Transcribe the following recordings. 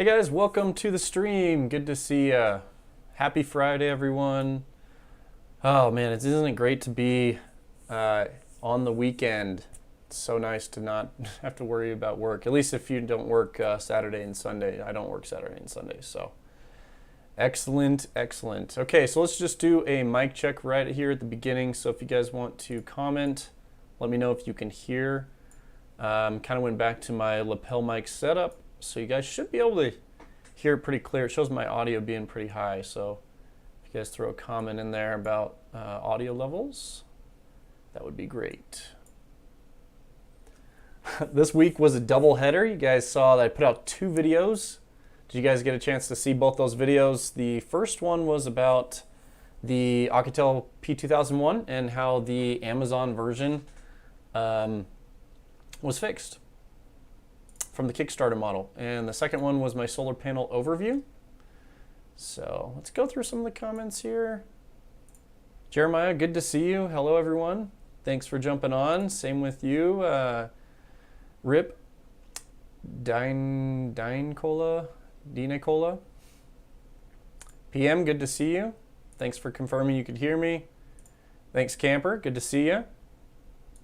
Hey guys, welcome to the stream. Good to see ya. Happy Friday, everyone. Oh man, isn't it great to be on the weekend? It's so nice to not have to worry about work. At least if you don't work Saturday and Sunday. I don't work Saturday and Sunday, so excellent, excellent. Okay, so let's just do a mic check right here at the beginning. So if you guys want to comment, let me know if you can hear. Kind of went back to my lapel mic setup. So you guys should be able to hear it pretty clear. It shows my audio being pretty high. So if you guys throw a comment in there about audio levels, that would be great. This week was a double header. You guys saw that I put out 2 videos. Did you guys get a chance to see both those videos? The first one was about the Alcatel P2001 and how the Amazon version was fixed from the Kickstarter model. And the second one was my solar panel overview. So let's go through some of the comments here. Jeremiah, good to see you. Hello, everyone. Thanks for jumping on. Same with you. Rip, Dine Cola. PM, good to see you. Thanks for confirming you could hear me. Thanks, Camper. Good to see you.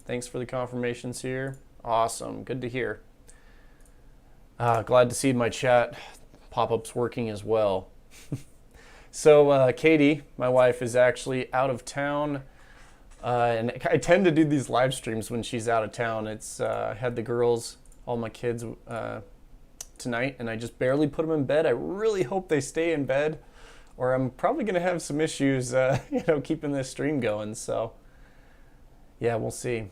Thanks for the confirmations here. Awesome. Good to hear. Glad to see my chat pop-ups working as well. So Katie, my wife, is actually out of town. And I tend to do these live streams when she's out of town. It's I had the girls, all my kids, tonight, and I just barely put them in bed. I really hope they stay in bed, or I'm probably going to have some issues, keeping this stream going. So, yeah, we'll see.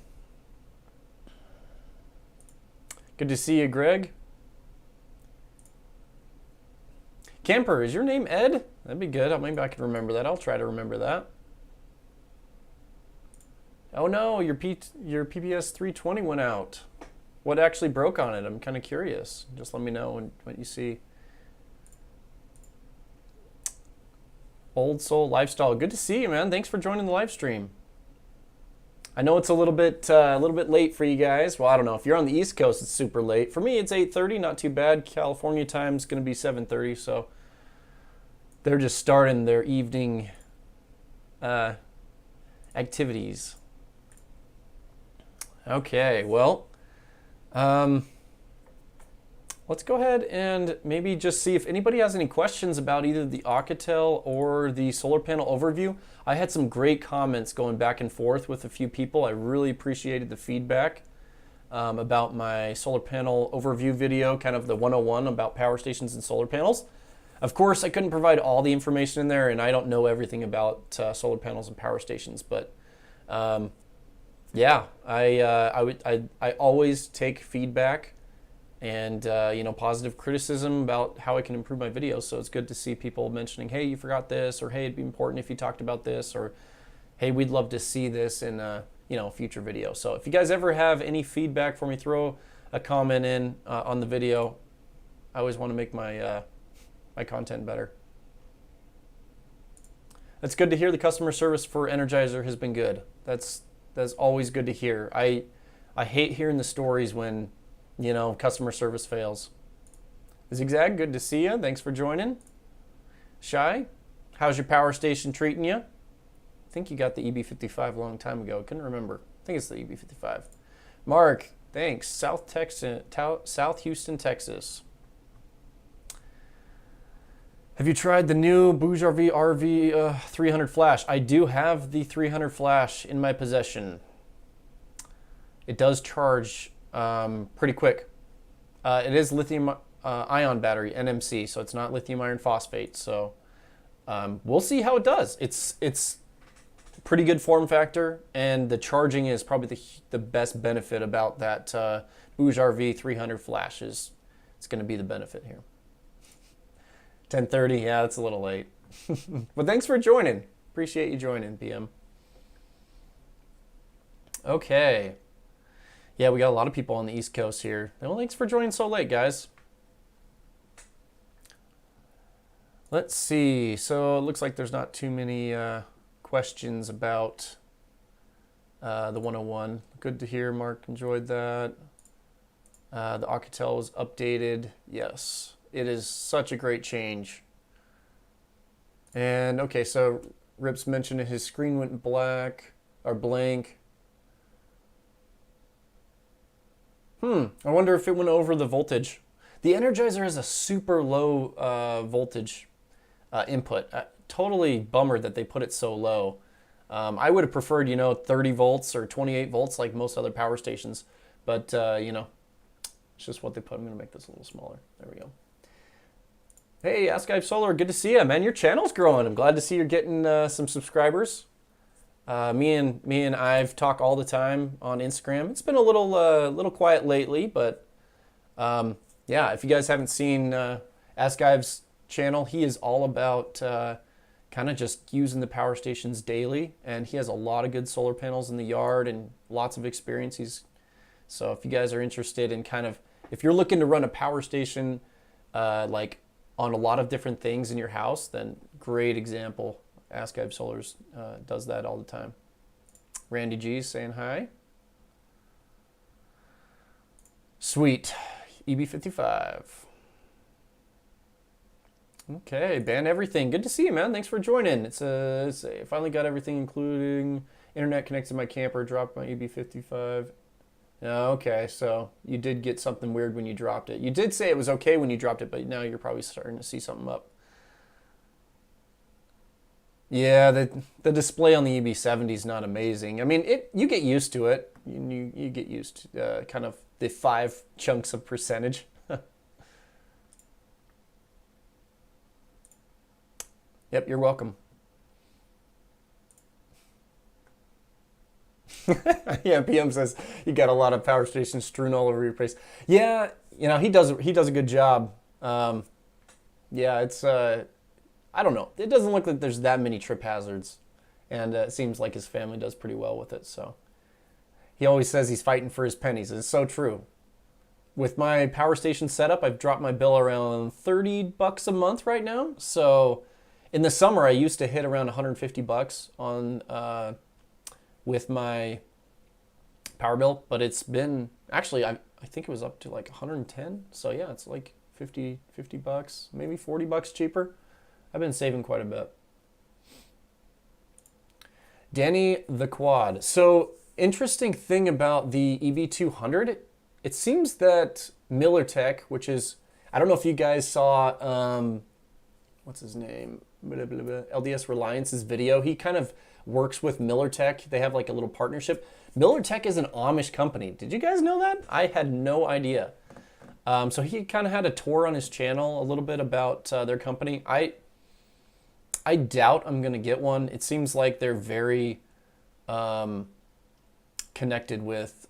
Good to see you, Greg. Camper, is your name Ed? That'd be good. Maybe I can remember that. I'll try to remember that. Oh no, your PPS 320 went out. What actually broke on it? I'm kind of curious. Just let me know what you see. Old Soul Lifestyle. Good to see you, man. Thanks for joining the live stream. I know it's a little bit late for you guys. Well, I don't know. If you're on the East Coast, it's super late. For me, it's 8:30. Not too bad. California time's going to be 7:30, so they're just starting their evening activities. Okay, well, let's go ahead and maybe just see if anybody has any questions about either the Alcatel or the solar panel overview. I had some great comments going back and forth with a few people. I really appreciated the feedback about my solar panel overview video, kind of the 101 about power stations and solar panels. Of course, I couldn't provide all the information in there, and I don't know everything about solar panels and power stations, but yeah, I always take feedback and positive criticism about how I can improve my videos. So it's good to see people mentioning, hey, you forgot this, or hey, it'd be important if you talked about this, or hey, we'd love to see this in a future video. So if you guys ever have any feedback for me, throw a comment in on the video. I always want to make my my content better. That's good to hear. The customer service for Energizer has been good. That's always good to hear. I hate hearing the stories when customer service fails. Zigzag, good to see you. Thanks for joining. Shy, how's your power station treating you? I think you got the EB55 a long time ago. I couldn't remember. I think it's the EB55. Mark, thanks. South Houston, Texas. Have you tried the new Bouge RV 300 flash? I do have the 300 flash in my possession. It does charge pretty quick. It is lithium ion battery, NMC, so it's not lithium iron phosphate. So we'll see how it does. It's pretty good form factor, and the charging is probably the best benefit about that Bouge RV 300 flash. It's going to be the benefit here. 10:30, yeah, that's a little late. But thanks for joining. Appreciate you joining, PM. Okay. Yeah, we got a lot of people on the East Coast here. Well, thanks for joining so late, guys. Let's see. So it looks like there's not too many questions about the 101. Good to hear. Mark enjoyed that. The Alcatel was updated. Yes, it is such a great change. And okay, so Rip's mentioned his screen went black or blank. I wonder if it went over the voltage. The Energizer has a super low voltage input. Totally bummer that they put it so low. I would have preferred, 30 volts or 28 volts like most other power stations. But, it's just what they put. I'm going to make this a little smaller. There we go. Hey, Ask Guy Solar, good to see you, man. Your channel's growing. I'm glad to see you're getting some subscribers. Me and I've talk all the time on Instagram. It's been a little quiet lately, but yeah, if you guys haven't seen Ask Ive's channel, he is all about kind of just using the power stations daily, and he has a lot of good solar panels in the yard and lots of experience. So if you guys are interested in if you're looking to run a power station like on a lot of different things in your house, then great example. Ask Ive Solars does that all the time. Randy G's saying hi. Sweet. EB55. Okay, ban everything. Good to see you, man. Thanks for joining. I finally got everything, including internet connected to my camper. Dropped my EB55. Okay, so you did get something weird when you dropped it. You did say it was okay when you dropped it, but now you're probably starting to see something up. Yeah, the display on the EB70 is not amazing. I mean, you get used to it. You get used to kind of the 5 chunks of percentage. Yep, you're welcome. Yeah, PM says you got a lot of power stations strewn all over your place. Yeah, he does a good job. Yeah, it's I don't know. It doesn't look like there's that many trip hazards, and it seems like his family does pretty well with it. So he always says he's fighting for his pennies. It's so true. With my power station setup, I've dropped my bill around $30 a month right now. So in the summer, I used to hit around $150 on with my power bill, but it's been actually I think it was up to like 110. So yeah, it's like 50 bucks, maybe $40 cheaper. I've been saving quite a bit. Danny the Quad. So interesting thing about the EB200, it seems that MillerTech, which is, I don't know if you guys saw, what's his name? LDS Reliance's video. He kind of works with MillerTech. They have like a little partnership. MillerTech is an Amish company. Did you guys know that? I had no idea. So he kind of had a tour on his channel a little bit about their company. I doubt I'm going to get one. It seems like they're very connected with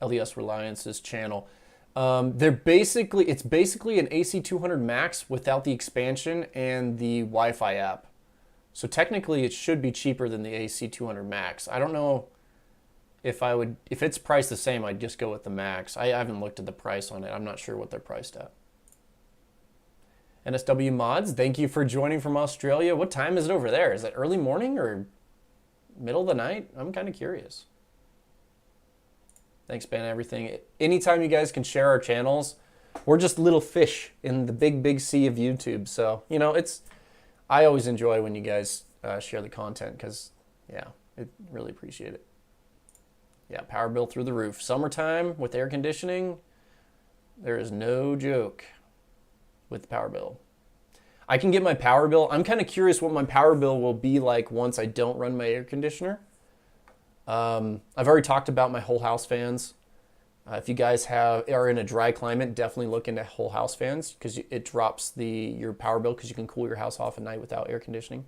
LDS Reliance's channel. It's basically an AC200 Max without the expansion and the Wi-Fi app. So technically it should be cheaper than the AC200 Max. I don't know if it's priced the same, I'd just go with the Max. I haven't looked at the price on it. I'm not sure what they're priced at. NSW Mods, thank you for joining from Australia. What time is it over there? Is it early morning or middle of the night? I'm kind of curious. Thanks, Ben, everything. Anytime you guys can share our channels, we're just little fish in the big, big sea of YouTube. So, I always enjoy when you guys share the content because, yeah, I really appreciate it. Yeah, power bill through the roof. Summertime with air conditioning, there is no joke with the power bill. I can get my power bill. I'm kind of curious what my power bill will be like once I don't run my air conditioner. I've already talked about my whole house fans. If you guys are in a dry climate, definitely look into whole house fans because it drops your power bill because you can cool your house off at night without air conditioning.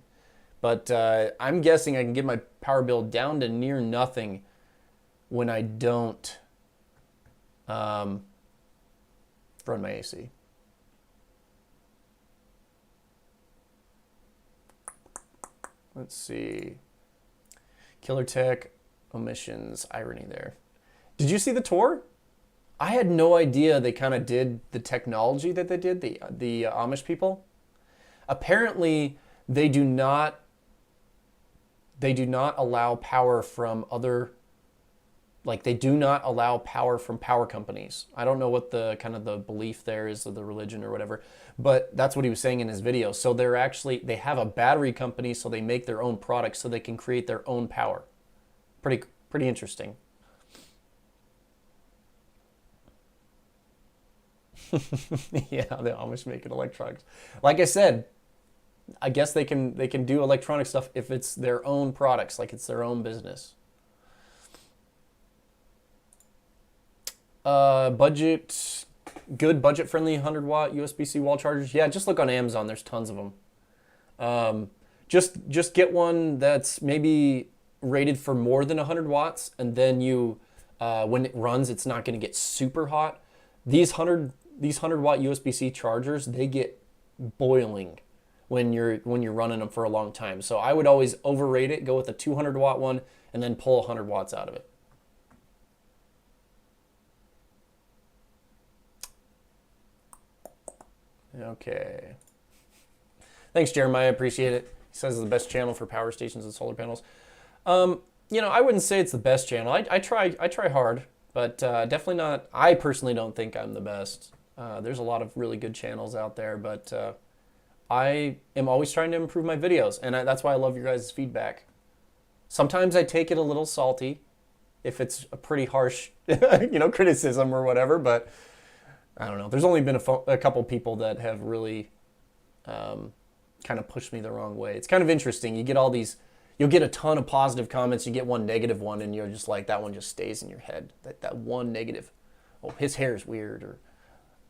But I'm guessing I can get my power bill down to near nothing when I don't run my AC. Let's see. Killer Tech omissions, irony there. Did you see the tour? I had no idea they kind of did the technology that they did, the Amish people. Apparently, they do not allow power from other like they do not allow power from power companies. I don't know what the kind of the belief there is of the religion or whatever, but that's what he was saying in his video. So they have a battery company, so they make their own products so they can create their own power. Pretty interesting. Yeah, the Amish making electronics. Like I said, I guess they can do electronic stuff if it's their own products, like it's their own business. Good budget-friendly 100-watt USB-C wall chargers. Yeah, just look on Amazon. There's tons of them. Just get one that's maybe rated for more than 100 watts, and then when it runs, it's not going to get super hot. These 100-watt USB-C chargers, they get boiling when you're running them for a long time. So I would always overrate it. Go with a 200-watt one, and then pull 100 watts out of it. Okay. Thanks, Jeremiah. I appreciate it. He says it's the best channel for power stations and solar panels. I wouldn't say it's the best channel. I try hard, but definitely not. I personally don't think I'm the best. There's a lot of really good channels out there, but I am always trying to improve my videos, and that's why I love your guys' feedback. Sometimes I take it a little salty if it's a pretty harsh, criticism or whatever, but I don't know. There's only been a couple people that have really kind of pushed me the wrong way. It's kind of interesting. You'll get a ton of positive comments. You get one negative one, and you're just like, that one just stays in your head. That one negative. Oh, his hair is weird, or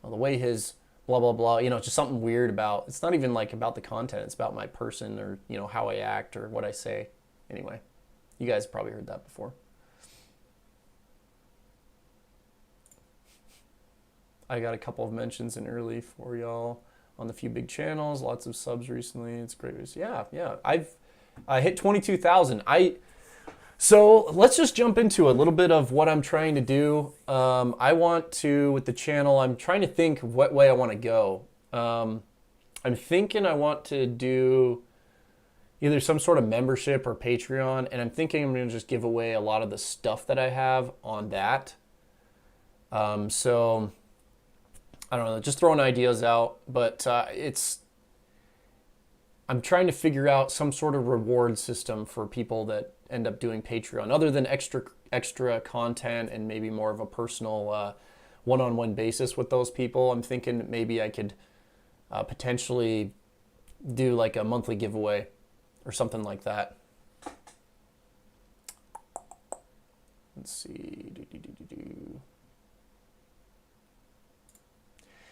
the way his blah, blah, blah. Just something weird about. It's not even like about the content. It's about my person, or how I act or what I say. Anyway, you guys have probably heard that before. I got a couple of mentions in early for y'all on the few big channels. Lots of subs recently. It's great. Yeah. I hit 22,000. So let's just jump into a little bit of what I'm trying to do. I want to, with the channel, I'm trying to think what way I want to go. I'm thinking I want to do either some sort of membership or Patreon, and I'm thinking I'm going to just give away a lot of the stuff that I have on that. So I don't know, just throwing ideas out, but I'm trying to figure out some sort of reward system for people that end up doing Patreon, other than extra content and maybe more of a personal one-on-one basis with those people. I'm thinking maybe I could potentially do like a monthly giveaway or something like that. Let's see.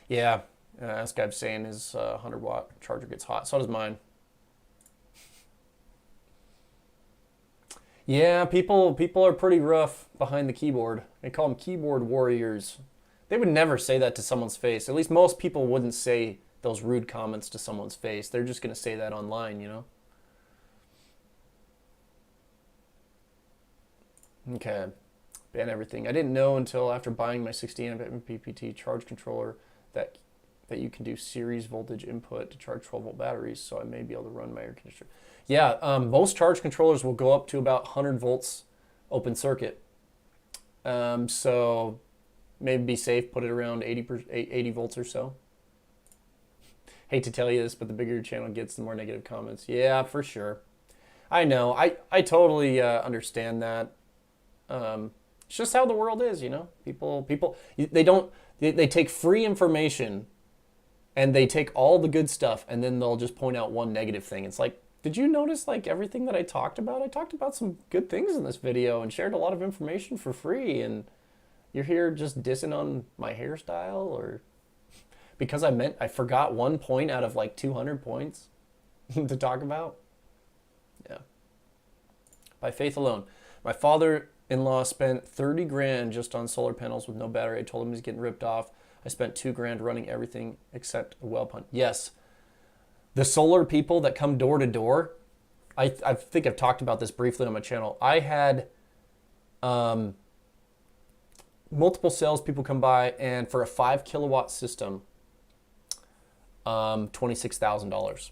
Yeah, this guy's saying his 100-watt charger gets hot. So does mine. Yeah, people are pretty rough behind the keyboard. They call them keyboard warriors. They would never say that to someone's face. At least most people wouldn't say those rude comments to someone's face. They're just going to say that online, Okay. Ban everything. I didn't know until after buying my 60 amp MPPT charge controller that you can do series voltage input to charge 12-volt batteries, so I may be able to run my air conditioner. Yeah, most charge controllers will go up to about 100 volts open circuit. So maybe be safe, put it around 80 volts or so. Hate to tell you this, but the bigger your channel gets, the more negative comments. Yeah, for sure. I know. I totally understand that. It's just how the world is, People, they take free information and they take all the good stuff, and then they'll just point out one negative thing. It's like, did you notice like everything that I talked about? I talked about some good things in this video and shared a lot of information for free, and you're here just dissing on my hairstyle, or because I forgot one point out of like 200 points to talk about? Yeah. By faith alone. My father-in-law spent 30 grand just on solar panels with no battery. I told him he's getting ripped off. I spent 2 grand running everything except a well pump. Yes. The solar people that come door to door, I think I've talked about this briefly on my channel. I had multiple salespeople come by, and for a 5 kilowatt system, $26,000.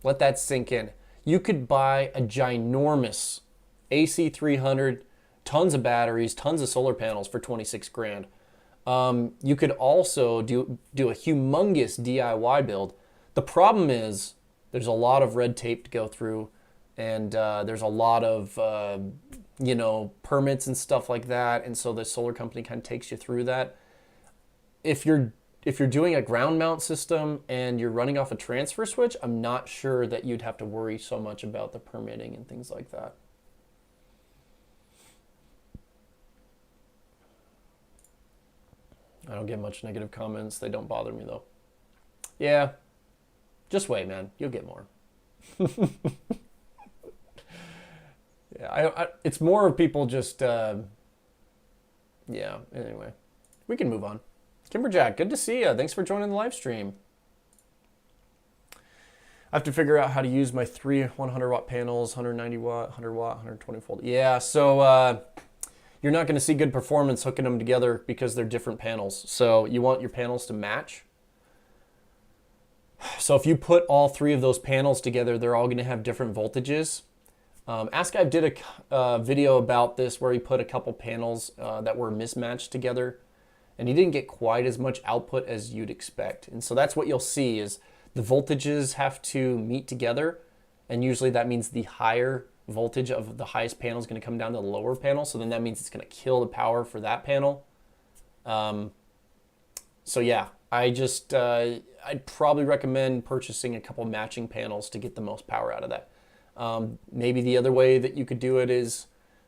Let that sink in. You could buy a ginormous AC 300 tons of batteries, tons of solar panels for 26 grand. You could also do a humongous DIY build. The problem is there's a lot of red tape to go through, and there's a lot of permits and stuff like that, and so the solar company kind of takes you through that. If you're doing a ground mount system and you're running off a transfer switch, I'm not sure that you'd have to worry so much about the permitting and things like that. I don't get much negative comments. They don't bother me though. Yeah, just wait, man. You'll get more. Yeah, it's more of people just, yeah, anyway. We can move on. Kimberjack, good to see you. Thanks for joining the live stream. I have to figure out how to use my 3 100-watt panels, 190 watt, 100 watt, 120 volt. Yeah, so you're not going to see good performance hooking them together because they're different panels. So you want your panels to match. So if you put all 3 of those panels together, they're all going to have different voltages. AskGuy did a video about this where he put a couple panels that were mismatched together, and he didn't get quite as much output as you'd expect. And so that's what you'll see is the voltages have to meet together, and usually that means the higher voltage of the highest panel is going to come down to the lower panel, so then that means it's going to kill the power for that panel. So yeah, I'd probably recommend purchasing a couple matching panels to get the most power out of that. Maybe the other way that you could do it is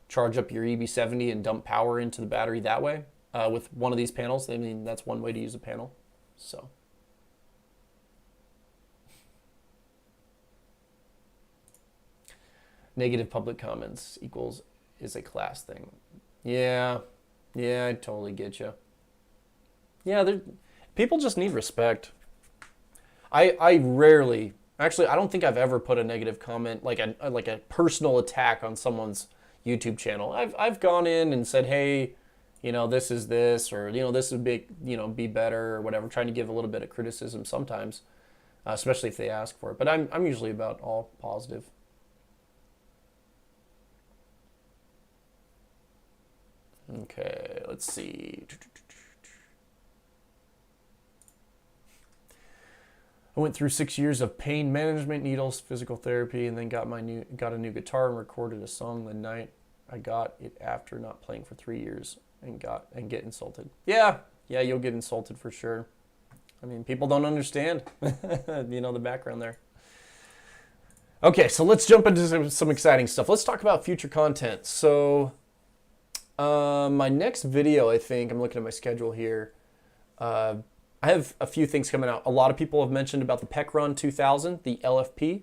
charge up your EB70 and dump power into the battery that way with one of these panels. I mean, that's one way to use a panel. So. Negative public comments equals is a class thing. Yeah, I totally get you. Yeah, people just need respect. I rarely, actually, I don't think I've ever put a negative comment, like a personal attack on someone's YouTube channel. I've gone in and said, hey, this is this, or this would be better, or whatever. Trying to give a little bit of criticism sometimes, especially if they ask for it. But I'm usually about all positive. Okay, let's see. I went through 6 years of pain management, needles, physical therapy, and then got a new guitar and recorded a song the night I got it after not playing for 3 years and get insulted. Yeah, you'll get insulted for sure. I mean, people don't understand, the background there. Okay, so let's jump into some exciting stuff. Let's talk about future content. So my next video, I think, I'm looking at my schedule here. I have a few things coming out. A lot of people have mentioned about the Pecron 2000, the LFP.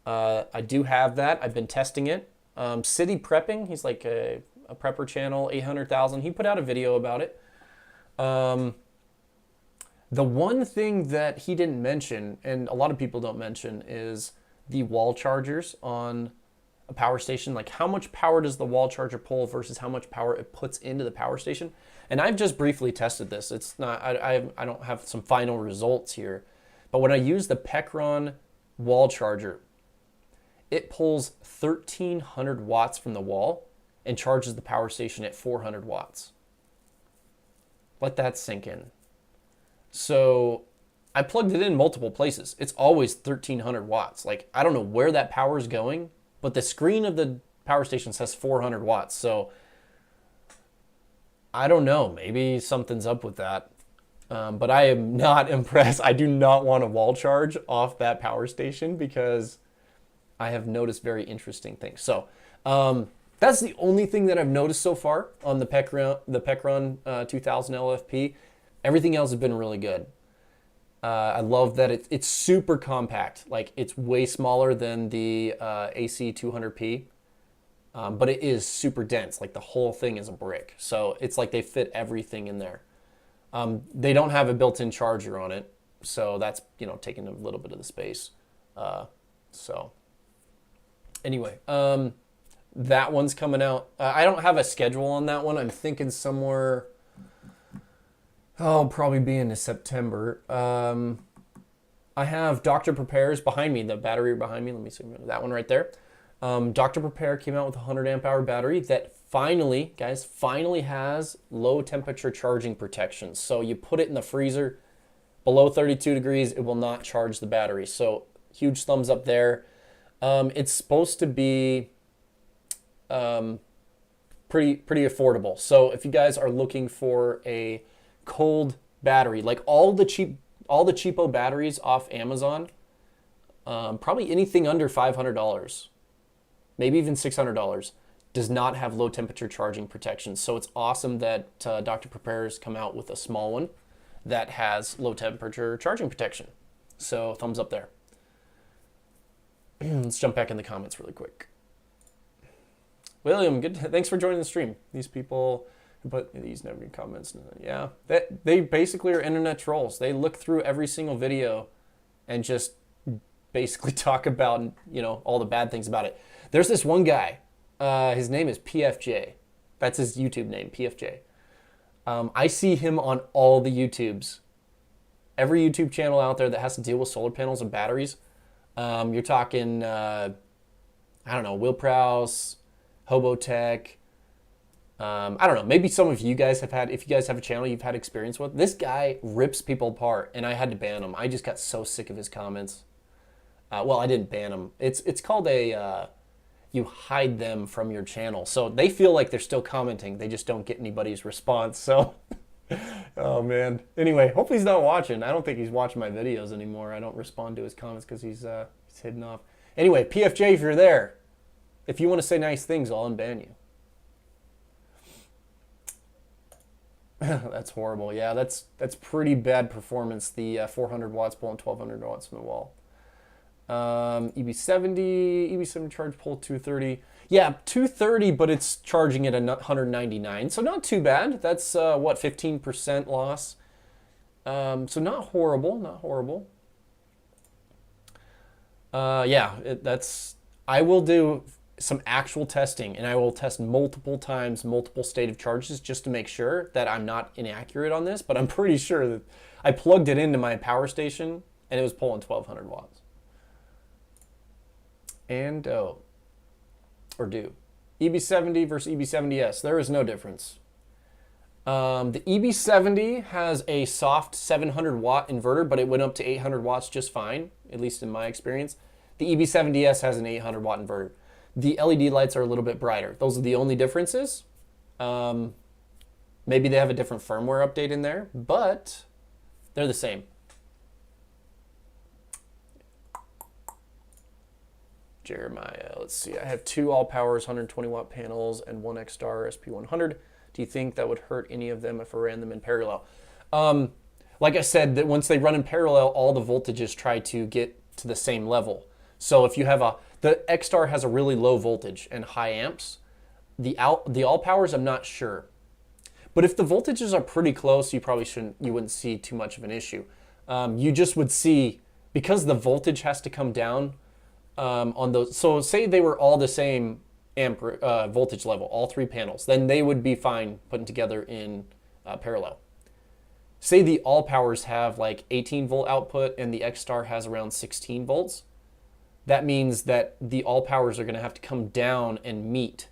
I do have that. I've been testing it. City Prepping, he's like a prepper channel, 800,000. He put out a video about it. The one thing that he didn't mention, and a lot of people don't mention, is the wall chargers on a power station. Like, how much power does the wall charger pull versus how much power it puts into the power station? And I've just briefly tested this. It's not, I don't have some final results here. But when I use the Pecron wall charger, it pulls 1,300 watts from the wall and charges the power station at 400 watts. Let that sink in. So I plugged it in multiple places. It's always 1,300 watts. Like, I don't know where that power is going, but the screen of the power station says 400 watts. So I don't know. Maybe something's up with that. But I am not impressed. I do not want a wall charge off that power station because I have noticed very interesting things. So that's the only thing that I've noticed so far on the Pecron 2000 LFP. Everything else has been really good. I love that it's super compact. Like, it's way smaller than the AC 200P. But it is super dense. Like, the whole thing is a brick. So it's like they fit everything in there. They don't have a built-in charger on it. So that's, taking a little bit of the space. So anyway, that one's coming out. I don't have a schedule on that one. I'm thinking somewhere, probably be into September. I have Dr. Prepare's behind me, the battery behind me. Let me see that one right there. Dr. Prepare came out with a 100 amp hour battery that finally, guys, finally has low temperature charging protection. So you put it in the freezer below 32 degrees, it will not charge the battery. So huge thumbs up there. It's supposed to be pretty affordable. So if you guys are looking for a cold battery, like all the cheapo batteries off Amazon, probably anything under $500, maybe even $600, does not have low temperature charging protection. So it's awesome that Dr. Prepare's come out with a small one that has low temperature charging protection. So thumbs up there. Let's jump back in the comments really quick. William, good. Thanks for joining the stream. These people put these never comments. Yeah, they basically are internet trolls. They look through every single video and just basically talk about, you know, all the bad things about it. There's this one guy. His name is PFJ. That's his YouTube name, PFJ. I see him on all the YouTubes. Every YouTube channel out there that has to deal with solar panels and batteries. You're talking, I don't know, Will Prowse, Hobotech. I don't know, maybe some of you guys have had, if you guys have a channel you've had experience with. This guy rips people apart, and I had to ban him. I just got so sick of his comments. Well, I didn't ban him. It's called a... you hide them from your channel. So they feel like they're still commenting. They just don't get anybody's response. So, oh man. Anyway, hopefully he's not watching. I don't think he's watching my videos anymore. I don't respond to his comments because he's hidden off. Anyway, PFJ, if you're there, if you want to say nice things, I'll unban you. That's horrible. Yeah, that's pretty bad performance. The 400 watts pulling 1200 watts from the wall. EB70 charge pull 230. Yeah, 230, but it's charging at 199. So not too bad. That's what, 15% loss. So not horrible, not horrible. Yeah, I will do some actual testing, and I will test multiple times, multiple state of charges, just to make sure that I'm not inaccurate on this. But I'm pretty sure that I plugged it into my power station and it was pulling 1200 watts. And or do EB70 versus EB70S. There is no difference. The EB70 has a soft 700 watt inverter, but it went up to 800 watts just fine, at least in my experience. The EB70S has an 800 watt inverter. The LED lights are a little bit brighter. Those are the only differences. Maybe they have a different firmware update in there, but they're the same. Jeremiah, let's see. I have two all powers 120 watt panels and one X-Star SP100. Do you think that would hurt any of them if I ran them in parallel? Like I said, that once they run in parallel, all the voltages try to get to the same level. So if you have the X-Star has a really low voltage and high amps. The all powers, I'm not sure. But if the voltages are pretty close, you wouldn't see too much of an issue. You just would see, because the voltage has to come down on those. So say they were all the same voltage level, all three panels, then they would be fine putting together in parallel. Say the all powers have like 18 volt output and the X-Star has around 16 volts. That means that the all powers are going to have to come down and meet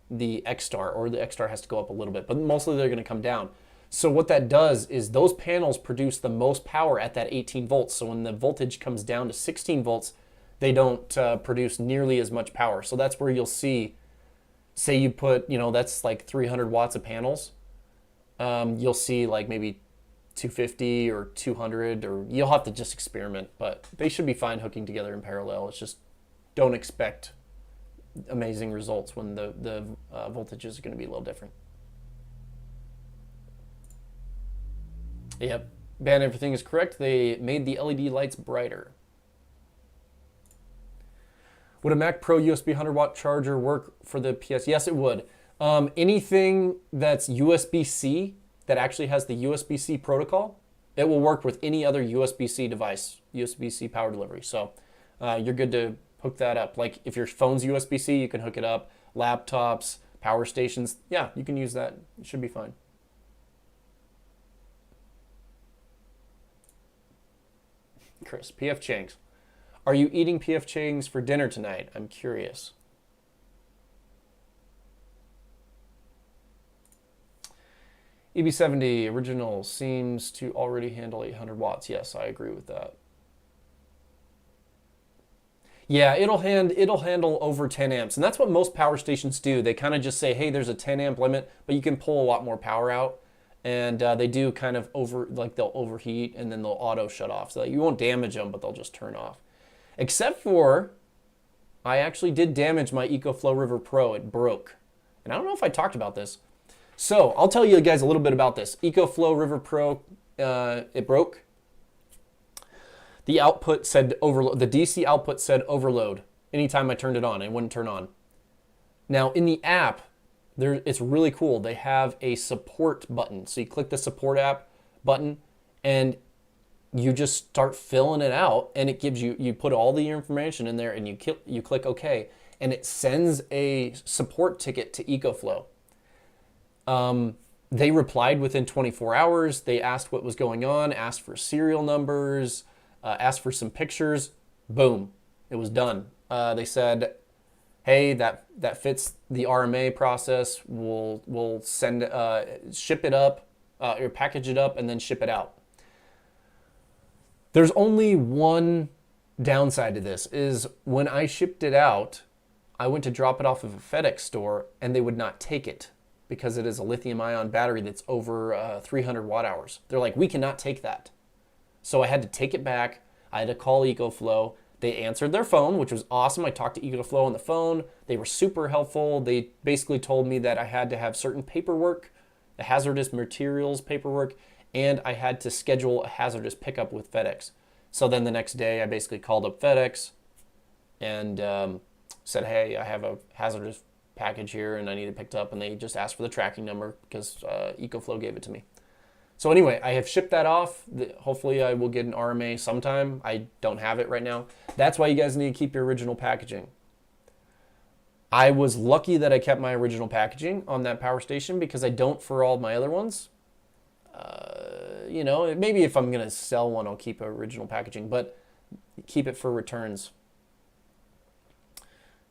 the X-Star, or the X-Star has to go up a little bit, but mostly they're going to come down. So what that does is those panels produce the most power at that 18 volts. So when the voltage comes down to 16 volts, they don't produce nearly as much power. So that's where you'll see, say you put, that's like 300 watts of panels. You'll see like maybe 250 or 200, or you'll have to just experiment, but they should be fine hooking together in parallel. It's just, don't expect amazing results when the voltages are going to be a little different. Yep, ban everything is correct. They made the LED lights brighter. Would a Mac Pro USB 100 watt charger work for the PS? Yes, it would. Anything that's USB-C, that actually has the USB-C protocol, it will work with any other USB-C device, USB-C power delivery. So you're good to hook that up. Like if your phone's USB-C, you can hook it up. Laptops, power stations, yeah, you can use that. It should be fine. Chris, PF Chang's. Are you eating PF Chang's for dinner tonight? I'm curious. EB70 original seems to already handle 800 watts. Yes, I agree with that. Yeah, it'll handle over 10 amps, and that's what most power stations do. They kind of just say, hey, there's a 10 amp limit, but you can pull a lot more power out. And they do kind of they'll overheat and then they'll auto shut off. So you won't damage them, but they'll just turn off. Except for, I actually did damage my EcoFlow River Pro. It broke. And I don't know if I talked about this. So I'll tell you guys a little bit about this. EcoFlow River Pro, it broke. The output said overload. The DC output said overload. Anytime I turned it on, it wouldn't turn on. Now in the app, it's really cool. They have a support button. So you click the support app button and you just start filling it out, and it gives you put all the information in there, and you click OK, and it sends a support ticket to EcoFlow. They replied within 24 hours. They asked what was going on, asked for serial numbers, asked for some pictures. Boom, it was done. They said, hey, that fits the RMA process. We'll send ship it up, or package it up, and then ship it out. There's only one downside to this, is when I shipped it out, I went to drop it off of a FedEx store, and they would not take it because it is a lithium-ion battery that's over 300 watt hours. They're like, we cannot take that. So I had to take it back. I had to call EcoFlow. They answered their phone, which was awesome. I talked to EcoFlow on the phone. They were super helpful. They basically told me that I had to have certain paperwork, the hazardous materials paperwork, and I had to schedule a hazardous pickup with FedEx. So then the next day, I basically called up FedEx and said, hey, I have a hazardous package here and I need it picked up. And they just asked for the tracking number because EcoFlow gave it to me. So anyway, I have shipped that off. Hopefully I will get an RMA sometime. I don't have it right now. That's why you guys need to keep your original packaging. I was lucky that I kept my original packaging on that power station because I don't for all my other ones. You know, maybe if I'm going to sell one, I'll keep original packaging, but keep it for returns.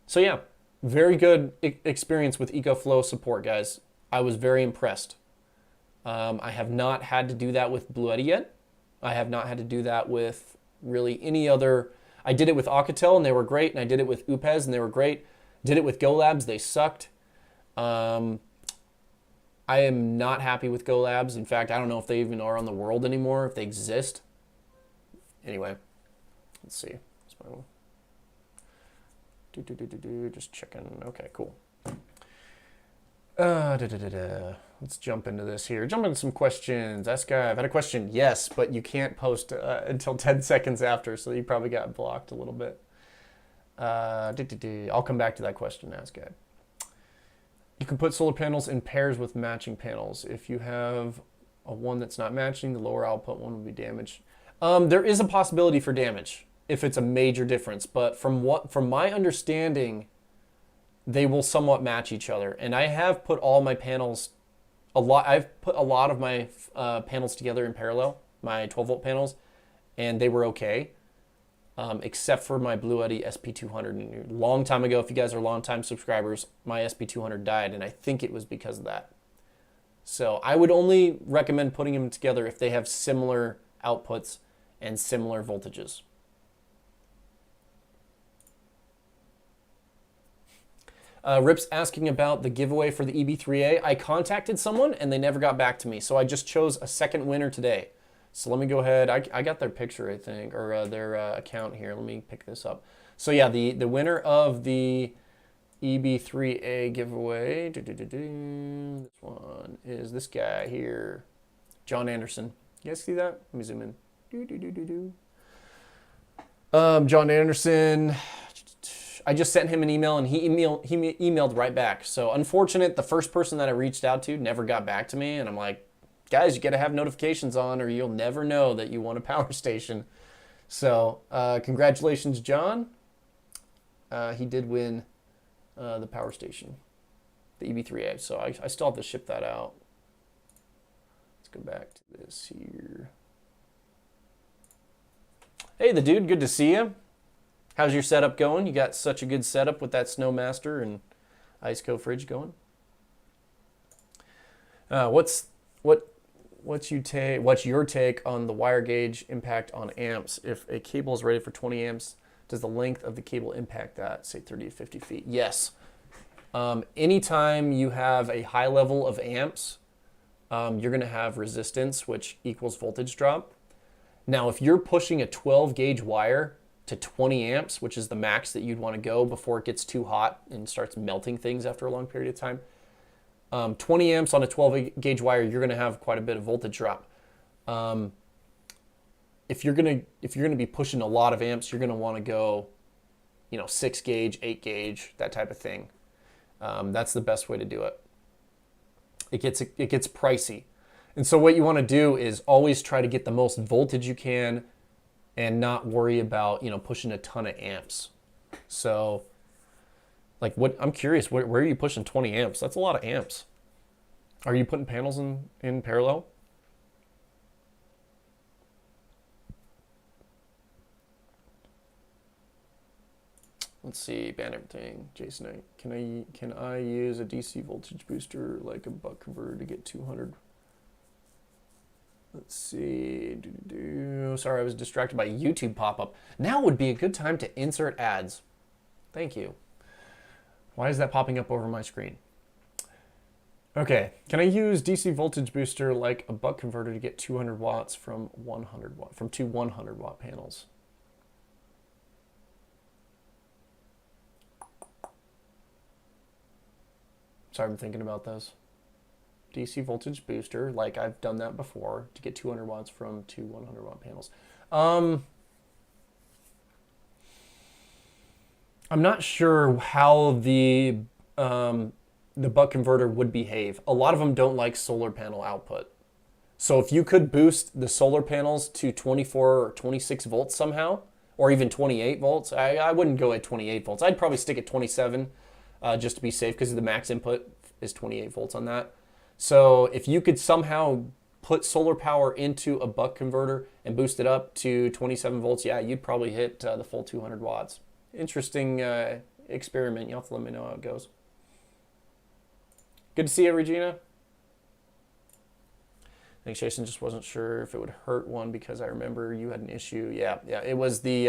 So yeah, very good experience with EcoFlow support, guys. I was very impressed. I have not had to do that with Bluetti yet. I have not had to do that with really any other. I did it with Alcatel and they were great, and I did it with UPEZ and they were great. Did it with GoLabs, they sucked. I am not happy with GoLabs. In fact, I don't know if they even are on the world anymore, if they exist. Anyway, let's see. Just checking. Okay, cool. Let's jump into this here. Jump into some questions. Ask guy, I've had a question. Yes, but you can't post until 10 seconds after, so you probably got blocked a little bit. I'll come back to that question. Ask guy. You can put solar panels in pairs with matching panels. If you have a one that's not matching, the lower output one will be damaged. There is a possibility for damage if it's a major difference, but from my understanding, they will somewhat match each other. And I have put all my panels, I've put a lot of my panels together in parallel, my 12 volt panels, and they were okay. Except for my Bluetti SP200. A long time ago, if you guys are long-time subscribers, my SP200 died, and I think it was because of that. So I would only recommend putting them together if they have similar outputs and similar voltages. Rip's asking about the giveaway for the EB3A. I contacted someone, and they never got back to me, so I just chose a second winner today. So let me go ahead. I got their picture, I think, or their account here. Let me pick this up. So yeah, the winner of the EB3A giveaway, this one is this guy here, John Anderson. You guys see that? Let me zoom in. John Anderson. I just sent him an email and he emailed right back. So unfortunate, the first person that I reached out to never got back to me, and I'm like, guys, you got to have notifications on or you'll never know that you won a power station. So congratulations, John. He did win the power station, the EB3A. So I still have to ship that out. Let's go back to this here. Hey, the dude, good to see you. How's your setup going? You got such a good setup with that Snowmaster and Iceco fridge going. What's what's your take on the wire gauge impact on amps? If a cable is rated for 20 amps, does the length of the cable impact that, say 30 to 50 feet? Yes. Anytime you have a high level of amps, you're going to have resistance, which equals voltage drop. Now, if you're pushing a 12 gauge wire to 20 amps, which is the max that you'd want to go before it gets too hot and starts melting things after a long period of time, 20 amps on a 12 gauge wire, you're going to have quite a bit of voltage drop. If you're going to be pushing a lot of amps, you're going to want to go, 6 gauge, 8 gauge, that type of thing. That's the best way to do it. It gets pricey. And so what you want to do is always try to get the most voltage you can and not worry about, pushing a ton of amps. So I'm curious, where are you pushing 20 amps? That's a lot of amps. Are you putting panels in parallel? Let's see, ban everything. Jason, can I use a DC voltage booster like a buck converter to get 200? Let's see. Sorry, I was distracted by a YouTube pop-up. Now would be a good time to insert ads. Thank you. Why is that popping up over my screen? Okay, can I use DC voltage booster like a buck converter to get 200 watts from 100 watt from two 100 watt panels? Sorry, I'm thinking about this. DC voltage booster, like I've done that before, to get 200 watts from two 100 watt panels. I'm not sure how the buck converter would behave. A lot of them don't like solar panel output. So if you could boost the solar panels to 24 or 26 volts somehow, or even 28 volts, I wouldn't go at 28 volts. I'd probably stick at 27 just to be safe, because the max input is 28 volts on that. So if you could somehow put solar power into a buck converter and boost it up to 27 volts, yeah, you'd probably hit the full 200 watts. Interesting experiment. You'll have to let me know how it goes. Good to see you, Regina. Thanks, Jason. Just wasn't sure if it would hurt one because I remember you had an issue. Yeah, it was the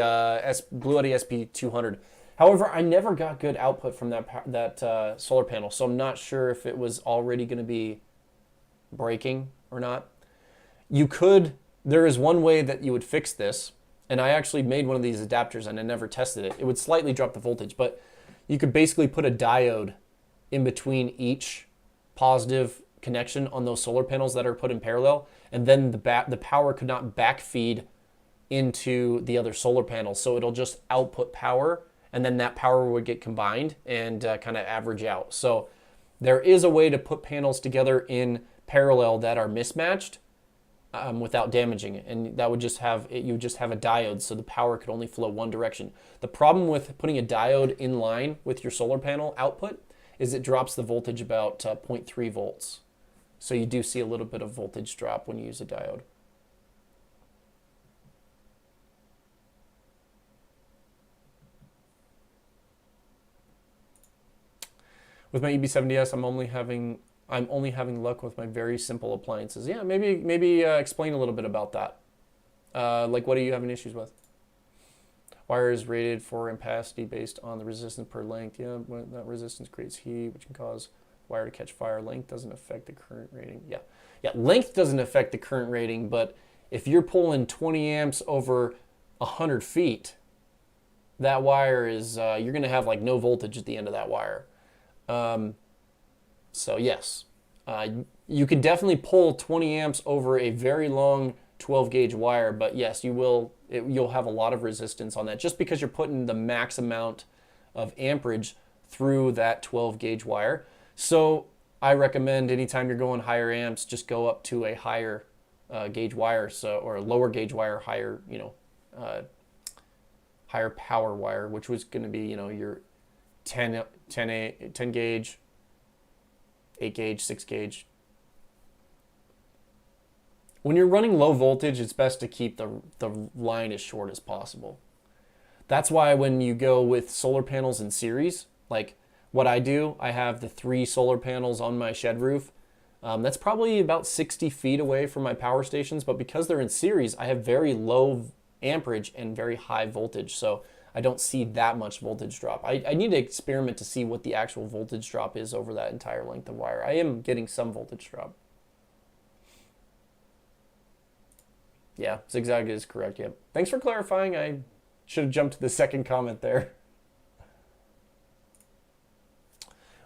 Blue Yeti SP200. However, I never got good output from that solar panel, so I'm not sure if it was already going to be breaking or not. There is one way that you would fix this, and I actually made one of these adapters and I never tested it. It would slightly drop the voltage, but you could basically put a diode in between each positive connection on those solar panels that are put in parallel, and then the power could not backfeed into the other solar panels, so it'll just output power, and then that power would get combined and kind of average out. So there is a way to put panels together in parallel that are mismatched without damaging it, and that would just have you would just have a diode, so the power could only flow one direction. The problem with putting a diode in line with your solar panel output is it drops the voltage about 0.3 volts. So you do see a little bit of voltage drop when you use a diode. With my EB70S, I'm only having luck with my very simple appliances. Yeah, maybe explain a little bit about that. Like, what are you having issues with? Wire is rated for ampacity based on the resistance per length. Yeah, when that resistance creates heat, which can cause wire to catch fire. Length doesn't affect the current rating. Yeah, length doesn't affect the current rating, but if you're pulling 20 amps over 100 feet, that wire is, you're going to have like no voltage at the end of that wire. So yes, you can definitely pull 20 amps over a very long 12 gauge wire, but yes, you'll have a lot of resistance on that just because you're putting the max amount of amperage through that 12 gauge wire. So I recommend anytime you're going higher amps, just go up to a higher gauge wire, or a lower gauge wire, higher higher power wire, which was going to be your 10 gauge, 8 gauge, 6 gauge. When you're running low voltage, it's best to keep the line as short as possible. That's why when you go with solar panels in series, like what I do, I have the 3 solar panels on my shed roof. That's probably about 60 feet away from my power stations, but because they're in series, I have very low amperage and very high voltage, so I don't see that much voltage drop. I need to experiment to see what the actual voltage drop is over that entire length of wire. I am getting some voltage drop. Yeah, zigzag is correct, yep. Thanks for clarifying. I should have jumped to the second comment there.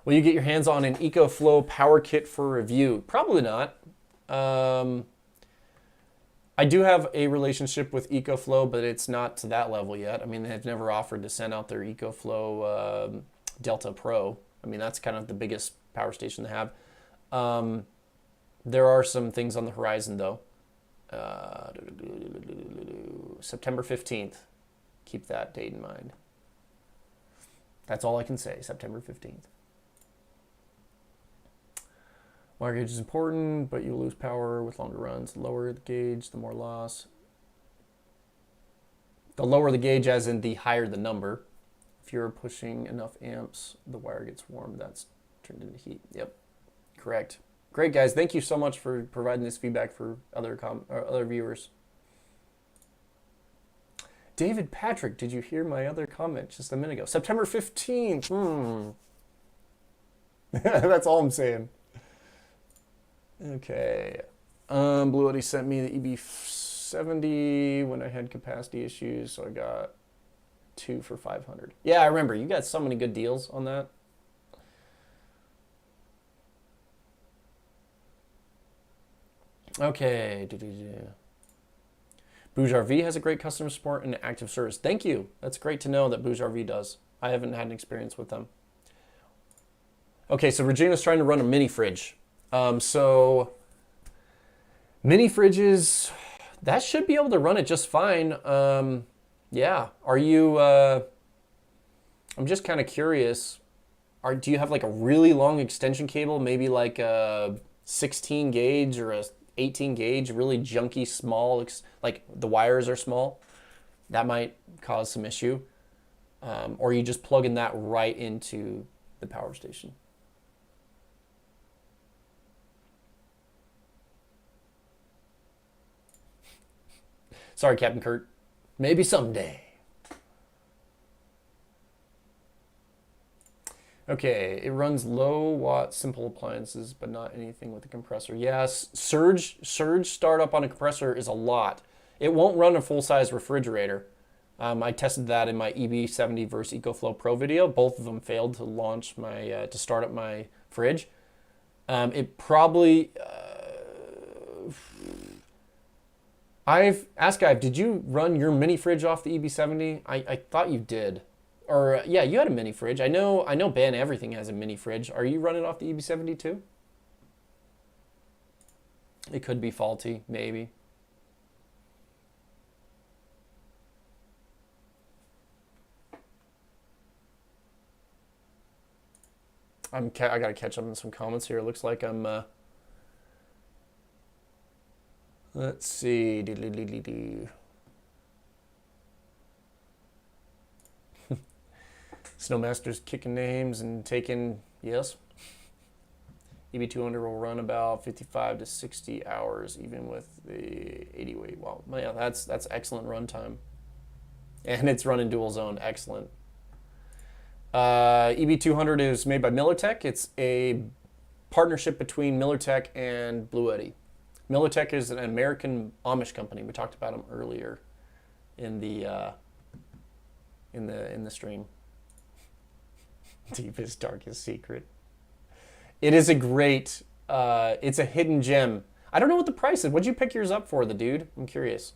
Will you get your hands on an EcoFlow power kit for review? Probably not. I do have a relationship with EcoFlow, but it's not to that level yet. I mean, they've never offered to send out their EcoFlow Delta Pro. I mean, that's kind of the biggest power station they have. There are some things on the horizon, though. September 15th. Keep that date in mind. That's all I can say, September 15th. Wire gauge is important, but you lose power with longer runs. The lower the gauge, the more loss. The lower the gauge, as in the higher the number. If you're pushing enough amps, the wire gets warm. That's turned into heat. Yep, correct. Great, guys. Thank you so much for providing this feedback for other viewers. David Patrick, did you hear my other comment just a minute ago? September 15th. That's all I'm saying. Okay. Blue Eddy sent me the EB70 when I had capacity issues, so I got 2 for 500. Yeah, I remember. You got so many good deals on that. Okay. Bouge RV has a great customer support and active service. Thank you. That's great to know that Bouge RV does. I haven't had an experience with them. Okay, so Regina's trying to run a mini fridge. So mini fridges, that should be able to run it just fine. Yeah. Are you, I'm just kind of curious. Do you have like a really long extension cable, maybe like a 16 gauge or a 18 gauge, really junky, small, like the wires are small? That might cause some issue. Or are you just plugging that right into the power station? Sorry, Captain Kurt. Maybe someday. Okay, it runs low watt simple appliances, but not anything with a compressor. Yes, surge startup on a compressor is a lot. It won't run a full-size refrigerator. I tested that in my EB70 versus EcoFlow Pro video. Both of them failed to launch my to start up my fridge. It probably. Ask Ive, did you run your mini fridge off the EB70? I thought you did. Or yeah, you had a mini fridge. I know Ban Everything has a mini fridge. Are you running off the EB70 too? It could be faulty, maybe. I gotta catch up on some comments here. It looks like I'm let's see. Snowmaster's kicking names and taking, yes. EB200 will run about 55 to 60 hours, even with the 80 weight. Well, yeah, that's excellent runtime. And it's running dual zone, excellent. EB200 is made by Millertech. It's a partnership between Millertech and Blue Eddy. Millertech is an American Amish company. We talked about them earlier in the stream. Deepest, darkest secret. It is a great, it's a hidden gem. I don't know what the price is. What'd you pick yours up for, the dude? I'm curious.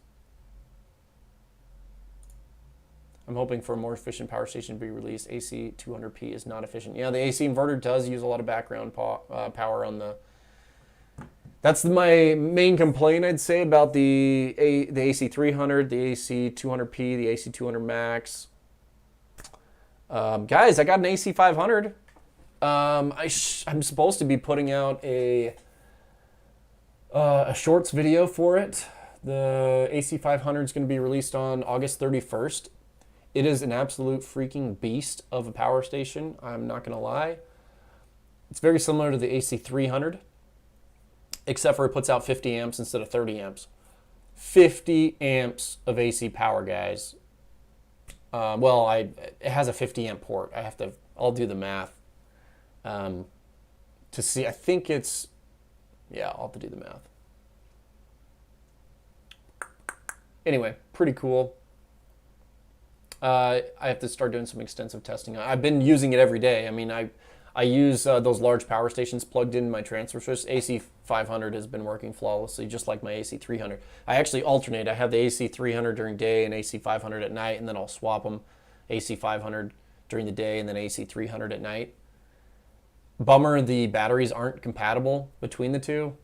I'm hoping for a more efficient power station to be released. AC 200p is not efficient. Yeah, the AC inverter does use a lot of background power on the... That's my main complaint, I'd say, about the AC 300, the AC 200p, the AC 200 Max. Guys, I got an AC 500. I'm supposed to be putting out a shorts video for it. The AC 500 is going to be released on August 31st. It is an absolute freaking beast of a power station. I'm not going to lie. It's very similar to the AC 300. except for it puts out 50 amps instead of 30 amps. 50 amps of AC power, guys. It has a 50 amp port. I'll do the math to see. I think it's, I'll have to do the math. Anyway, pretty cool. I have to start doing some extensive testing. I've been using it every day. I mean, I use those large power stations plugged in my transfer switch. AC 500 has been working flawlessly, just like my AC 300. I actually alternate. I have the AC 300 during day and AC 500 at night, and then I'll swap them. AC 500 during the day and then AC 300 at night. Bummer, the batteries aren't compatible between the two.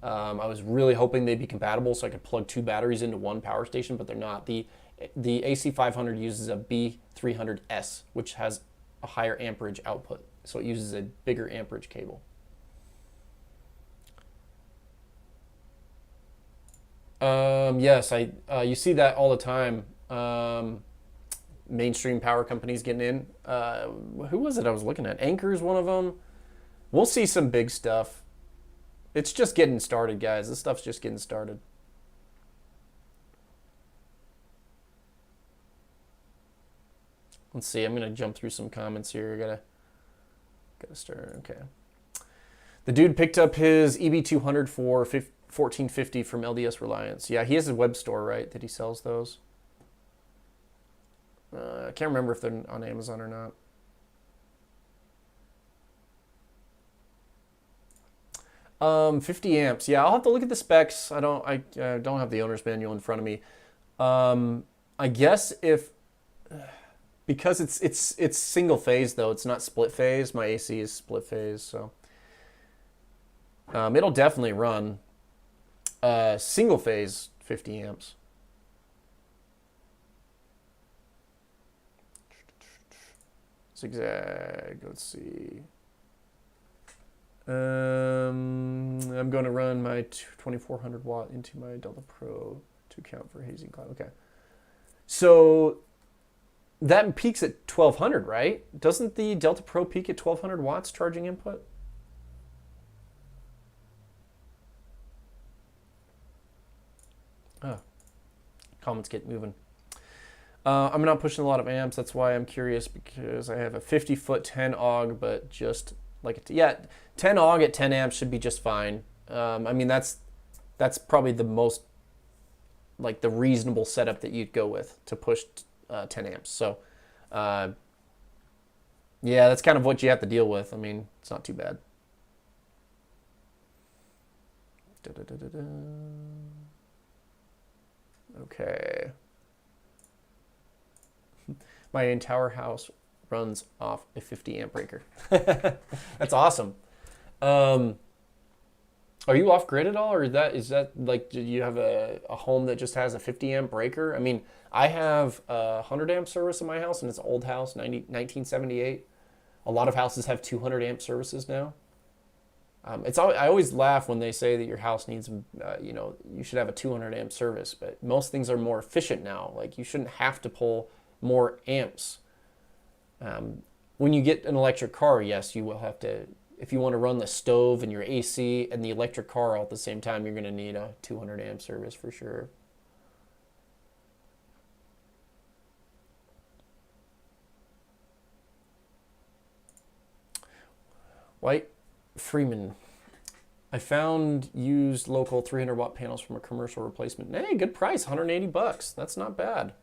I was really hoping they'd be compatible so I could plug two batteries into one power station, but they're not. The AC 500 uses a B300S, which has a higher amperage output, so it uses a bigger amperage cable. Yes, you see that all the time. Mainstream power companies getting in. Who was it I was looking at? Anchor is one of them. We'll see some big stuff. It's just getting started, guys. This stuff's just getting started. Let's see. I'm gonna jump through some comments here. Gotta start. Okay. The dude picked up his EB200 for $14.50 from LDS Reliance. Yeah, he has a web store, right? That he sells those. I can't remember if they're on Amazon or not. $50 amps. Yeah, I'll have to look at the specs. I don't have the owner's manual in front of me. I guess because it's single phase though, it's not split phase. My AC is split phase, so it'll definitely run single phase 50 amps. Zigzag. Let's see. I'm going to run my 2400 watt into my Delta Pro to account for hazing cloud. Okay. So that peaks at 1200, right? Doesn't the Delta Pro peak at 1200 watts charging input? Oh, comments get moving. I'm not pushing a lot of amps. That's why I'm curious, because I have a 50-foot 10 AUG, but just like 10 AUG at 10 amps should be just fine. I mean, that's probably the most, like, the reasonable setup that you'd go with to push 10 amps. So, yeah, that's kind of what you have to deal with. I mean, it's not too bad. Okay. My entire house runs off a 50 amp breaker. That's awesome. Are you off grid at all, or is that like, do you have a home that just has a 50 amp breaker? I mean, I have a 100 amp service in my house, and it's an old house, 1978. A lot of houses have 200 amp services now. I always laugh when they say that your house needs, you should have a 200 amp service, but most things are more efficient now. Like, you shouldn't have to pull more amps. When you get an electric car, yes, you will have to, if you want to run the stove and your AC and the electric car all at the same time, you're going to need a 200 amp service for sure. White Freeman. I found used local 300 watt panels from a commercial replacement. Hey, good price, $180. That's not bad.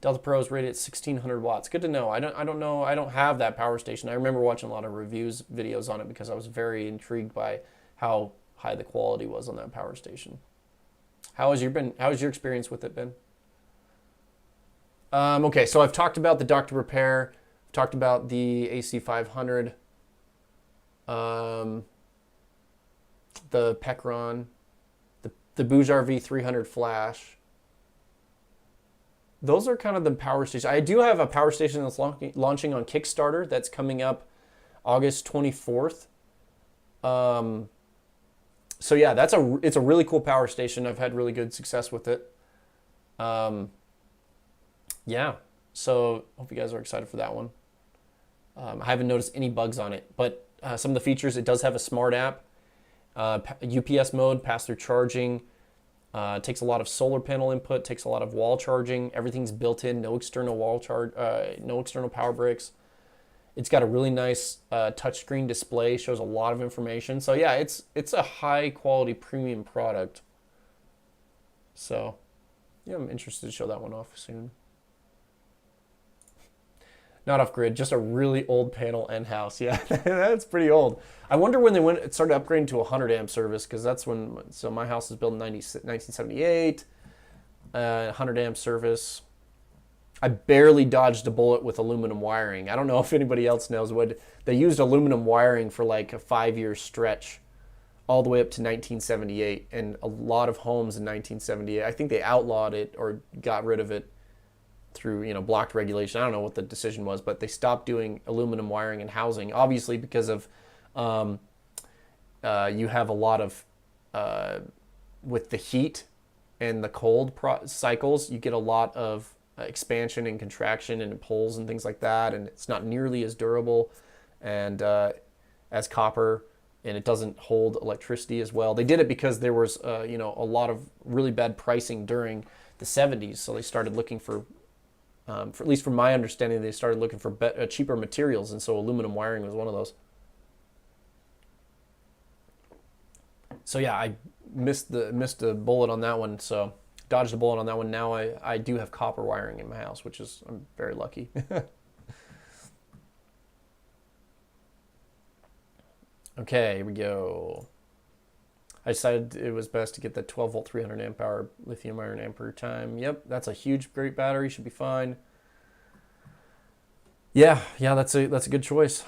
Delta Pro is rated at 1600 watts. Good to know. I don't know. I don't have that power station. I remember watching a lot of reviews videos on it because I was very intrigued by how high the quality was on that power station. How has your experience with it been? Okay, so I've talked about the Dr. Repair. I've talked about the AC 500. The Pecron. The Boujar V300 Flash. Those are kind of the power stations. I do have a power station that's launching on Kickstarter that's coming up August 24th. So yeah, it's a really cool power station. I've had really good success with it. Yeah, so hope you guys are excited for that one. I haven't noticed any bugs on it, but some of the features, it does have a smart app. UPS mode, pass-through charging. Takes a lot of solar panel input, takes a lot of wall charging. Everything's built in, no external wall charge, no external power bricks. It's got a really nice touchscreen display, shows a lot of information. So yeah, it's a high quality premium product. So yeah, I'm interested to show that one off soon. Not off grid, just a really old panel and house. Yeah, that's pretty old. I wonder when they started upgrading to a 100 amp service, because that's when, so my house was built in 1978, 100 amp service. I barely dodged a bullet with aluminum wiring. I don't know if anybody else knows what, they used aluminum wiring for like a 5-year stretch all the way up to 1978, and a lot of homes in 1978, I think they outlawed it or got rid of it through, blocked regulation. I don't know what the decision was, but they stopped doing aluminum wiring in housing, obviously because of you have a lot of with the heat and the cold cycles, you get a lot of expansion and contraction and pulls and things like that, and it's not nearly as durable and as copper, and it doesn't hold electricity as well. They did it because there was a lot of really bad pricing during the 70s, so they started looking for at least from my understanding, they started looking for cheaper materials, and so aluminum wiring was one of those. So yeah, I missed a bullet on that one, so dodged a bullet on that one. Now I do have copper wiring in my house, which is, I'm very lucky. Okay, here we go. I decided it was best to get the 12 volt 300 amp hour lithium iron ampere time. Yep, that's a huge, great battery. Should be fine. Yeah, that's a good choice.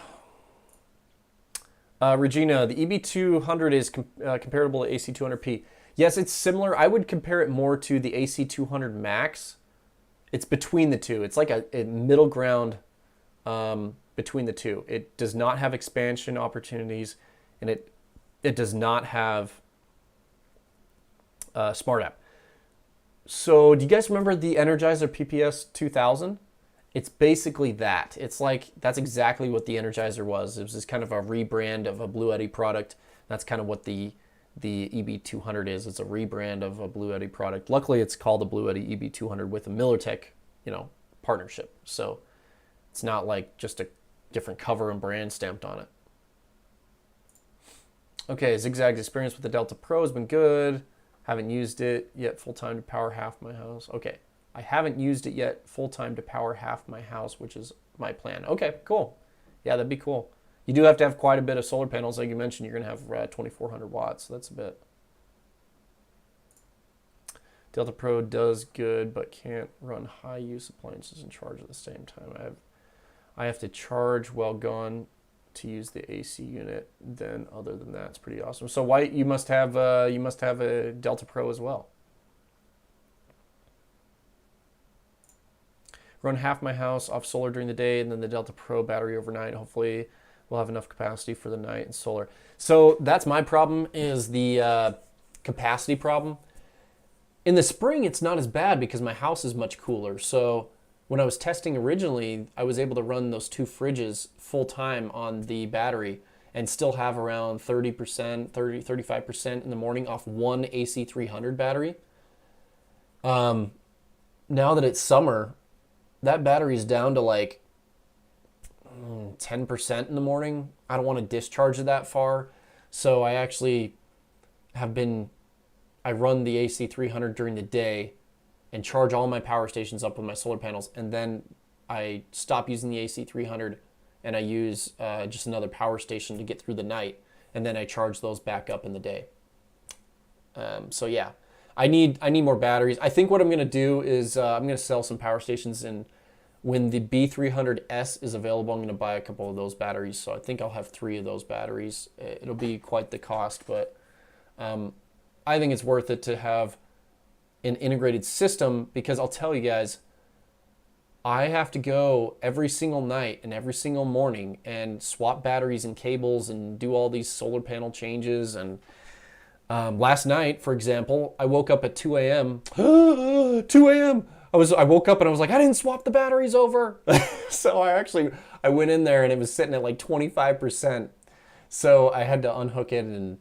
Regina, the EB200 is comparable to AC200P. Yes, it's similar. I would compare it more to the AC200 Max. It's between the two. It's like a middle ground between the two. It does not have expansion opportunities, and it does not have Smart App. So do you guys remember the Energizer PPS 2000? It's basically that. It's like, that's exactly what the Energizer was. It was just kind of a rebrand of a Blue Eddy product. That's kind of what the EB200 is. It's a rebrand of a Blue Eddy product. Luckily, it's called the Blue Eddy EB200 with a MillerTech, partnership. So it's not like just a different cover and brand stamped on it. Okay, Zigzag's experience with the Delta Pro has been good. Haven't used it yet full-time to power half my house. Okay, I haven't used it yet full-time to power half my house, which is my plan. Okay, cool. Yeah, that'd be cool. You do have to have quite a bit of solar panels. Like you mentioned, you're going to have 2,400 watts, so that's a bit. Delta Pro does good, but can't run high-use appliances and charge at the same time. I have to charge while gone to use the AC unit. Then other than that, it's pretty awesome. So why you must have a Delta Pro as well. Run half my house off solar during the day, and then the Delta Pro battery overnight. Hopefully we'll have enough capacity for the night and solar. So that's my problem, is the capacity problem. In the spring, it's not as bad because my house is much cooler. So when I was testing originally, I was able to run those two fridges full time on the battery and still have around 35% in the morning off one AC300 battery. Now that it's summer, that battery's down to like 10% in the morning. I don't want to discharge it that far. So I actually I run the AC300 during the day and charge all my power stations up with my solar panels. And then I stop using the AC300 and I use just another power station to get through the night. And then I charge those back up in the day. So yeah, I need more batteries. I think what I'm going to do is I'm going to sell some power stations, and when the B300S is available, I'm going to buy a couple of those batteries. So I think I'll have 3 of those batteries. It'll be quite the cost, but I think it's worth it to have an integrated system, because I'll tell you guys, I have to go every single night and every single morning and swap batteries and cables and do all these solar panel changes. And last night, for example, I woke up at 2 a.m. 2 a.m. I woke up and I was like, I didn't swap the batteries over. So I went in there and it was sitting at like 25%. So I had to unhook it, and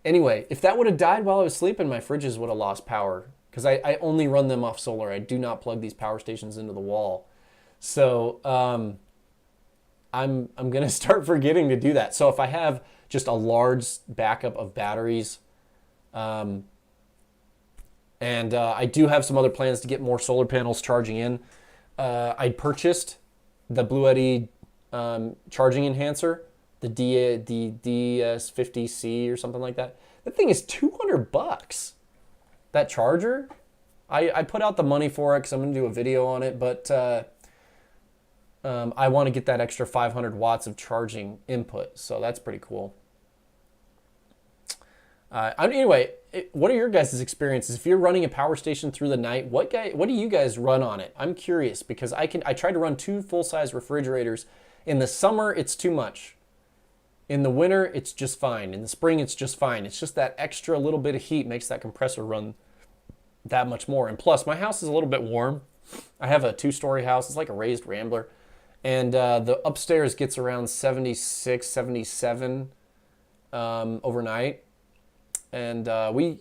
Anyway, if that would have died while I was sleeping, my fridges would have lost power because I only run them off solar. I do not plug these power stations into the wall. So I'm going to start forgetting to do that. So if I have just a large backup of batteries, and I do have some other plans to get more solar panels charging in. I purchased the Blue Eddy charging enhancer, the DS50C or something like that. That thing is $200. That charger, I put out the money for it because I'm going to do a video on it, but I want to get that extra 500 watts of charging input, so that's pretty cool. Anyway, what are your guys' experiences? If you're running a power station through the night, what do you guys run on it? I'm curious because I try to run 2 full-size refrigerators. In the summer, it's too much. In the winter, it's just fine. In the spring, it's just fine. It's just that extra little bit of heat makes that compressor run that much more. And plus, my house is a little bit warm. I have a 2-story house. It's like a raised rambler. And the upstairs gets around 76, 77 overnight. And we,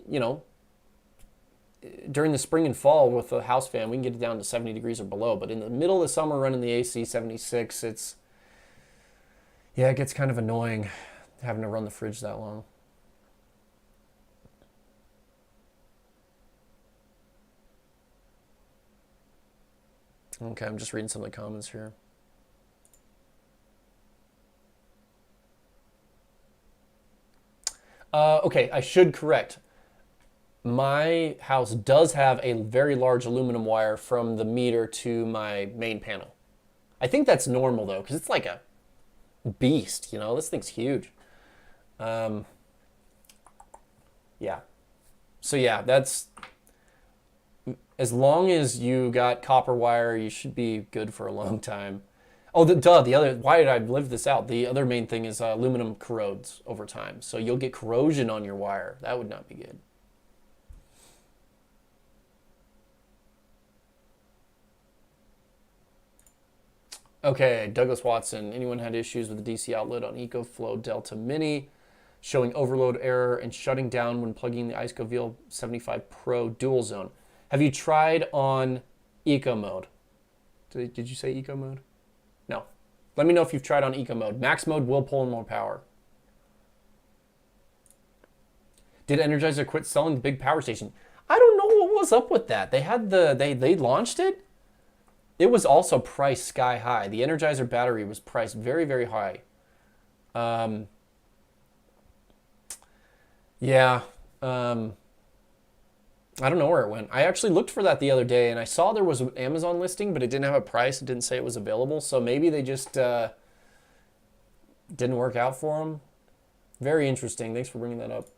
during the spring and fall with the house fan, we can get it down to 70 degrees or below. But in the middle of the summer running the AC 76, it gets kind of annoying having to run the fridge that long. Okay, I'm just reading some of the comments here. Okay, I should correct. My house does have a very large aluminum wire from the meter to my main panel. I think that's normal though, because it's like a beast, this thing's huge. Yeah. So yeah, that's, as long as you got copper wire, you should be good for a long time. Oh, why did I live this out? The other main thing is aluminum corrodes over time. So you'll get corrosion on your wire. That would not be good. Okay, Douglas Watson. Anyone had issues with the DC outlet on EcoFlow Delta Mini showing overload error and shutting down when plugging the Iceco VL75 Pro dual zone? Have you tried on Eco mode? Did you say Eco mode? No. Let me know if you've tried on Eco mode. Max mode will pull in more power. Did Energizer quit selling the big power station? I don't know what was up with that. They launched it. It was also priced sky high. The Energizer battery was priced very, very high. I don't know where it went. I actually looked for that the other day, and I saw there was an Amazon listing, but it didn't have a price. It didn't say it was available, so maybe they just didn't work out for them. Very interesting. Thanks for bringing that up.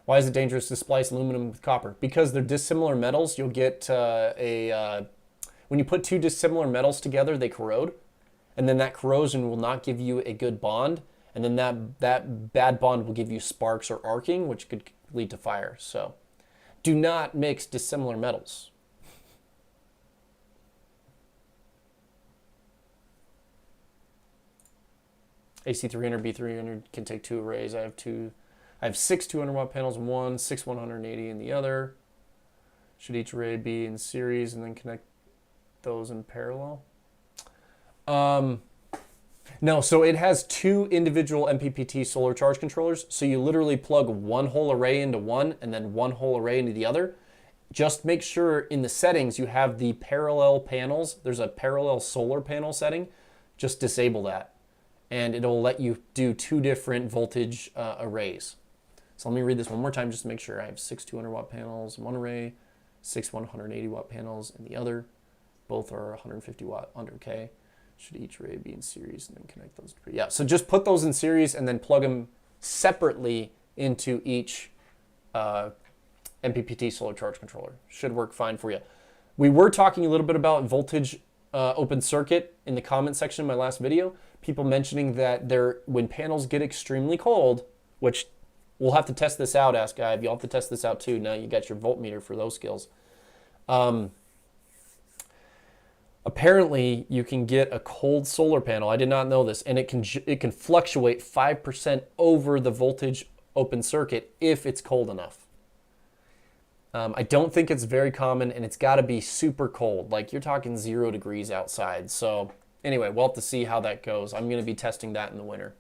Why is it dangerous to splice aluminum with copper? Because they're dissimilar metals. You'll get when you put 2 dissimilar metals together, they corrode, and then that corrosion will not give you a good bond, and then that bad bond will give you sparks or arcing, which could lead to fire. So do not mix dissimilar metals. AC300, B300 can take 2 arrays. I have 6 200-watt panels in one, 6 180 in the other. Should each array be in series and then connect those in parallel? No, so it has 2 individual MPPT solar charge controllers. So you literally plug one whole array into one and then one whole array into the other. Just make sure in the settings you have the parallel panels. There's a parallel solar panel setting. Just disable that, and it'll let you do 2 different voltage arrays. So let me read this one more time just to make sure. I have 6 200-watt panels in one array, 6 180-watt panels in the other. Both are 150-watt under K. Should each array be in series and then connect those? Yeah, so just put those in series and then plug them separately into each MPPT solar charge controller. Should work fine for you. We were talking a little bit about voltage open circuit in the comment section of my last video. People mentioning that when panels get extremely cold, which we'll have to test this out, Ask Guy. You'll have to test this out too. Now you got your voltmeter for those skills. Apparently, you can get a cold solar panel. I did not know this, and it can fluctuate 5% over the voltage open circuit if it's cold enough. I don't think it's very common, and it's got to be super cold. Like, you're talking 0 degrees outside. So anyway, we'll have to see how that goes. I'm going to be testing that in the winter.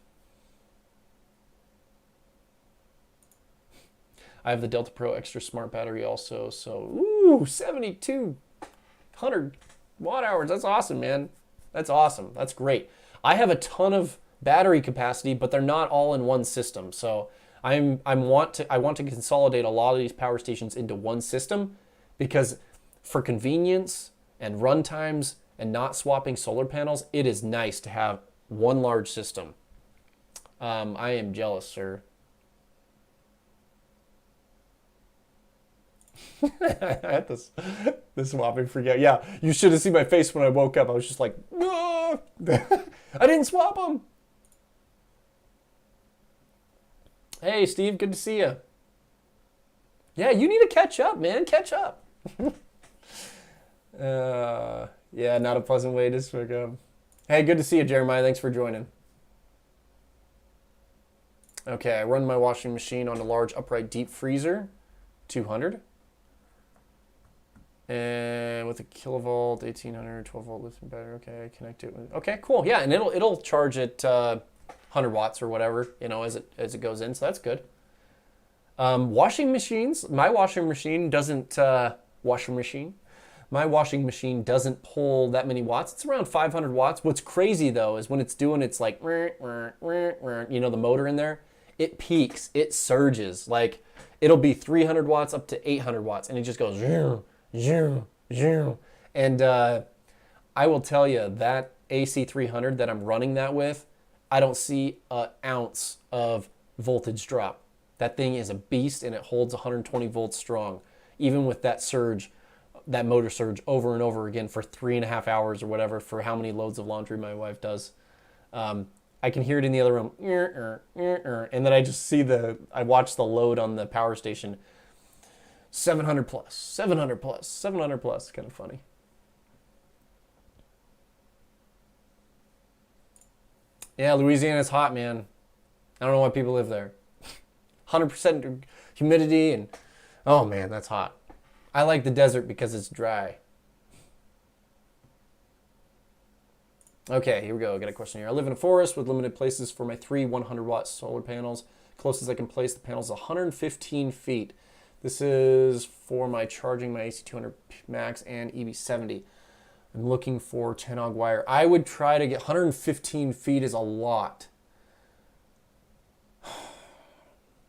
I have the Delta Pro Extra Smart battery also. So, ooh, 7,200 watt hours. That's awesome, man. That's awesome. That's great. I have a ton of battery capacity, but they're not all in one system. So I want to consolidate a lot of these power stations into one system, because for convenience and run times and not swapping solar panels, it is nice to have one large system. I am jealous, sir. I had this swapping freak out. Yeah, you should have seen my face when I woke up. I was just like, no! I didn't swap them. Hey, Steve, good to see you. Yeah, you need to catch up, man. Catch up. Yeah, not a pleasant way to speak up. Hey, good to see you, Jeremiah. Thanks for joining. Okay, I run my washing machine on a large upright deep freezer, 200. And with a kilovolt, 1800, 12 volt lithium battery. Okay, connect it with. Okay, cool. Yeah, and it'll charge at 100 watts or whatever, you know, as it goes in. So that's good. Washing machines. My washing machine doesn't My washing machine doesn't pull that many watts. It's around 500 watts. What's crazy though is when it's doing its like, you know, the motor in there, it peaks, it surges. Like it'll be 300 watts up to 800 watts, and it just goes. And I will tell you that AC300 that I'm running that with, I don't see an ounce of voltage drop. That thing is a beast, and it holds 120 volts strong, even with that surge, that motor surge over and over again for 3.5 hours or whatever, for how many loads of laundry my wife does. I can hear it in the other room, and then I just see I watch the load on the power station. 700 plus, 700 plus, 700 plus. Kind of funny. Yeah, Louisiana's hot, man. I don't know why people live there. 100% humidity, and oh man, that's hot. I like the desert because it's dry. Okay, here we go. I got a question here. I live in a forest with limited places for my 3 100-watt solar panels. Closest I can place the panels is 115 feet. This is for my charging my AC200 Max and EB70. I'm looking for 10-aught wire. I would try to get 115 feet is a lot.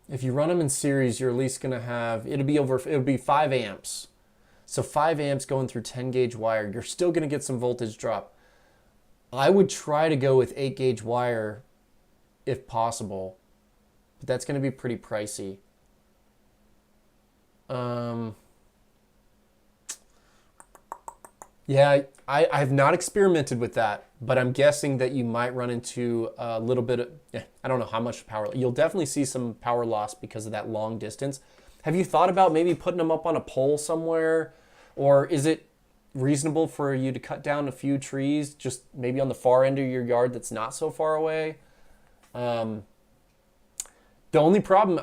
If you run them in series, you're at least going to have, it'll be 5 amps. So 5 amps going through 10 gauge wire, you're still going to get some voltage drop. I would try to go with 8 gauge wire if possible, but that's going to be pretty pricey. Yeah, I have not experimented with that, but I'm guessing that you might run into a little bit of, I don't know how much power. You'll definitely see some power loss because of that long distance. Have you thought about maybe putting them up on a pole somewhere? Or is it reasonable for you to cut down a few trees, just maybe on the far end of your yard that's not so far away? The only problem,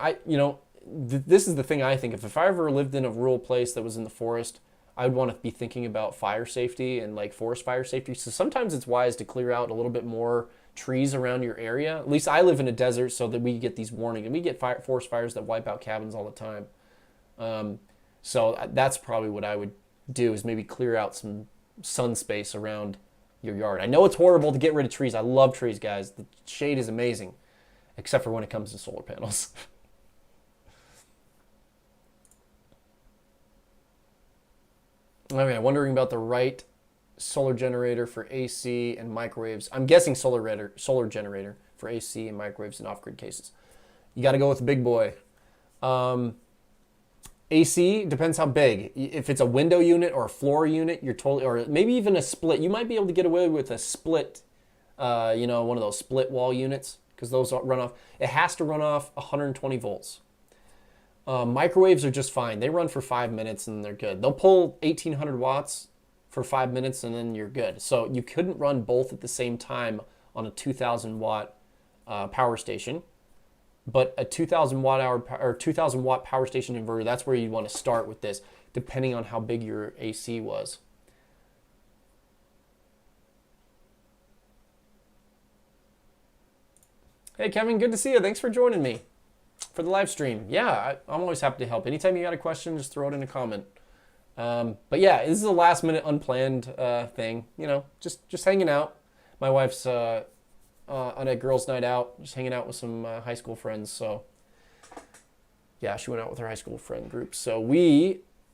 this is the thing I think of. If I ever lived in a rural place that was in the forest, I would want to be thinking about fire safety and like forest fire safety. So sometimes it's wise to clear out a little bit more trees around your area. At least I live in a desert, so that we get these warnings, and we get forest fires that wipe out cabins all the time. So that's probably what I would do, is maybe clear out some sun space around your yard. I know it's horrible to get rid of trees. I love trees, guys. The shade is amazing, except for when it comes to solar panels. Okay, wondering about the right solar generator for AC and microwaves. I'm guessing solar generator for AC and microwaves in off-grid cases. You got to go with the big boy. AC depends how big. If it's a window unit or a floor unit, you're totally, or maybe even a split. You might be able to get away with a split, one of those split wall units, because those run off. It has to run off 120 volts. Microwaves are just fine. They run for 5 minutes and they're good. They'll pull 1800 watts for 5 minutes and then you're good. So you couldn't run both at the same time on a 2000 watt power station. but a 2,000 watt hour or 2,000 watt power station inverter, that's where you want to start with this, depending on how big your AC was. Hey Kevin, good to see you. Thanks for joining me for the live stream. Yeah, I'm always happy to help. Anytime you got a question, just throw it in a comment. But yeah, this is a last minute unplanned thing. You know, just hanging out. My wife's on a girls' night out, just hanging out with some high school friends. So yeah, she went out with her high school friend group. So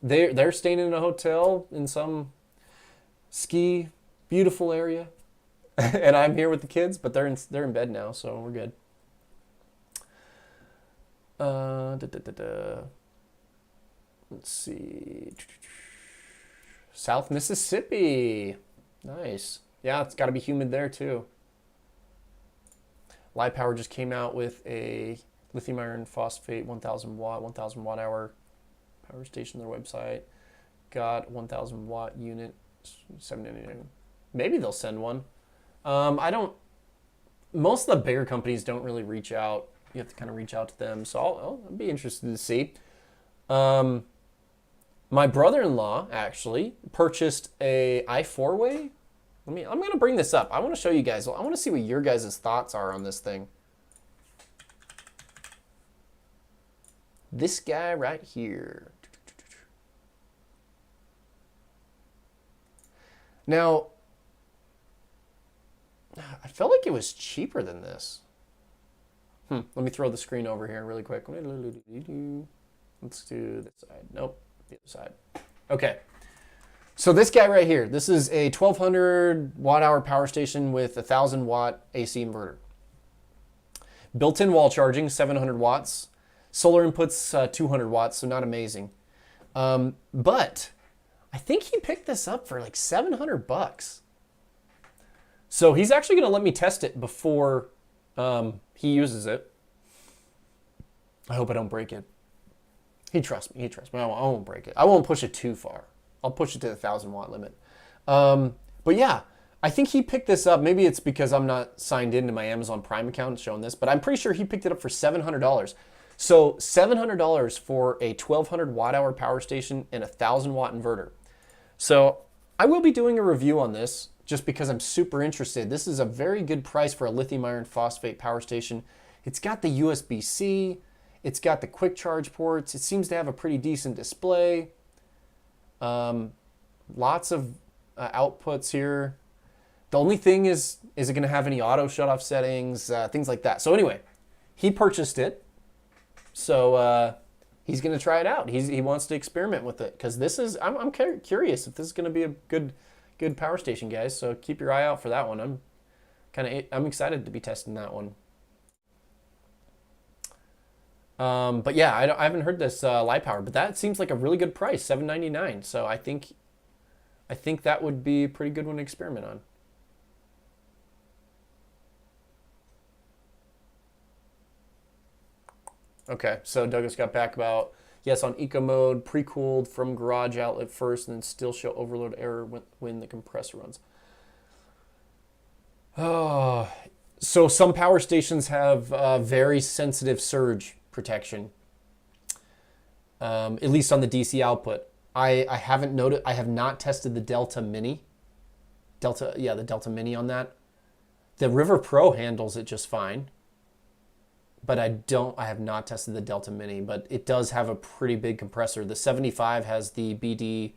they're staying in a hotel in some ski beautiful area, and I'm here with the kids, but they're in bed now, so we're good. Let's see. South Mississippi. Nice. Yeah, it's got to be humid there too. Live Power just came out with a lithium iron phosphate 1,000 watt hour power station on their website. Got 1,000 watt unit, $7.99. Maybe they'll send one. Most of the bigger companies don't really reach out. You have to kind of reach out to them. So I'll be interested to see. My brother-in-law actually purchased a i4-way. I'm going to bring this up. I want to show you guys. I want to see what your guys' thoughts are on this thing. This guy right here. Now, I felt like it was cheaper than this. Let me throw the screen over here really quick. Let's do this side. Nope, the other side. Okay. So this guy right here, this is a 1,200 watt hour power station with 1,000 watt AC inverter. Built-in wall charging, 700 watts. Solar inputs, 200 watts, so not amazing. But I think he picked this up for like $700. So he's actually going to let me test it before he uses it. I hope I don't break it. He trusts me. I won't break it. I won't push it too far. I'll push it to the 1,000 watt limit. But yeah, I think he picked this up. Maybe it's because I'm not signed into my Amazon Prime account showing this, but I'm pretty sure he picked it up for $700. So $700 for a 1,200 watt hour power station and a 1,000 watt inverter. So I will be doing a review on this just because I'm super interested. This is a very good price for a lithium iron phosphate power station. It's got the USB-C. It's got the quick charge ports. It seems to have a pretty decent display. Lots of outputs here. The only thing is it going to have any auto shut-off settings, things like that. So anyway, he purchased it. So he's going to try it out. He wants to experiment with it because this is. I'm curious if this is going to be a good power station, guys. So keep your eye out for that one. I'm excited to be testing that one. But yeah, I haven't heard this Live Power, but that seems like a really good price, $7.99. So I think that would be a pretty good one to experiment on. Okay, so Douglas got back about, yes, on eco mode, pre-cooled from garage outlet first, and then still show overload error when the compressor runs. Oh, so some power stations have very sensitive surge protection, at least on the DC output. I have not tested the Delta Mini. The Delta Mini on that. The River Pro handles it just fine. But I have not tested the Delta Mini, but it does have a pretty big compressor. The 75 has the CCOP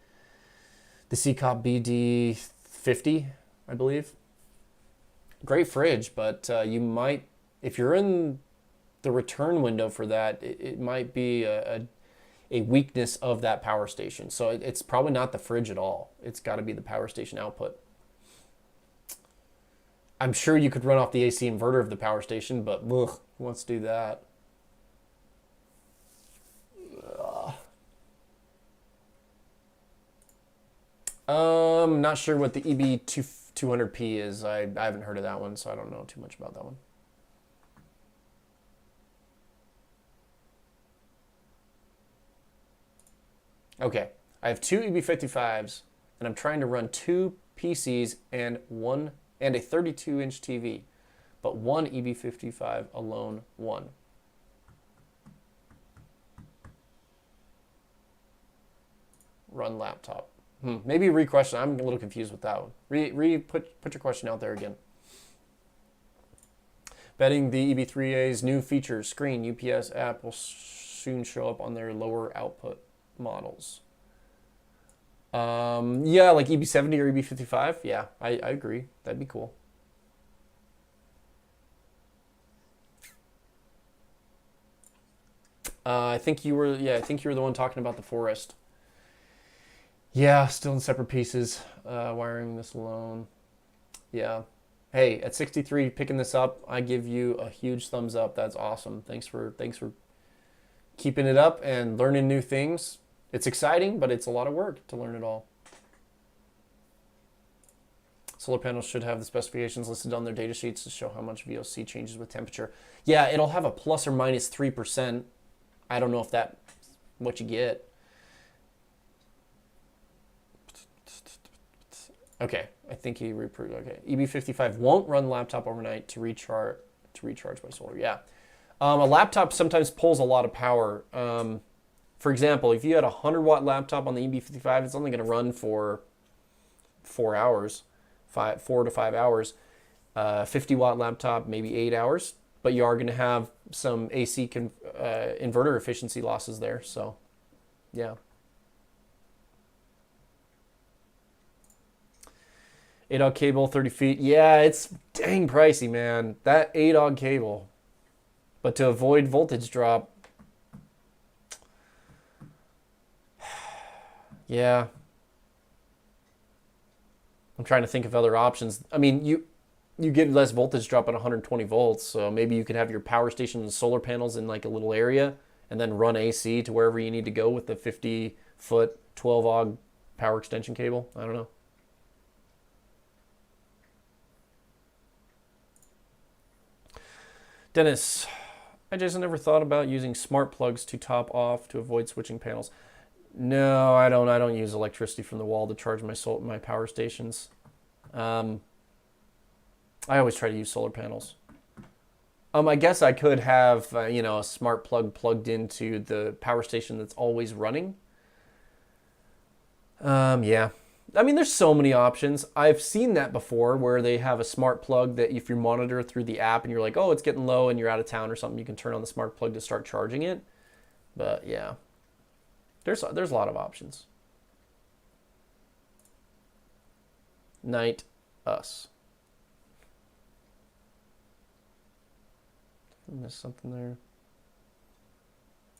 BD 50, I believe. Great fridge, but you might, if you're in the return window for that, it might be a weakness of that power station. So it's probably not the fridge at all. It's got to be the power station output. I'm sure you could run off the AC inverter of the power station, but ugh, who wants to do that? Not sure what the EB200P is. I haven't heard of that one, so I don't know too much about that one. Okay, I have two EB55s, and I'm trying to run two PCs and a 32-inch TV, but one EB55 alone won. run laptop. Maybe re-question. I'm a little confused with that one. Put your question out there again. Betting the EB3A's new features, screen, UPS app will soon show up on their lower output models. Yeah, like EB70 or EB55. Yeah, I agree. That'd be cool. I think you were the one talking about the Forest. Yeah, still in separate pieces. Wiring this alone. Yeah. Hey, at 63 picking this up, I give you a huge thumbs up. That's awesome. Thanks for keeping it up and learning new things. It's exciting, but it's a lot of work to learn it all. Solar panels should have the specifications listed on their data sheets to show how much VOC changes with temperature. Yeah, it'll have a plus or minus 3%. I don't know if that's what you get. Okay, I think he reproved. Okay, EB55 won't run laptop overnight to recharge by solar. Yeah, a laptop sometimes pulls a lot of power. For example, if you had a 100-watt laptop on the EB55, it's only going to run for 4 hours, 4 to 5 hours. 50-watt laptop, maybe 8 hours, but you are going to have some AC inverter efficiency losses there. So, yeah. 8-AUG cable, 30 feet. Yeah, it's dang pricey, man. That 8-AUG cable. But to avoid voltage drop, yeah. I'm trying to think of other options. I mean, you get less voltage drop at 120 volts, so maybe you could have your power station and solar panels in like a little area and then run AC to wherever you need to go with the 50-foot 12-AUG power extension cable. I don't know. Dennis, I just never thought about using smart plugs to top off to avoid switching panels. No, I don't. I don't use electricity from the wall to charge my power stations. I always try to use solar panels. I guess I could have a smart plug plugged into the power station that's always running. Yeah. I mean, there's so many options. I've seen that before where they have a smart plug that if you monitor through the app and you're like, oh, it's getting low and you're out of town or something, you can turn on the smart plug to start charging it. But yeah, there's a lot of options. Night us. Missed something there.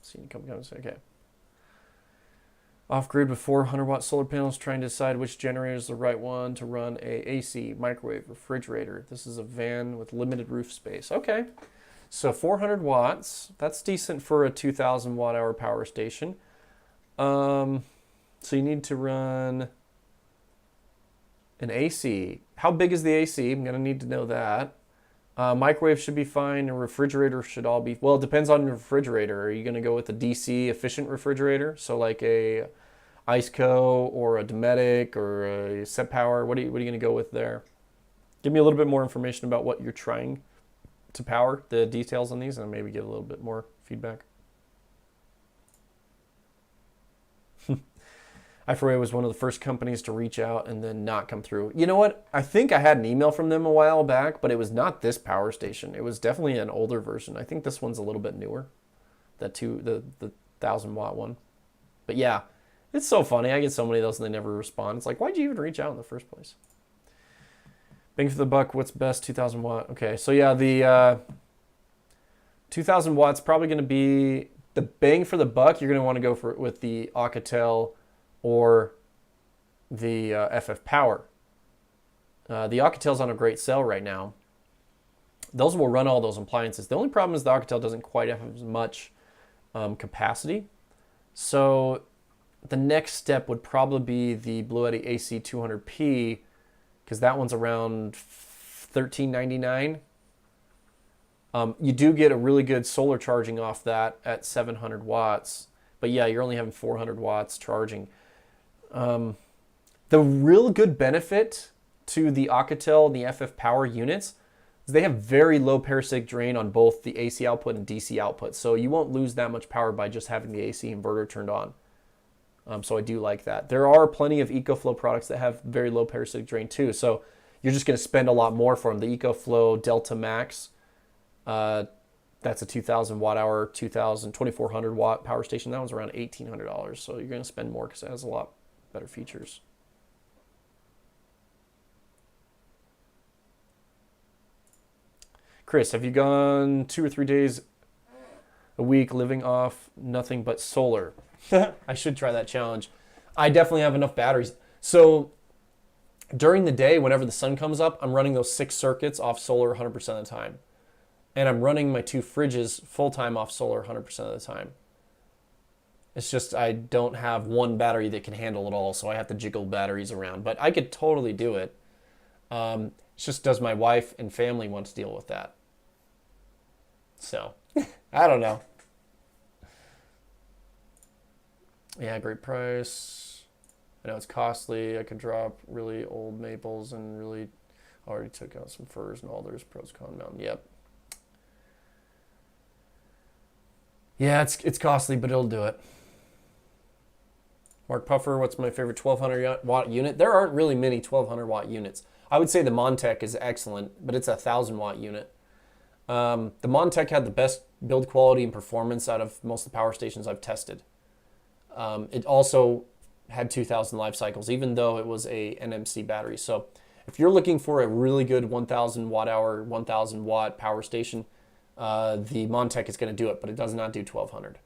Seen a couple comments. Okay. Off-grid with 400-watt solar panels, trying to decide which generator is the right one to run a AC, microwave, refrigerator. This is a van with limited roof space. Okay, so 400 watts. That's decent for a 2,000 watt-hour power station. So you need to run an AC. How big is the AC? I'm going to need to know that. Microwave should be fine, and refrigerator should all be... Well, it depends on your refrigerator. Are you going to go with a DC efficient refrigerator? So like a Iceco or a Dometic or a Set Power? What are you going to go with there? Give me a little bit more information about what you're trying to power, the details on these, and maybe give a little bit more feedback. iForway was one of the first companies to reach out and then not come through. You know what? I think I had an email from them a while back, but it was not this power station. It was definitely an older version. I think this one's a little bit newer, the 1,000-watt one. But yeah, it's so funny. I get so many of those and they never respond. It's like, why'd you even reach out in the first place? Bang for the buck, what's best? 2,000 watt. Okay, so yeah, the 2,000 watts probably going to be the bang for the buck. You're going to want to go with the Alcatel or the FF Power. The Alcatel's on a great sale right now. Those will run all those appliances. The only problem is the Alcatel doesn't quite have as much capacity. So the next step would probably be the Blue Yeti AC200P, because that one's around $13.99. You do get a really good solar charging off that at 700 watts. But yeah, you're only having 400 watts charging. The real good benefit to the Alcatel and the FF Power units is they have very low parasitic drain on both the AC output and DC output. So you won't lose that much power by just having the AC inverter turned on. So I do like that. There are plenty of EcoFlow products that have very low parasitic drain too. So you're just going to spend a lot more for them. The EcoFlow Delta Max, that's a 2,000 watt hour, 2,400 watt power station. That one's around $1,800. So you're going to spend more because it has a lot better features. Chris, have you gone 2 or 3 days a week living off nothing but solar? I should try that challenge. I definitely have enough batteries. So during the day, whenever the sun comes up, I'm running those 6 circuits off solar 100% of the time. And I'm running my 2 fridges full-time off solar 100% of the time. It's just I don't have one battery that can handle it all, so I have to jiggle batteries around. But I could totally do it. It's just, does my wife and family want to deal with that? So, I don't know. Yeah, great price. I know it's costly. I could drop really old maples and really already took out some firs and all. There's pros, con, mountain. Yep. Yeah, it's costly, but it'll do it. Mark Puffer, what's my favorite 1200 watt unit? There aren't really many 1200 watt units. I would say the Montech is excellent, but it's a 1,000 watt unit. The Montech had the best build quality and performance out of most of the power stations I've tested. It also had 2,000 life cycles, even though it was a NMC battery. So if you're looking for a really good 1,000 watt hour, 1,000 watt power station, the Montech is going to do it, but it does not do 1,200.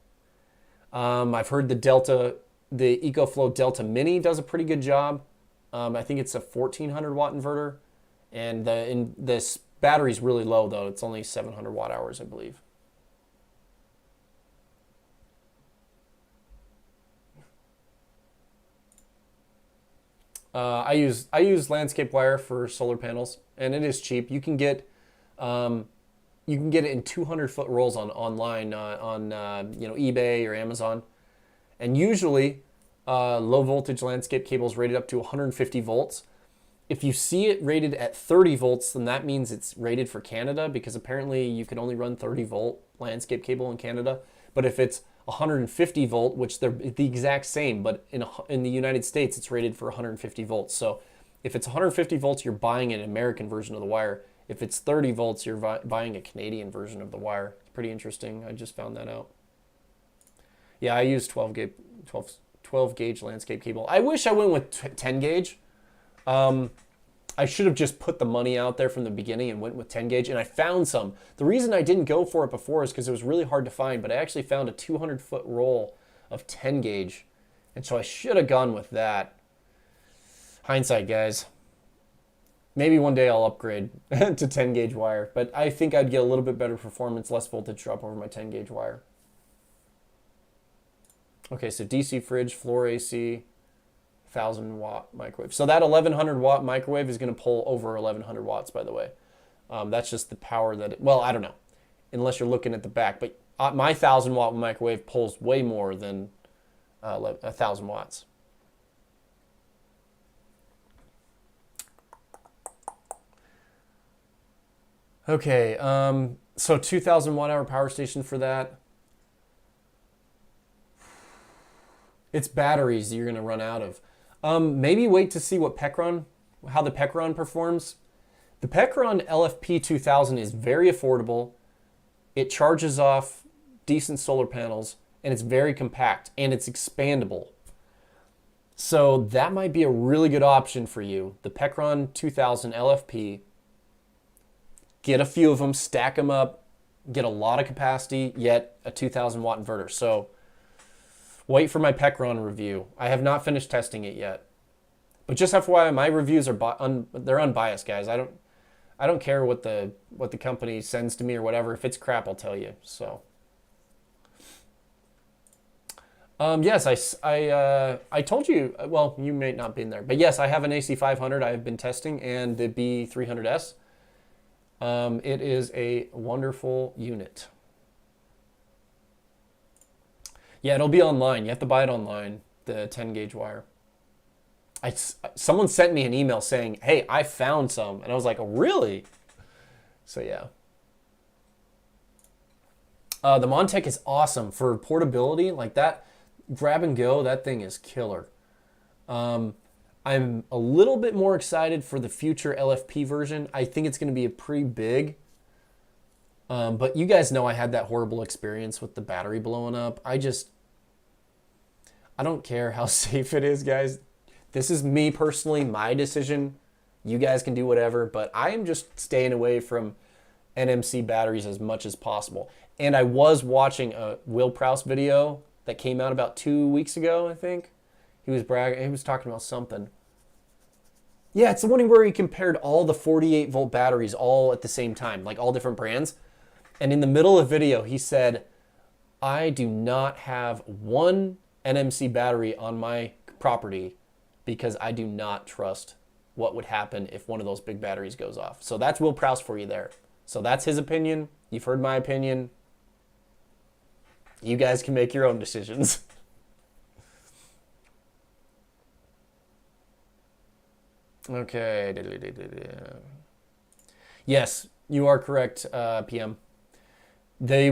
I've heard the EcoFlow Delta Mini does a pretty good job. I think it's a 1,400 watt inverter, and this battery's really low though. It's only 700 watt hours, I believe. I use landscape wire for solar panels, and it is cheap. You can get it in 200-foot rolls online on eBay or Amazon, and usually low voltage landscape cables rated up to 150 volts. If you see it rated at 30 volts, then that means it's rated for Canada, because apparently you can only run 30 volt landscape cable in Canada. But if it's 150 volt, which they're the exact same, but in the United States, it's rated for 150 volts. So if it's 150 volts, you're buying an American version of the wire. If it's 30 volts, you're buying a Canadian version of the wire. It's pretty interesting. I just found that out. Yeah, I use 12 gauge landscape cable. I wish I went with 10 gauge. I should have just put the money out there from the beginning and went with 10 gauge, and I found some. The reason I didn't go for it before is because it was really hard to find, but I actually found a 200-foot roll of 10 gauge, and so I should have gone with that. Hindsight, guys. Maybe one day I'll upgrade to 10 gauge wire, but I think I'd get a little bit better performance, less voltage drop over my 10 gauge wire. Okay, so DC fridge, floor AC, 1,000 watt microwave. So that 1,100 watt microwave is going to pull over 1,100 watts, by the way. That's just the power that well, I don't know, unless you're looking at the back. But my 1,000 watt microwave pulls way more than 1,000 watts. Okay, so 2,000 watt hour power station for that. It's batteries that you're going to run out of. Maybe wait to see how the Pecron performs. The Pecron LFP 2000 is very affordable. It charges off decent solar panels, and it's very compact, and it's expandable. So that might be a really good option for you. The Pecron 2000 LFP. Get a few of them, stack them up, get a lot of capacity, yet a 2,000 watt inverter. So wait for my Pecron review. I have not finished testing it yet. But just FYI, my reviews are they're unbiased, guys. I don't care what the company sends to me or whatever. If it's crap, I'll tell you. So yes, I told you. Well, you may not have been there, but yes, I have an AC500 I have been testing, and the B300S. It is a wonderful unit. Yeah, it'll be online. You have to buy it online, the 10 gauge wire. Someone sent me an email saying, hey, I found some. And I was like, oh, really? So yeah. The Montech is awesome for portability like that. grab and go, that thing is killer. I'm a little bit more excited for the future LFP version. I think it's going to be a pretty big. But you guys know I had that horrible experience with the battery blowing up. I don't care how safe it is, guys. This is me personally, my decision. You guys can do whatever, but I am just staying away from NMC batteries as much as possible. And I was watching a Will Prowse video that came out about 2 weeks ago, I think. He was bragging, he was talking about something. Yeah, it's the one where he compared all the 48 volt batteries all at the same time, like all different brands. And in the middle of the video, he said, I do not have one NMC battery on my property because I do not trust what would happen if one of those big batteries goes off. So that's Will Prowse for you there. So that's his opinion. You've heard my opinion. You guys can make your own decisions. Okay. Yes, you are correct, PM. They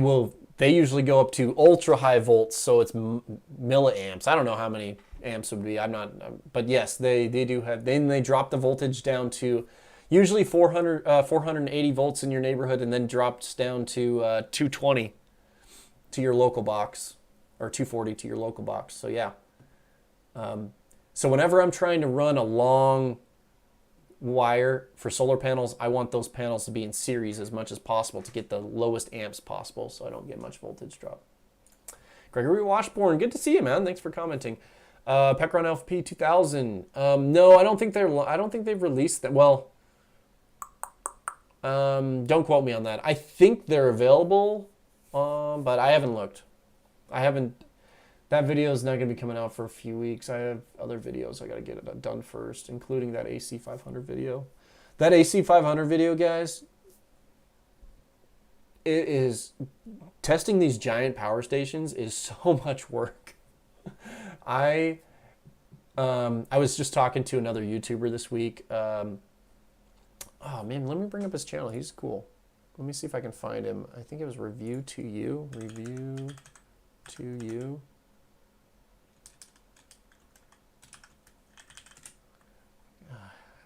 usually go up to ultra high volts, so it's milliamps. I don't know how many amps would be. I'm not, but yes, they do have. Then they drop the voltage down to usually 480 volts in your neighborhood, and then drops down to 220 to your local box, or 240 to your local box. So yeah. So whenever I'm trying to run a long wire for solar panels, I want those panels to be in series as much as possible to get the lowest amps possible, so I don't get much voltage drop. Gregory Washburn, good to see you, man. Thanks for commenting. Pecron LFP 2000. No, I don't think they've released that. Well, don't quote me on that. I think they're available, but I haven't looked. That video is not going to be coming out for a few weeks. I have other videos I got to get it done first, including that AC500 video. That AC500 video, guys, it is testing these giant power stations is so much work. I was just talking to another YouTuber this week. Oh man, let me bring up his channel. He's cool. Let me see if I can find him. I think it was Review to You. Review to You.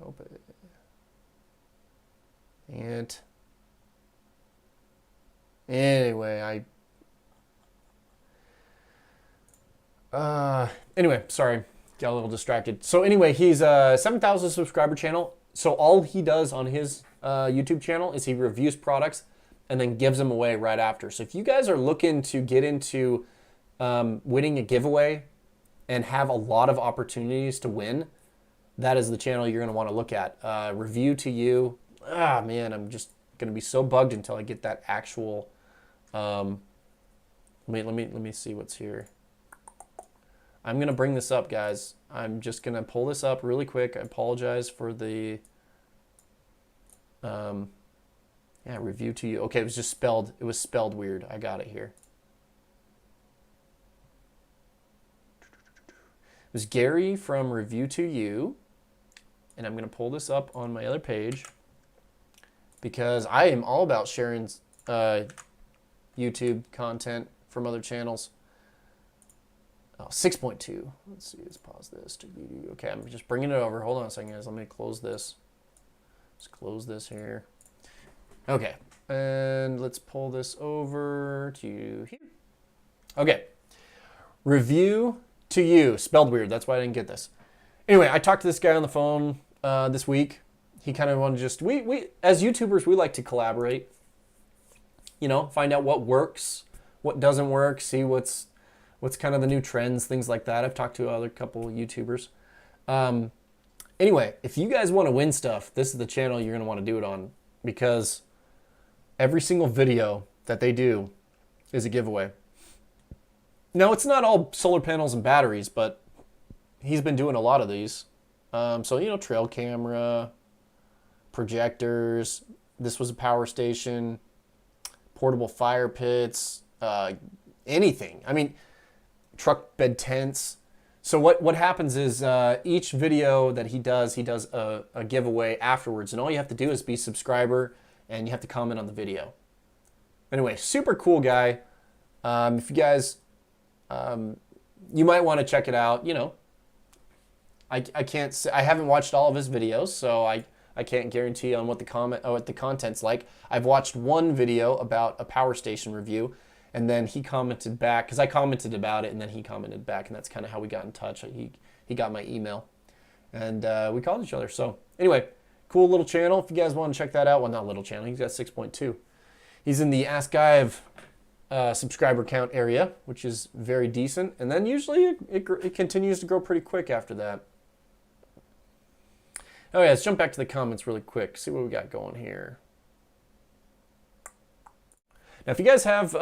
Hope it. And anyway, anyway, sorry, got a little distracted. So anyway, he's a 7,000 subscriber channel. So all he does on his YouTube channel is he reviews products and then gives them away right after. So if you guys are looking to get into winning a giveaway and have a lot of opportunities to win, that is the channel you're going to want to look at. Review to You. Ah, man, I'm just going to be so bugged until I get that actual. Let me see what's here. I'm going to bring this up, guys. I'm just going to pull this up really quick. I apologize for the. Review to You. Okay, it was just spelled. It was spelled weird. I got it here. It was Gary from Review to You. And I'm going to pull this up on my other page because I am all about sharing YouTube content from other channels. Oh, 6.2. Let's see. Let's pause this. Okay, I'm just bringing it over. Hold on a second, guys. Let me close this. Let's close this here. Okay, and let's pull this over to here. Okay, Review to You. Spelled weird. That's why I didn't get this. Anyway, I talked to this guy on the phone this week. He kind of wanted to just, we as YouTubers, we like to collaborate. You know, find out what works, what doesn't work, see what's kind of the new trends, things like that. I've talked to other couple YouTubers. Anyway, if you guys want to win stuff, this is the channel you're going to want to do it on because every single video that they do is a giveaway. Now, it's not all solar panels and batteries, but he's been doing a lot of these. So, you know, trail camera, projectors. This was a power station, portable fire pits, anything. I mean, truck bed tents. So what happens is each video that he does a giveaway afterwards. And all you have to do is be a subscriber and you have to comment on the video. Anyway, super cool guy. If you guys you might want to check it out. You know, I can't say, I haven't watched all of his videos, so I can't guarantee on what the content's like. I've watched one video about a power station review, and then he commented back, because I commented about it, and then he commented back, and that's kind of how we got in touch. He got my email, and we called each other. So anyway, cool little channel. If you guys want to check that out, well, not little channel, he's got 6.2. He's in the Ask Guy of subscriber count area, which is very decent, and then usually it continues to grow pretty quick after that. Oh yeah, let's jump back to the comments really quick, see what we got going here. Now, if you guys have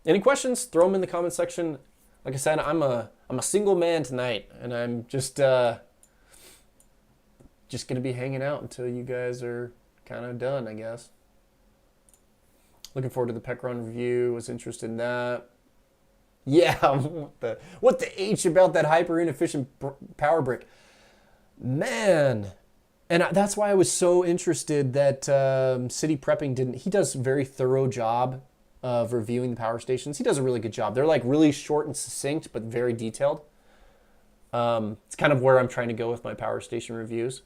any questions, throw them in the comment section. Like I said, I'm a single man tonight, and I'm just gonna be hanging out until you guys are kind of done, I guess. Looking forward to the Pecron review. Was interested in that. Yeah, what the H about that hyper inefficient power brick? Man, and that's why I was so interested that City Prepping didn't. He does a very thorough job of reviewing the power stations. He does a really good job. They're like really short and succinct, but very detailed. It's kind of where I'm trying to go with my power station reviews.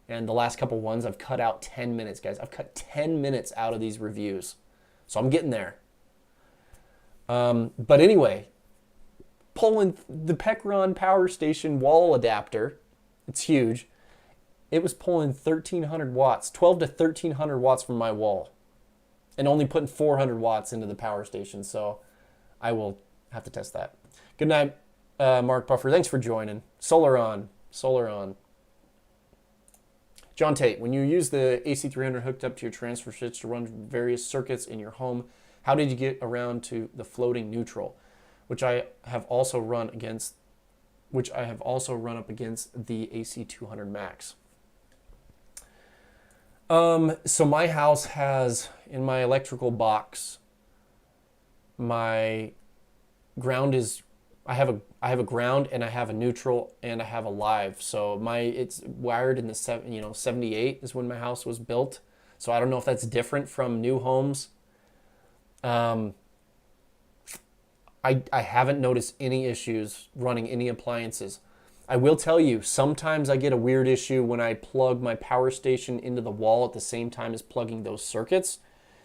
And the last couple ones, I've cut out 10 minutes, guys. I've cut 10 minutes out of these reviews. So I'm getting there. But anyway, pulling the Pecron power station wall adapter, it's huge. It was pulling 1,300 watts, 12 to 1,300 watts from my wall, and only putting 400 watts into the power station. So I will have to test that. Good night, Mark Buffer. Thanks for joining. Solar on. Solar on. John Tate, when you use the AC300 hooked up to your transfer switch to run various circuits in your home, how did you get around to the floating neutral, which I have also run up against the AC200 Max? So my house has, in my electrical box, my ground is, I have a ground, and I have a neutral, and I have a live. So it's wired in the 78 is when my house was built. So I don't know if that's different from new homes. I haven't noticed any issues running any appliances. I will tell you, sometimes I get a weird issue when I plug my power station into the wall at the same time as plugging those circuits.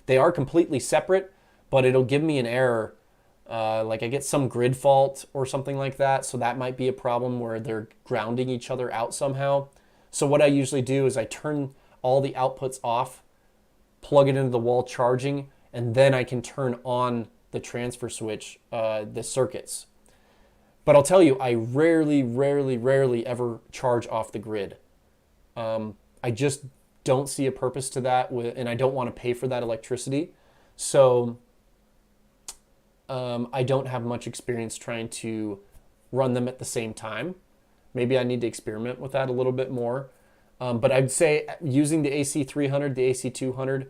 They are completely separate, but it'll give me an error. Like I get some grid fault or something like that, so that might be a problem where they're grounding each other out somehow. So what I usually do is I turn all the outputs off, plug it into the wall charging, and then I can turn on the transfer switch, the circuits. But I'll tell you, I rarely ever charge off the grid. I just don't see a purpose to that, and I don't want to pay for that electricity. So I don't have much experience trying to run them at the same time. Maybe I need to experiment with that a little bit more. But I'd say using the AC300, the AC200,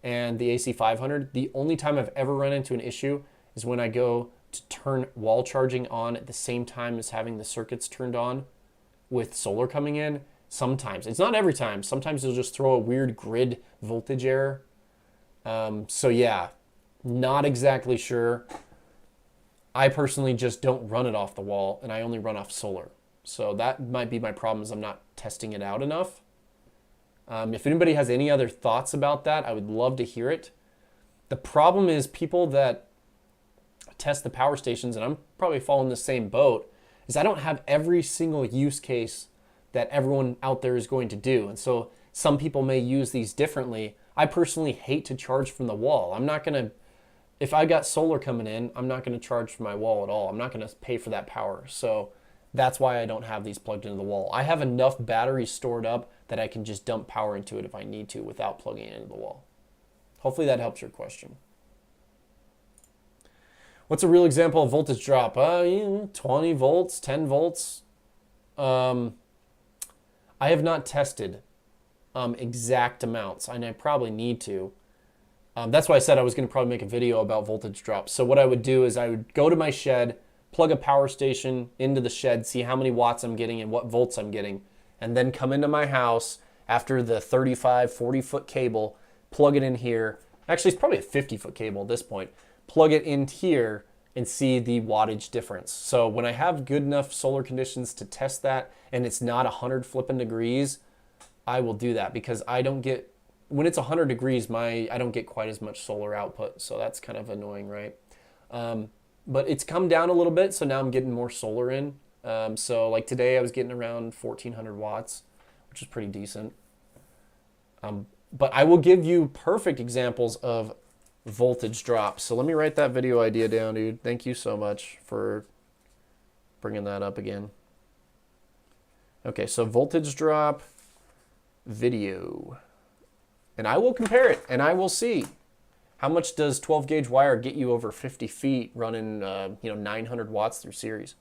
and the AC500, the only time I've ever run into an issue is when I go to turn wall charging on at the same time as having the circuits turned on with solar coming in. Sometimes. It's not every time. Sometimes it'll just throw a weird grid voltage error. So yeah, not exactly sure. I personally just don't run it off the wall, and I only run off solar. So that might be my problem, is I'm not testing it out enough. If anybody has any other thoughts about that, I would love to hear it. The problem is people that test the power stations, and I'm probably following the same boat, is I don't have every single use case that everyone out there is going to do. And so some people may use these differently. I personally hate to charge from the wall. I'm not going to, if I got solar coming in, I'm not going to charge from my wall at all. I'm not going to pay for that power. So that's why I don't have these plugged into the wall. I have enough batteries stored up that I can just dump power into it if I need to without plugging it into the wall. Hopefully that helps your question. What's a real example of voltage drop? 20 volts, 10 volts. I have not tested exact amounts, and I probably need to. That's why I said I was going to probably make a video about voltage drops. So what I would do is I would go to my shed, plug a power station into the shed, see how many watts I'm getting and what volts I'm getting, and then come into my house after the 35, 40-foot cable, plug it in here. Actually, it's probably a 50-foot cable at this point. Plug it in here, and see the wattage difference. So when I have good enough solar conditions to test that and it's not 100 flipping degrees, I will do that, because I don't get, when it's 100 degrees, I don't get quite as much solar output. So that's kind of annoying, right? But it's come down a little bit, so now I'm getting more solar in. So like today I was getting around 1400 watts, which is pretty decent. But I will give you perfect examples of voltage drops. So let me write that video idea down, dude. Thank you so much for bringing that up again. Okay, so voltage drop video. And I will compare it, and I will see how much does 12 gauge wire get you over 50 feet running 900 watts through series.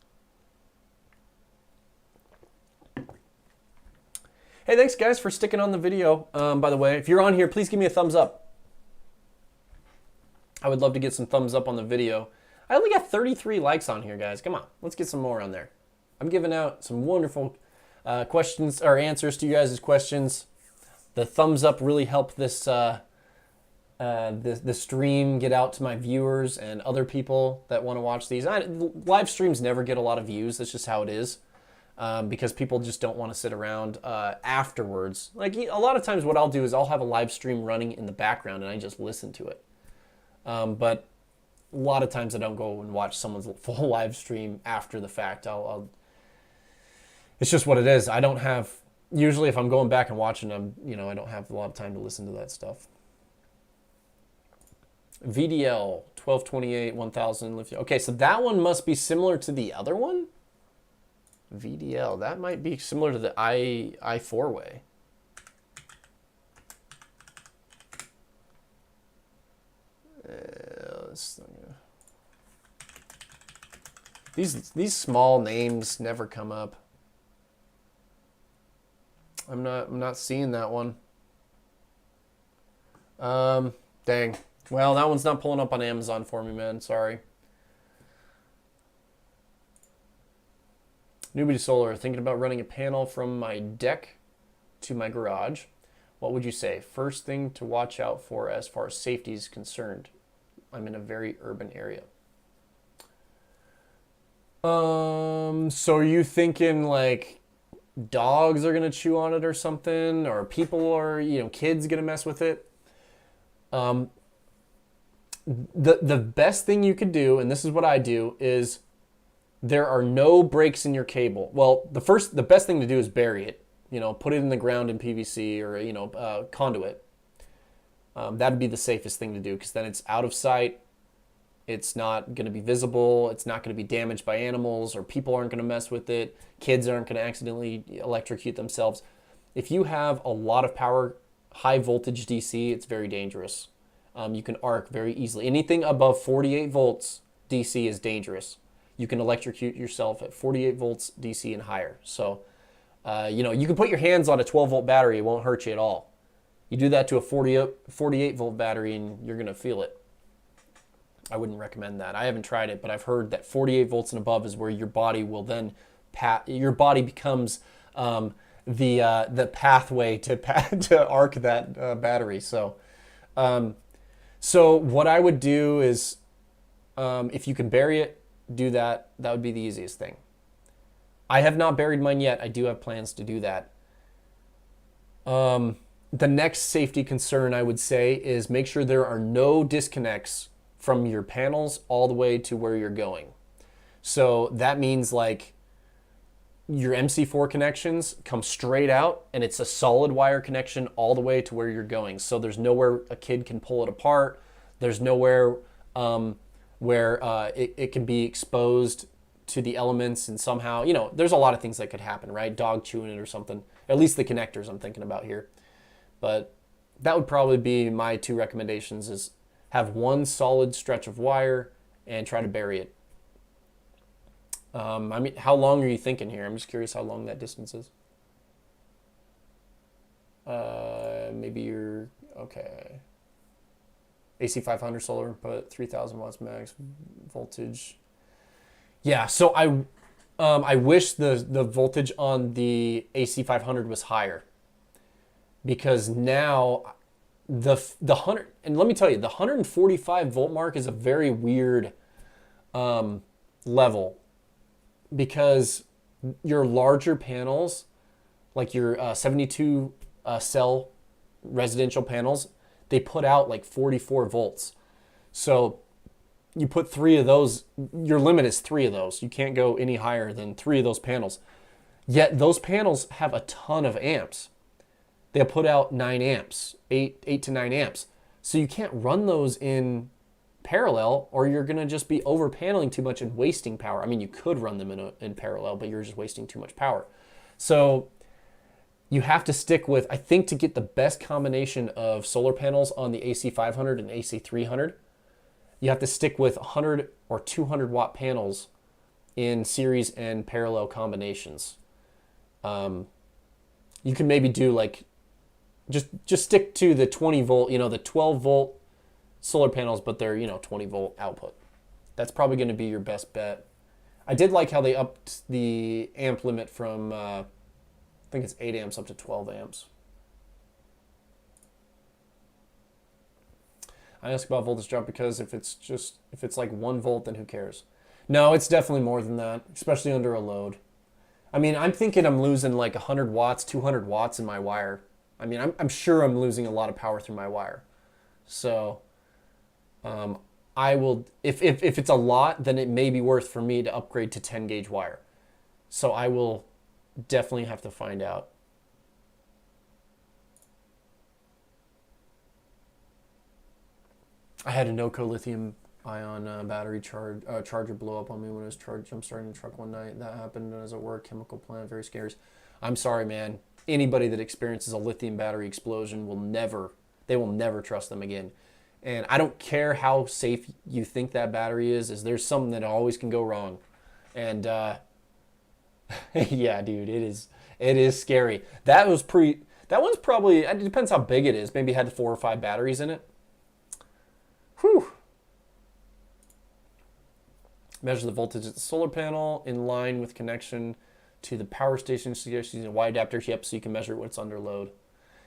Hey, thanks guys for sticking on the video. By the way, if you're on here, please give me a thumbs up. I would love to get some thumbs up on the video. I only got 33 likes on here, guys. Come on, let's get some more on there. I'm giving out some wonderful questions or answers to you guys' questions. The thumbs up really help this the stream get out to my viewers and other people that want to watch these. Live streams never get a lot of views. That's just how it is. Because people just don't want to sit around afterwards. Like a lot of times what I'll do is I'll have a live stream running in the background and I just listen to it. But a lot of times I don't go and watch someone's full live stream after the fact. It's just what it is. I don't have, usually if I'm going back and watching them, I don't have a lot of time to listen to that stuff. VDL 1228 1000 lithium. Okay, so that one must be similar to the other one. VDL, that might be similar to the I4 way. These small names never come up. I'm not seeing that one. Dang. Well, that one's not pulling up on Amazon for me, man. Sorry. Newbie Solar, thinking about running a panel from my deck to my garage. What would you say? First thing to watch out for as far as safety is concerned. I'm in a very urban area. So are you thinking like dogs are gonna chew on it or something, or people are, kids gonna mess with it? The best thing you could do, and this is what I do, is there are no breaks in your cable. Well, the best thing to do is bury it. Put it in the ground in PVC or conduit. That'd be the safest thing to do, because then it's out of sight. It's not going to be visible. It's not going to be damaged by animals, or people aren't going to mess with it. Kids aren't going to accidentally electrocute themselves. If you have a lot of power, high voltage DC, it's very dangerous. You can arc very easily. Anything above 48 volts DC is dangerous. You can electrocute yourself at 48 volts DC and higher. So, you can put your hands on a 12 volt battery. It won't hurt you at all. You do that to a 48 volt battery and you're going to feel it. I wouldn't recommend that. I haven't tried it, but I've heard that 48 volts and above is where your body will then, your body becomes the pathway to arc that battery. So what I would do is, if you can bury it, do that. That would be the easiest thing. I have not buried mine yet. I do have plans to do that. The next safety concern I would say is make sure there are no disconnects from your panels all the way to where you're going. So that means like your MC4 connections come straight out and it's a solid wire connection all the way to where you're going. So there's nowhere a kid can pull it apart. There's nowhere where it can be exposed to the elements and somehow, there's a lot of things that could happen, right? Dog chewing it or something. At least the connectors I'm thinking about here. But that would probably be my two recommendations, is have one solid stretch of wire and try to bury it. How long are you thinking here? I'm just curious how long that distance is. Maybe you're, okay. AC 500 solar input, 3000 watts max voltage. Yeah, so I wish the voltage on the AC 500 was higher, because now the 100, and let me tell you, the 145 volt mark is a very weird level, because your larger panels, like your 72 cell residential panels, they put out like 44 volts. So you put 3 of those, your limit is 3 of those. You can't go any higher than 3 of those panels. Yet those panels have a ton of amps. They'll put out 9 amps, 8 to 9 amps. So you can't run those in parallel, or you're going to just be over paneling too much and wasting power. I mean, you could run them in parallel, but you're just wasting too much power. So you have to stick with, I think, to get the best combination of solar panels on the AC500 and AC300, you have to stick with 100 or 200 watt panels in series and parallel combinations. You can maybe do like, just stick to the 20 volt, the 12 volt solar panels, but they're, 20 volt output. That's probably going to be your best bet. I did like how they upped the amp limit from, I think it's 8 amps up to 12 amps. I ask about voltage drop because if it's like 1 volt, then who cares? No, it's definitely more than that, especially under a load. I mean, I'm thinking I'm losing like 100 watts, 200 watts in my wire. I mean, I'm sure I'm losing a lot of power through my wire. So I will, if it's a lot, then it may be worth for me to upgrade to 10 gauge wire. So I will definitely have to find out. I had a Noco lithium ion battery charger blow up on me when I was jump starting the truck one night. That happened as a work chemical plant. Very scary. I'm sorry, man. Anybody that experiences a lithium battery explosion will never trust them again. And I don't care how safe you think that battery is there's something that always can go wrong. And yeah, dude, it is scary. That one's probably, it depends how big it is. Maybe it had 4 or 5 batteries in it. Whew. Measure the voltage at the solar panel in line with connection to the power station. Suggests using a Y adapter. Yep, so you can measure what's under load.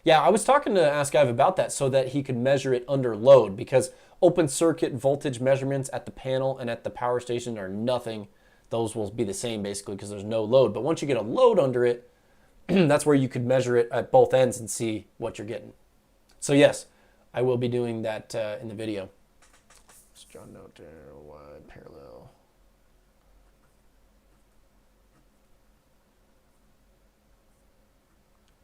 Yeah, I was talking to Ask Ive about that so that he could measure it under load, because open circuit voltage measurements at the panel and at the power station are nothing. Those will be the same basically because there's no load. But once you get a load under it, that's where you could measure it at both ends and see what you're getting. So yes, I will be doing that in the video. John note there, wide parallel.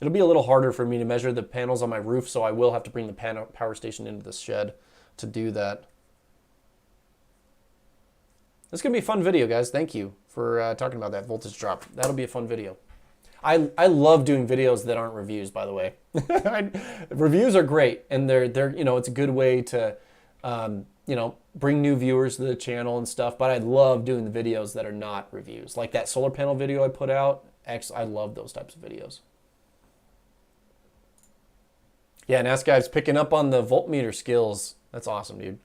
It'll be a little harder for me to measure the panels on my roof, so I will have to bring the power station into the shed to do that. This is going to be a fun video, guys. Thank you for talking about that voltage drop. That'll be a fun video. I love doing videos that aren't reviews, by the way. Reviews are great, and they're it's a good way to bring new viewers to the channel and stuff, but I love doing the videos that are not reviews. Like that solar panel video I put out, I love those types of videos. Yeah, and Ask Ive's picking up on the voltmeter skills. That's awesome, dude.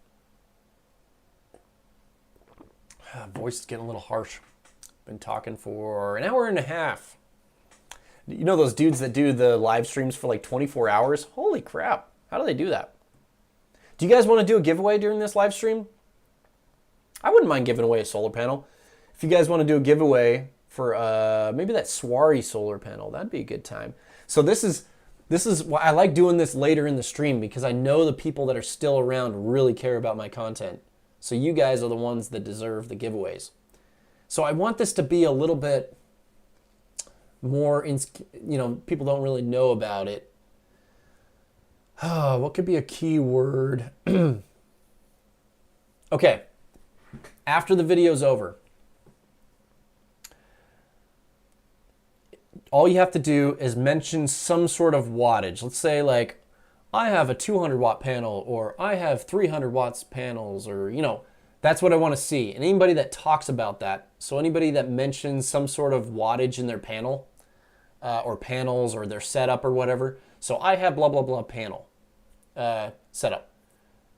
Voice is getting a little harsh. Been talking for an hour and a half. You know those dudes that do the live streams for like 24 hours? Holy crap. How do they do that? Do you guys want to do a giveaway during this live stream? I wouldn't mind giving away a solar panel. If you guys want to do a giveaway for maybe that Swarry solar panel, that'd be a good time. So this is why I like doing this later in the stream, because I know the people that are still around really care about my content. So you guys are the ones that deserve the giveaways. So I want this to be a little bit more, people don't really know about it. What could be a key word? Okay. After the video's over, all you have to do is mention some sort of wattage. Let's say like, I have a 200 watt panel, or I have 300 watts panels, or, that's what I want to see. And anybody that talks about that, so anybody that mentions some sort of wattage in their panel, or panels, or their setup or whatever. So I have blah, blah, blah panel setup.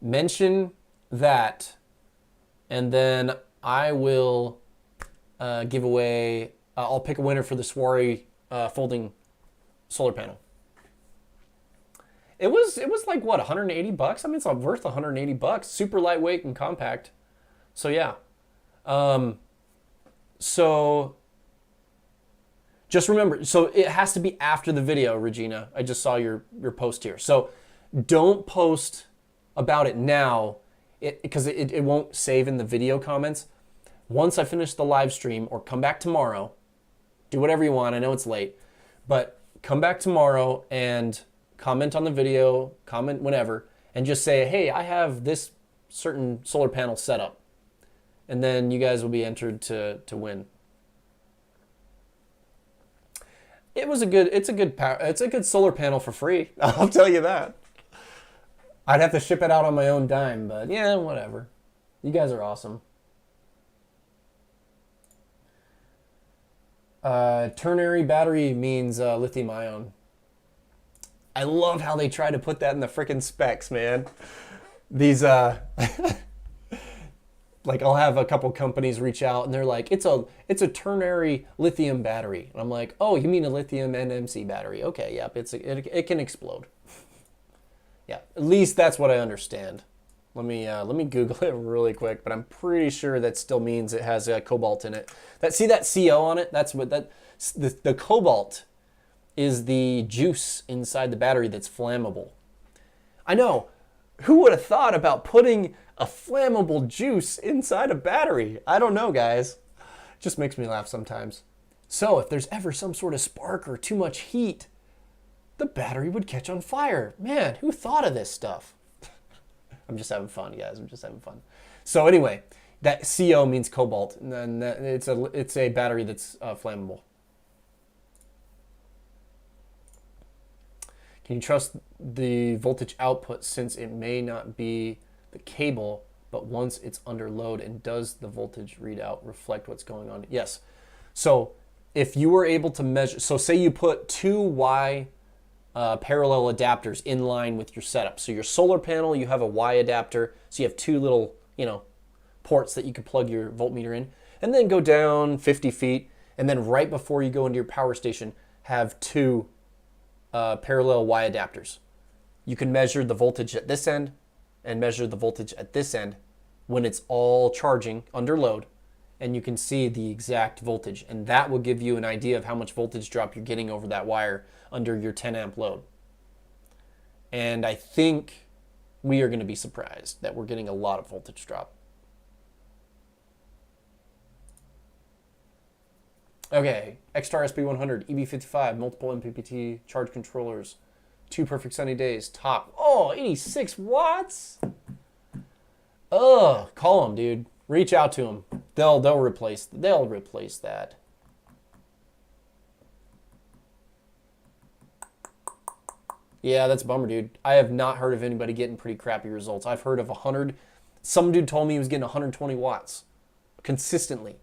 Mention that, and then I will give away, I'll pick a winner for the Swarry folding solar panel. It was like, what, 180 bucks? I mean, it's worth 180 bucks. Super lightweight and compact. So yeah, So just remember, so it has to be after the video, Regina. I just saw your post here. So don't post about it now because it won't save in the video comments. Once I finish the live stream, or come back tomorrow, do whatever you want. I know it's late, but come back tomorrow and comment on the video, comment whenever, and just say, hey, I have this certain solar panel set up. And then you guys will be entered to win. It's a good solar panel for free. I'll tell you that. I'd have to ship it out on my own dime, but yeah, whatever. You guys are awesome. Ternary battery means lithium ion. I love how they try to put that in the frickin' specs, man. These like I'll have a couple companies reach out and they're like, it's a ternary lithium battery. And I'm like, oh, you mean a lithium NMC battery? Okay, yep, it can explode. Yeah, at least that's what I understand. Let me Google it really quick, but I'm pretty sure that still means it has cobalt in it. See that CO on it? That's what the cobalt is, the juice inside the battery that's flammable. I know. Who would have thought about putting a flammable juice inside a battery? I don't know, guys. It just makes me laugh sometimes. So if there's ever some sort of spark or too much heat, the battery would catch on fire. Man, who thought of this stuff? I'm just having fun, guys. I'm just having fun. So anyway, that CO means cobalt, and then it's a battery that's flammable. Can you trust the voltage output since it may not be the cable, but once it's under load, and does the voltage readout reflect what's going on? Yes. So if you were able to measure, so say you put two Y parallel adapters in line with your setup. So your solar panel, you have a Y adapter, so you have two little, ports that you can plug your voltmeter in, and then go down 50 feet, and then right before you go into your power station, have two parallel Y adapters. You can measure the voltage at this end and measure the voltage at this end when it's all charging under load, and you can see the exact voltage, and that will give you an idea of how much voltage drop you're getting over that wire under your 10 amp load. And I think we are going to be surprised that we're getting a lot of voltage drop. Okay, X-Star SB100, EB55, multiple MPPT charge controllers, 2 perfect sunny days, top. Oh, 86 watts? Ugh, call them, dude. Reach out to them. They'll replace that. Yeah, that's a bummer, dude. I have not heard of anybody getting pretty crappy results. I've heard of 100. Some dude told me he was getting 120 watts consistently.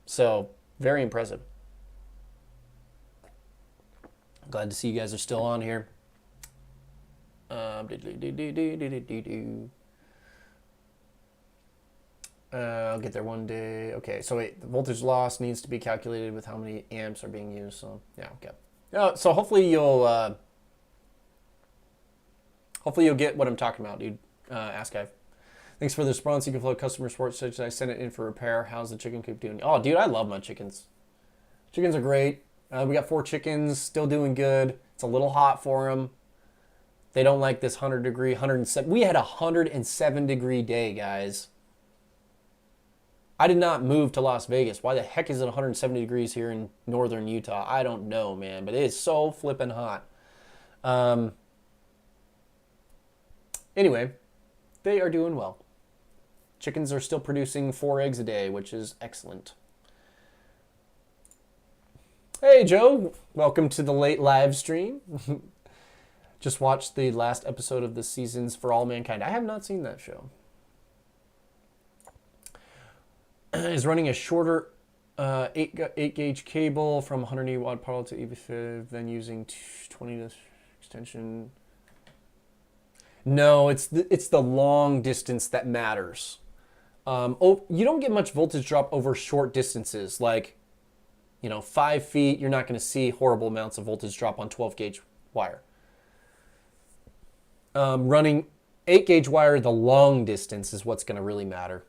So, very impressive. Glad to see you guys are still on here. I'll get there one day. Okay, so wait, the voltage loss needs to be calculated with how many amps are being used. So yeah, okay. So hopefully you'll get what I'm talking about, dude. Ask Ive. Thanks for the response. You can flow customer support such I sent it in for repair. How's the chicken coop doing? Oh, dude, I love my chickens. Chickens are great. We got 4 chickens, still doing good. It's a little hot for them. They don't like this 107. We had a 107 degree day, guys. I did not move to Las Vegas. Why the heck is it 170 degrees here in northern Utah? I don't know, man, but it is so flippin' hot. Anyway, they are doing well. Chickens are still producing 4 eggs a day, which is excellent. Hey, Joe. Welcome to the late live stream. Just watched the last episode of the seasons For All Mankind. I have not seen that show. Is running a shorter 8 gauge cable from 180 watt power to EV5, then using 20 extension. No, it's the long distance that matters. You don't get much voltage drop over short distances, like 5 feet. You're not going to see horrible amounts of voltage drop on 12 gauge wire. Running 8 gauge wire, the long distance is what's going to really matter.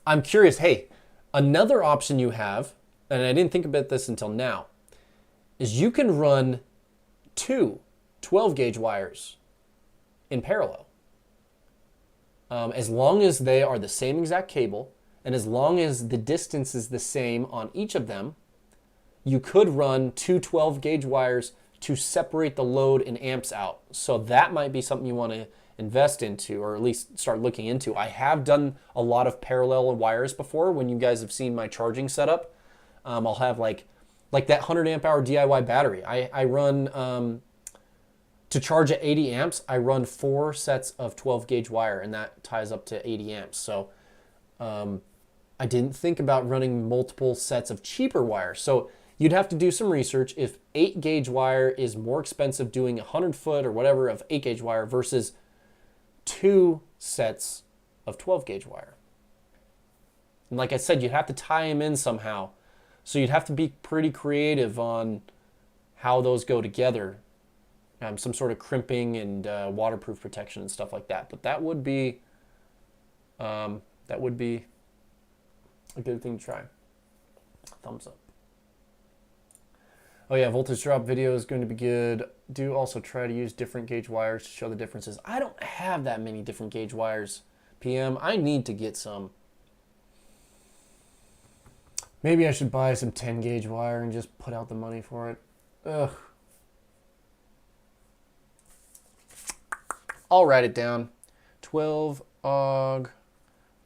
I'm curious, hey, another option you have, and I didn't think about this until now, is you can run two 12 gauge wires in parallel. As long as they are the same exact cable, and as long as the distance is the same on each of them, you could run two 12 gauge wires to separate the load in amps out. So that might be something you want to invest into, or at least start looking into. I have done a lot of parallel wires before. When you guys have seen my charging setup, I'll have like that 100 amp hour DIY battery. I run, to charge at 80 amps, I run 4 sets of 12 gauge wire, and that ties up to 80 amps. So I didn't think about running multiple sets of cheaper wire. So you'd have to do some research if 8 gauge wire is more expensive doing 100 foot or whatever of 8 gauge wire versus 2 sets of 12 gauge wire. And like I said, you'd have to tie them in somehow. So you'd have to be pretty creative on how those go together. Some sort of crimping and waterproof protection and stuff like that. But that would be a good thing to try. Thumbs up. Oh yeah, voltage drop video is going to be good. Do also try to use different gauge wires to show the differences. I don't have that many different gauge wires, PM. I need to get some. Maybe I should buy some 10 gauge wire and just put out the money for it. Ugh. I'll write it down. 12 AUG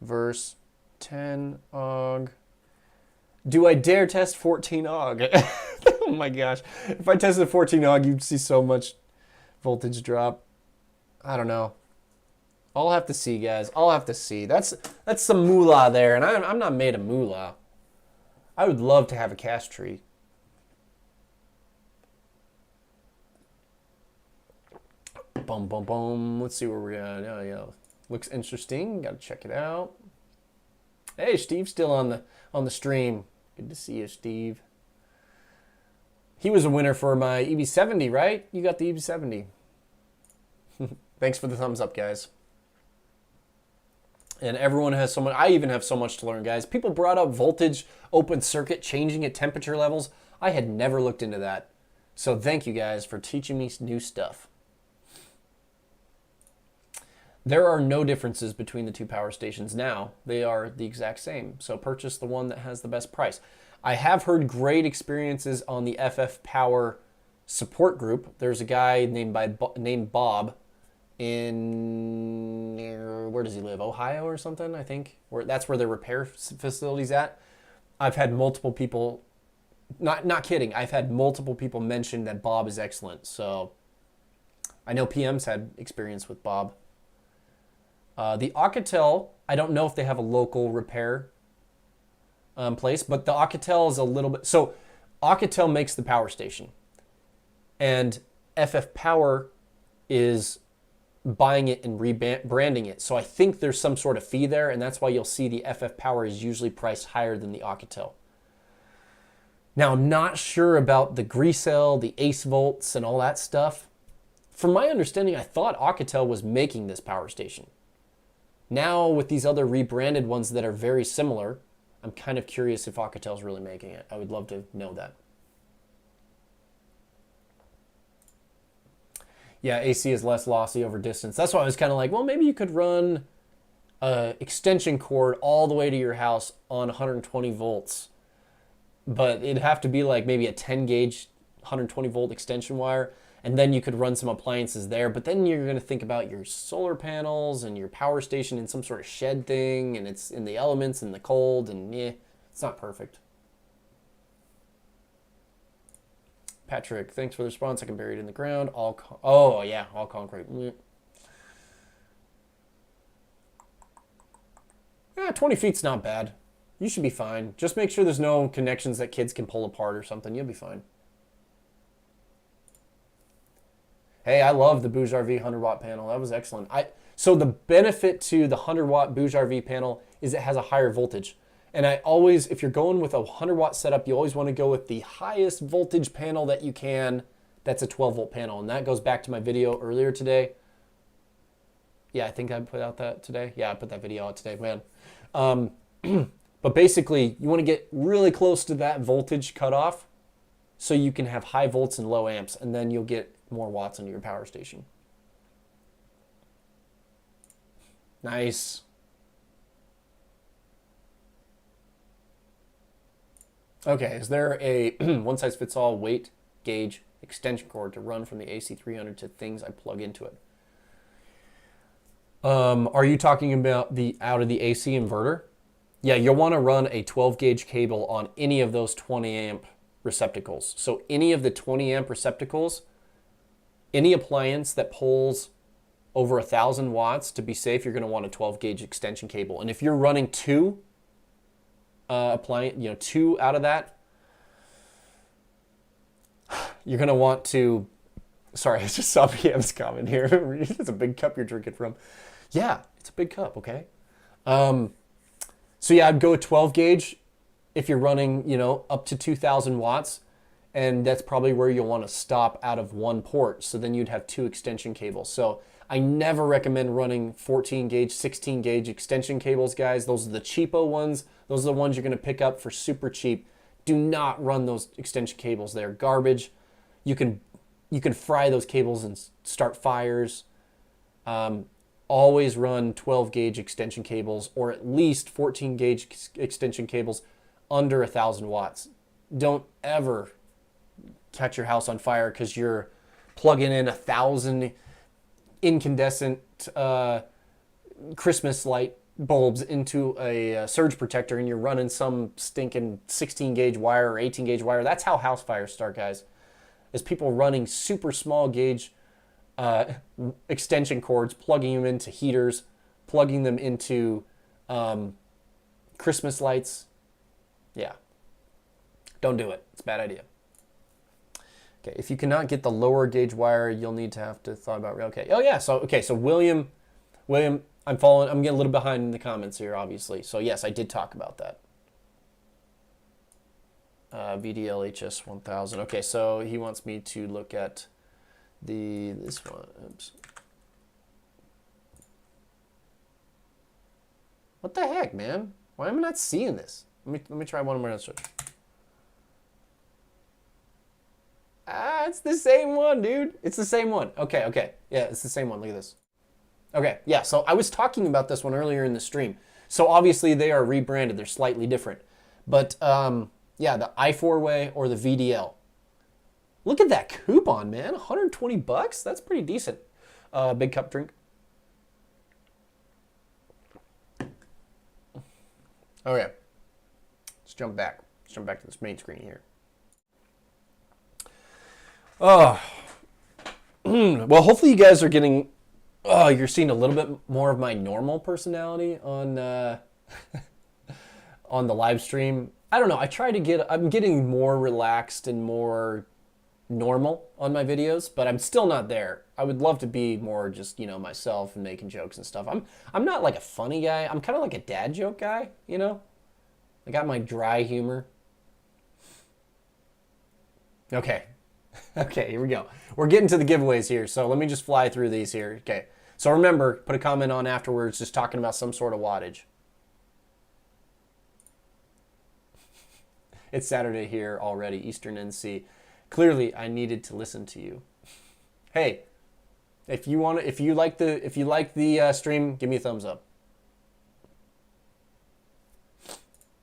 versus 10 AUG. Do I dare test 14 AUG? Oh my gosh. If I tested 14 AUG, you'd see so much voltage drop. I don't know. I'll have to see, guys. I'll have to see. That's some moolah there, and I'm not made of moolah. I would love to have a cash tree. Boom, boom, boom. Let's see where we're at. Oh, yeah. Looks interesting. Got to check it out. Hey, Steve's still on the stream. Good to see you, Steve. He was a winner for my EV70, right? You got the EV70. Thanks for the thumbs up, guys. And everyone has so much. I even have so much to learn, guys. People brought up voltage, open circuit, changing at temperature levels. I had never looked into that. So thank you, guys, for teaching me new stuff. There are no differences between the two power stations now. They are the exact same. So purchase the one that has the best price. I have heard great experiences on the FF Power support group. There's a guy named Bob in, where does he live? Ohio or something, I think. That's where their repair facility's at. I've had multiple people, not kidding, I've had multiple people mention that Bob is excellent. So I know PM's had experience with Bob. The Alcatel, I don't know if they have a local repair place, but the Alcatel is a little bit... So Alcatel makes the power station, and FF Power is buying it and rebranding it. So I think there's some sort of fee there, and that's why you'll see the FF Power is usually priced higher than the Alcatel. Now, I'm not sure about the Grisel, the Ace Volts, and all that stuff. From my understanding, I thought Alcatel was making this power station. Now, with these other rebranded ones that are very similar, I'm kind of curious if Alcatel's really making it. I would love to know that. Yeah, AC is less lossy over distance. That's why I was kind of like, well, maybe you could run an extension cord all the way to your house on 120 volts. But it'd have to be like maybe a 10 gauge 120 volt extension wire. And then you could run some appliances there. But then you're going to think about your solar panels and your power station in some sort of shed thing. And it's in the elements and the cold. And yeah, it's not perfect. Patrick, thanks for the response. I can bury it in the ground. Oh, yeah, all concrete. Yeah, 20 feet's not bad. You should be fine. Just make sure there's no connections that kids can pull apart or something. You'll be fine. Hey, I love the Bouge RV 100 watt panel. That was excellent. So the benefit to the 100 watt Bouge RV panel is it has a higher voltage. And I always, if you're going with a 100 watt setup, you always want to go with the highest voltage panel that you can. That's a 12 volt panel. And that goes back to my video earlier today. Yeah, I think I put out that today. Yeah, I put that video out today, man. But basically, you want to get really close to that voltage cutoff so you can have high volts and low amps, and then you'll get more watts into your power station. Nice. Okay, is there a one-size-fits-all weight gauge extension cord to run from the AC300 to things I plug into it? Are you talking about the out of the AC inverter? Yeah, you'll want to run a 12 gauge cable on any of those 20 amp receptacles. So any of the 20 amp receptacles, any appliance that pulls over 1,000 watts, to be safe, you're going to want a 12 gauge extension cable. And if you're running two two out of that, you're going to want to, sorry, I just saw PM's comment here. It's a big cup you're drinking from. Yeah, it's a big cup, okay? So yeah, I'd go with 12 gauge if you're running, up to 2,000 watts. And that's probably where you'll want to stop out of one port. So then you'd have two extension cables. So I never recommend running 14 gauge, 16 gauge extension cables, guys. Those are the cheapo ones. Those are the ones you're going to pick up for super cheap. Do not run those extension cables. They're garbage. You can fry those cables and start fires. Always run 12 gauge extension cables, or at least 14 gauge extension cables under 1,000 watts. Don't ever catch your house on fire because you're plugging in 1,000 incandescent Christmas light bulbs into a surge protector, and you're running some stinking 16 gauge wire or 18 gauge wire. That's how house fires start, guys. Is people running super small gauge extension cords, plugging them into heaters, plugging them into Christmas lights. Yeah. Don't do it. It's a bad idea. Okay, if you cannot get the lower gauge wire, you'll need to have to thought about, okay. Oh yeah, so William, I'm getting a little behind in the comments here, obviously. So yes, I did talk about that. VDLHS 1000. Okay, so he wants me to look at this one. Oops. What the heck, man? Why am I not seeing this? Let me try one more. It's the same one, dude. It's the same one. Okay. Yeah, it's the same one. Look at this. Okay, yeah, so I was talking about this one earlier in the stream. So obviously they are rebranded. They're slightly different. But yeah, the i4-way or the VDL. Look at that coupon, man. 120 bucks? That's pretty decent. Big cup drink. Okay. Let's jump back. Let's jump back to this main screen here. Oh. Well, hopefully you guys are getting... Oh, you're seeing a little bit more of my normal personality on on the live stream. I don't know. I'm getting more relaxed and more normal on my videos, but I'm still not there. I would love to be more just, myself and making jokes and stuff. I'm not like a funny guy. I'm kind of like a dad joke guy, I got my dry humor. Okay. Okay, here we go. We're getting to the giveaways here, so let me just fly through these here. Okay, so remember, put a comment on afterwards just talking about some sort of wattage. It's Saturday here already, Eastern NC. Clearly, I needed to listen to you. Hey, if you like the stream, give me a thumbs up.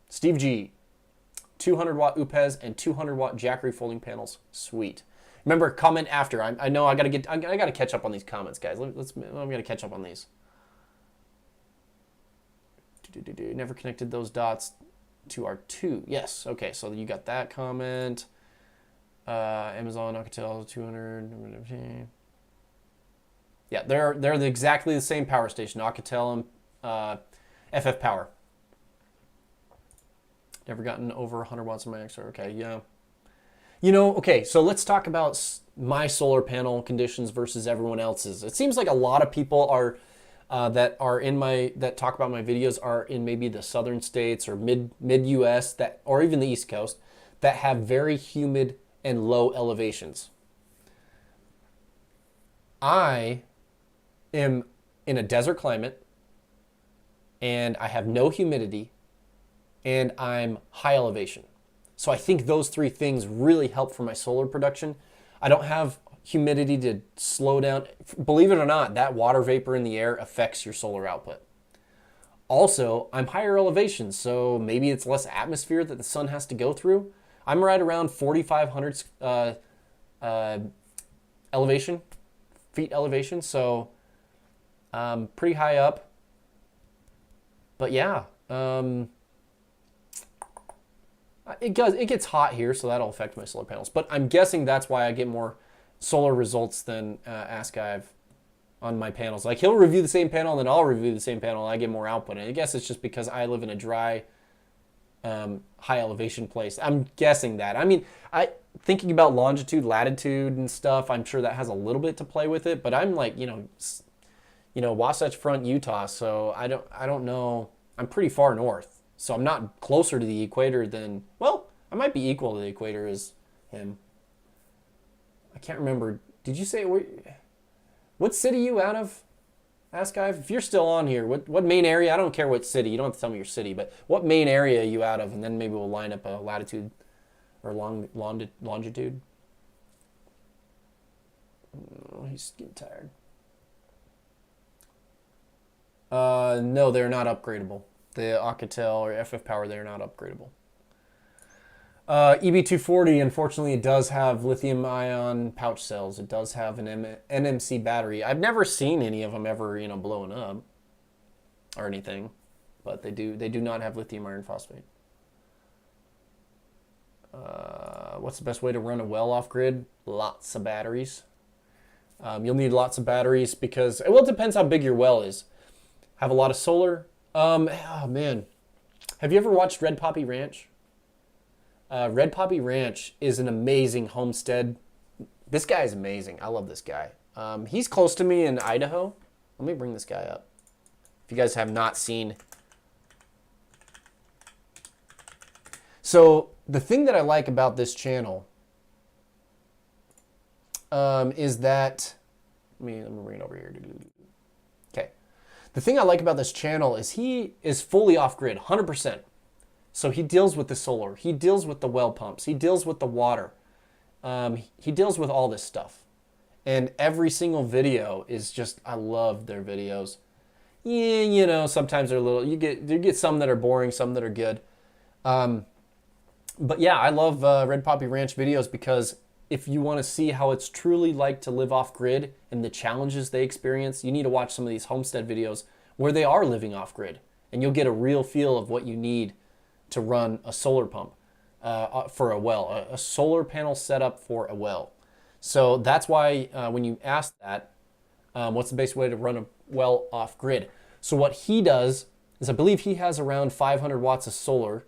Steve G, 200 watt UPEZ and 200 watt Jackery folding panels. Sweet. Remember, comment after. I know I gotta catch up on these comments, guys. I'm gonna catch up on these. Never connected those dots to our 2. Yes. Okay. So you got that comment. Amazon Alcatel 200. Yeah, they're exactly the same power station. Alcatel and FF Power. Never gotten over 100 watts in my XR. Okay, yeah. Okay, so let's talk about my solar panel conditions versus everyone else's. It seems like a lot of people are that talk about my videos are in maybe the southern states or mid US or even the East Coast that have very humid and low elevations. I am in a desert climate and I have no humidity and I'm high elevation. So I think those three things really help for my solar production. I don't have humidity to slow down. Believe it or not, that water vapor in the air affects your solar output. Also, I'm higher elevation, so maybe it's less atmosphere that the sun has to go through. I'm right around 4,500 elevation, feet elevation, so pretty high up. But yeah, it gets hot here, so that'll affect my solar panels. But I'm guessing that's why I get more solar results than Ask Ive on my panels. Like, he'll review the same panel, and then I'll review the same panel, and I get more output. And I guess it's just because I live in a dry, high elevation place. I'm guessing that. I mean, thinking about longitude, latitude, and stuff, I'm sure that has a little bit to play with it. But I'm like, Wasatch Front, Utah, so I don't know. I'm pretty far north, so I'm not closer to the equator than, well, I might be equal to the equator as him. I can't remember. Did you say what city are you out of, Ask Ive? If you're still on here, what main area? I don't care what city. You don't have to tell me your city, but what main area are you out of? And then maybe we'll line up a latitude or longitude. Oh, he's getting tired. No, they're not upgradable. The Alcatel or FF Power, they're not upgradable. EB240, unfortunately, it does have lithium-ion pouch cells. It does have an NMC battery. I've never seen any of them ever, blowing up or anything, but they do not have lithium iron phosphate. What's the best way to run a well off-grid? Lots of batteries. You'll need lots of batteries because, well, it depends how big your well is. Have a lot of solar. Oh, man. Have you ever watched Red Poppy Ranch? Red Poppy Ranch is an amazing homestead. This guy is amazing. I love this guy. He's close to me in Idaho. Let me bring this guy up. If you guys have not seen. So the thing that I like about this channel is that, let me bring it over here. Okay. The thing I like about this channel is he is fully off-grid, 100%. So he deals with the solar. He deals with the well pumps. He deals with the water. He deals with all this stuff. And every single video is just, I love their videos. Yeah, sometimes they're a little, you get some that are boring, some that are good. But yeah, I love Red Poppy Ranch videos because if you want to see how it's truly like to live off-grid and the challenges they experience, you need to watch some of these homestead videos where they are living off-grid. And you'll get a real feel of what you need to run a solar pump for a well, a solar panel setup for a well. So that's why when you ask that, what's the best way to run a well off-grid? So what he does is, I believe he has around 500 watts of solar.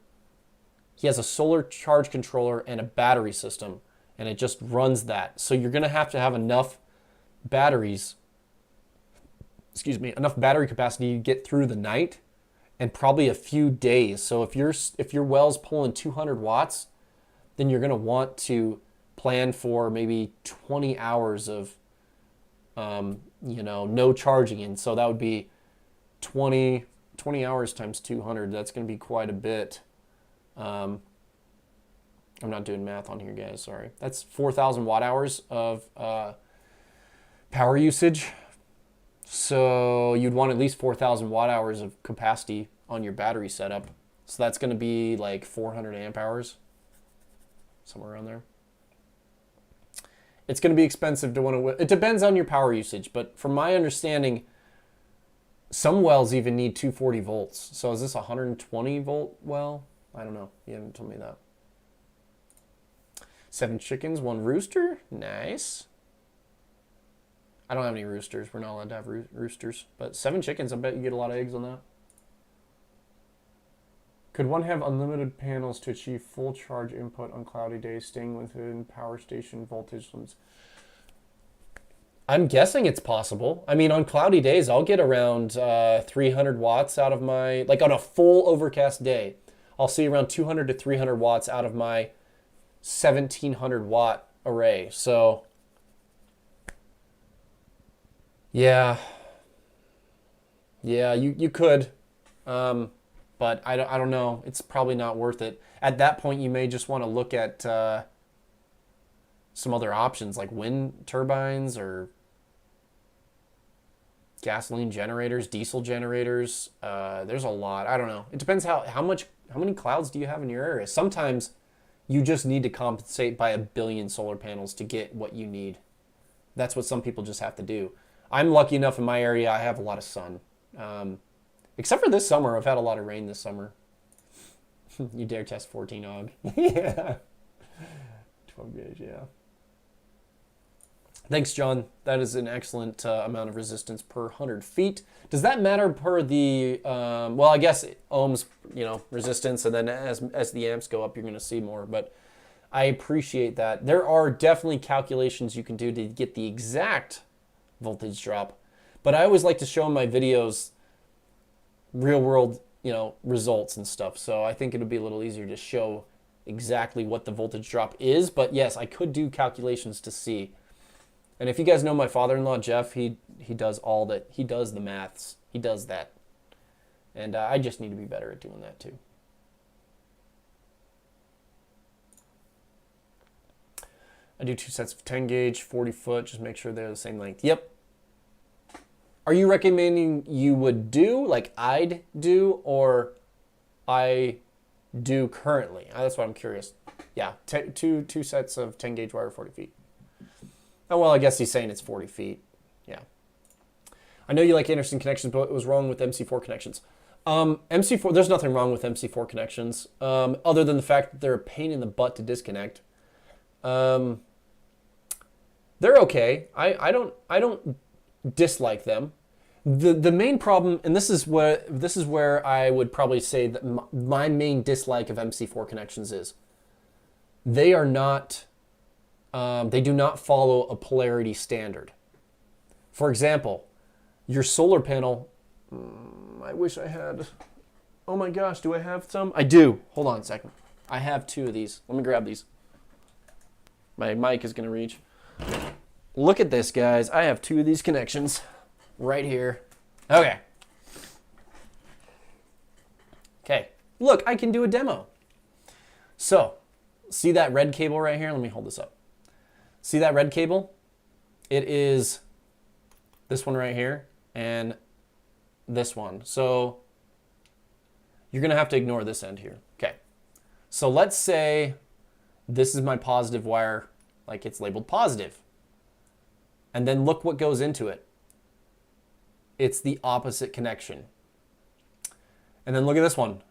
He has a solar charge controller and a battery system, and it just runs that. So you're going to have enough batteries, enough battery capacity to get through the night and probably a few days. So if your well's pulling 200 watts, then you're going to want to plan for maybe 20 hours of no charging. And so that would be 20 hours times 200. That's going to be quite a bit. I'm not doing math on here, guys. Sorry. That's 4,000 watt hours of power usage. So you'd want at least 4,000 watt hours of capacity on your battery setup. So that's going to be like 400 amp hours, somewhere around there. It's going to be expensive to want to. It depends on your power usage, but from my understanding, some wells even need 240 volts. So is this a 120 volt well? I don't know. You haven't told me that. 7 chickens, 1 rooster. Nice. I don't have any roosters. We're not allowed to have roosters. But 7 chickens, I bet you get a lot of eggs on that. Could one have unlimited panels to achieve full charge input on cloudy days, staying within power station voltage limits? I'm guessing it's possible. I mean, on cloudy days, I'll get around 300 watts out of my, like on a full overcast day, I'll see around 200 to 300 watts out of my 1,700 watt array. So yeah, you could, but but I don't know. It's probably not worth it. At that point, you may just want to look at some other options like wind turbines or gasoline generators, diesel generators. There's a lot. I don't know. It depends how many clouds do you have in your area. Sometimes you just need to compensate by 1 billion solar panels to get what you need. That's what some people just have to do. I'm lucky enough in my area, I have a lot of sun. Except for this summer, I've had a lot of rain this summer. You dare test 14 og. Yeah. 12 gauge, yeah. Thanks, John. That is an excellent amount of resistance per 100 feet. Does that matter per the, well, I guess ohms, resistance, and then as the amps go up, you're going to see more, but I appreciate that. There are definitely calculations you can do to get the exact voltage drop, but I always like to show in my videos real world, results and stuff, so I think it would be a little easier to show exactly what the voltage drop is, but yes, I could do calculations to see. And if you guys know my father-in-law, Jeff, he does all that. He does the maths. He does that. And I just need to be better at doing that too. I do 2 sets of 10 gauge, 40 foot, just make sure they're the same length. Yep. Are you recommending you would do, like I'd do, or I do currently? That's what I'm curious. Yeah, two sets of 10 gauge wire, 40 feet. Oh, well, I guess he's saying it's 40 feet. Yeah. I know you like Anderson connections, but it was wrong with MC4 connections. MC4, there's nothing wrong with MC4 connections, other than the fact that they're a pain in the butt to disconnect. They're okay. I don't dislike them. The main problem, and this is where I would probably say that my main dislike of MC4 connections is they are not. They do not follow a polarity standard. For example, your solar panel, I wish I had, oh my gosh, do I have some? I do. Hold on a second. I have 2 of these. Let me grab these. My mic is going to reach. Look at this, guys. I have 2 of these connections right here. Okay. Okay. Look, I can do a demo. So, see that red cable right here? Let me hold this up. See that red cable? It is this one right here and this one. So you're going to have to ignore this end here. Okay. So let's say this is my positive wire, like it's labeled positive. And then look what goes into it. It's the opposite connection. And then look at this one.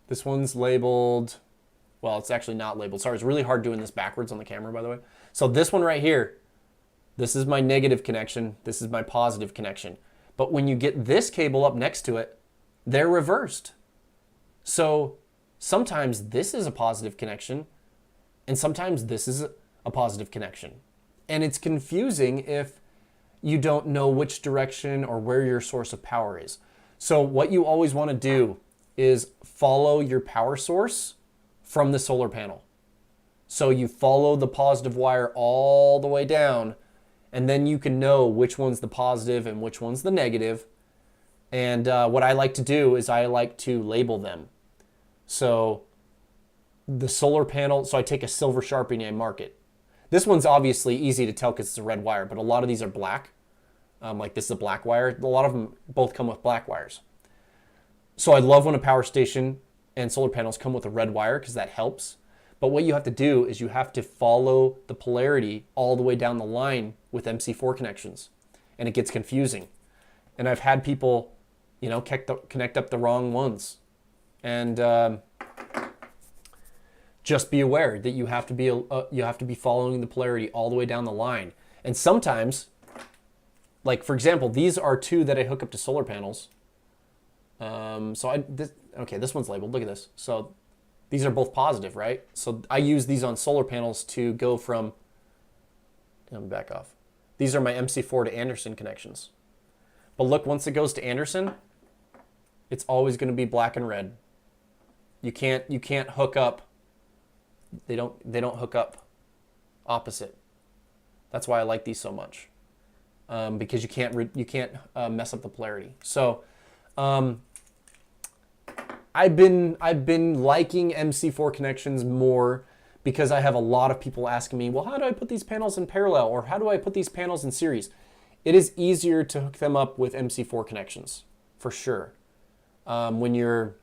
This one's labeled, well, it's actually not labeled. Sorry, it's really hard doing this backwards on the camera, by the way. So this one right here, this is my negative connection. This is my positive connection. But when you get this cable up next to it, they're reversed. So sometimes this is a positive connection, and sometimes this is a positive connection. And it's confusing if you don't know which direction or where your source of power is. So what you always want to do is follow your power source from the solar panel. So you follow the positive wire all the way down, and then you can know which one's the positive and which one's the negative. And what I like to do is I like to label them. So the solar panel, so I take a silver Sharpie and I mark it. This one's obviously easy to tell because it's a red wire, but a lot of these are black. Like this is a black wire. A lot of them both come with black wires. So I love when a power station and solar panels come with a red wire because that helps. But what you have to do is you have to follow the polarity all the way down the line with MC4 connections. And it gets confusing. And I've had people, connect up the wrong ones. And just be aware that you have to be following the polarity all the way down the line. And sometimes, like for example, these are 2 that I hook up to solar panels. This one's labeled. Look at this. So these are both positive, right? So I use these on solar panels to go from, back off. These are my MC4 to Anderson connections. But look, once it goes to Anderson, it's always going to be black and red. You can't hook up. They don't hook up opposite. That's why I like these so much, because you can't mess up the polarity. So I've been liking MC4 connections more because I have a lot of people asking me, well, how do I put these panels in parallel, or how do I put these panels in series? It is easier to hook them up with MC4 connections, for sure. When you're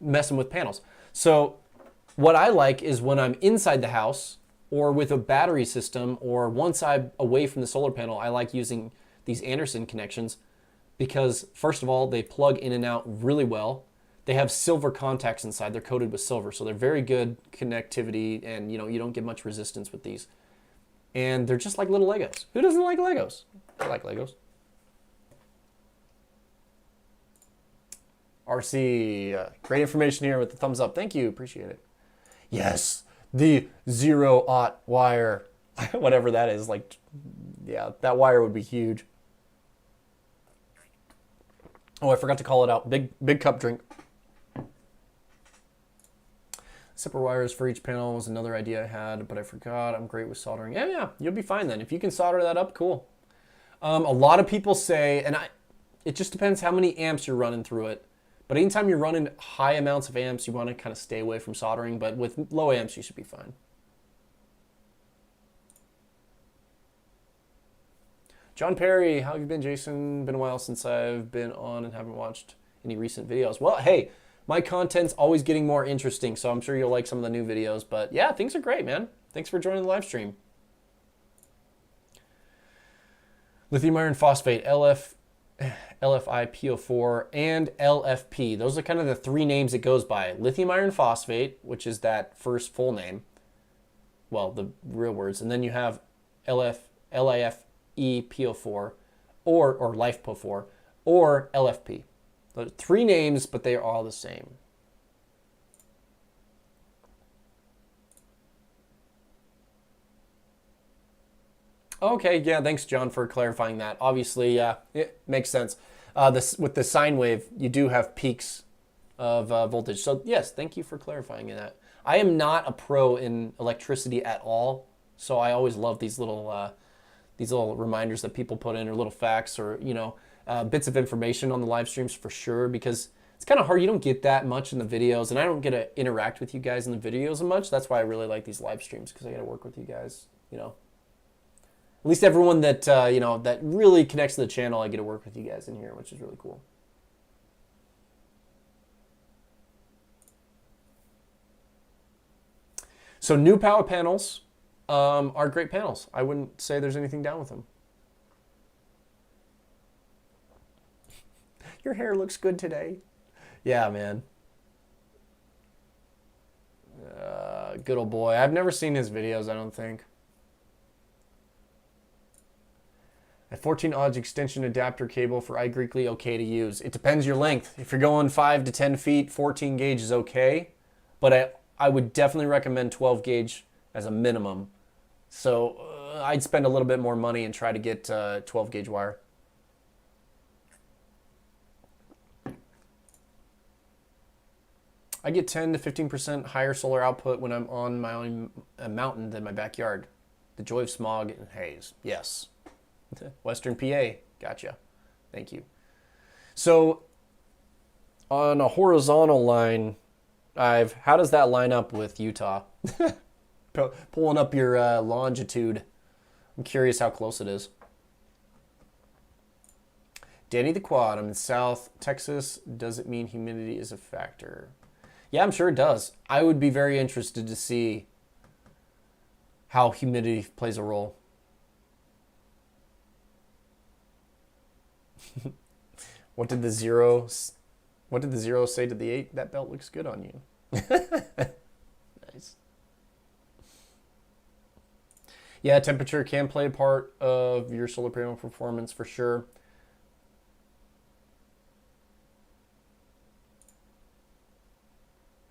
messing with panels. So what I like is when I'm inside the house or with a battery system or once I'm away from the solar panel, I like using these Anderson connections because first of all, they plug in and out really well. They have silver contacts inside. They're coated with silver, so they're very good connectivity, and you don't get much resistance with these. And they're just like little Legos. Who doesn't like Legos? I like Legos. RC, great information here with the thumbs up. Thank you, appreciate it. Yes, the 0-aught wire, whatever that is. Like, yeah, that wire would be huge. Oh, I forgot to call it out. Big cup drink. Separate wires for each panel was another idea I had, but I forgot. I'm great with soldering. Yeah, you'll be fine then. If you can solder that up, cool. A lot of people say, it just depends how many amps you're running through it. But anytime you're running high amounts of amps, you want to kind of stay away from soldering. But with low amps, you should be fine. John Perry, how have you been, Jason? Been a while since I've been on and haven't watched any recent videos. Well, hey, my content's always getting more interesting, so I'm sure you'll like some of the new videos. But yeah, things are great, man. Thanks for joining the live stream. Lithium iron phosphate, LFIPO4, and LFP. Those are kind of the three names it goes by. Lithium iron phosphate, which is that first full name. Well, the real words. And then you have LIFEPO4, or LifePO4, or LFP. Those are three names, but they are all the same. Okay, yeah, thanks, John, for clarifying that. Obviously, it makes sense. With the sine wave, you do have peaks of voltage. So, yes, thank you for clarifying that. I am not a pro in electricity at all, so I always love these little reminders that people put in, or little facts, or bits of information on the live streams for sure, because it's kind of hard. You don't get that much in the videos, and I don't get to interact with you guys in the videos as much. That's why I really like these live streams, because I got to work with you guys, At least everyone that, that really connects to the channel, I get to work with you guys in here, which is really cool. So new power panels are great panels. I wouldn't say there's anything down with them. Your hair looks good today. Yeah, man. Good old boy. I've never seen his videos, I don't think. A 14-aught extension adapter cable for iGreekly, okay to use. It depends your length. If you're going 5 to 10 feet, 14 gauge is okay. But I would definitely recommend 12 gauge as a minimum. So I'd spend a little bit more money and try to get 12 gauge wire. I get 10 to 15% higher solar output when I'm on my own mountain than my backyard. The joy of smog and haze. Yes. Western PA. Gotcha. Thank you. So on a horizontal line, how does that line up with Utah? Pulling up your longitude. I'm curious how close it is. Danny the Quad, I'm in South Texas. Does it mean humidity is a factor? Yeah, I'm sure it does. I would be very interested to see how humidity plays a role. What did the zero say to the 8? That belt looks good on you. Nice. Yeah, temperature can play a part of your solar panel performance for sure.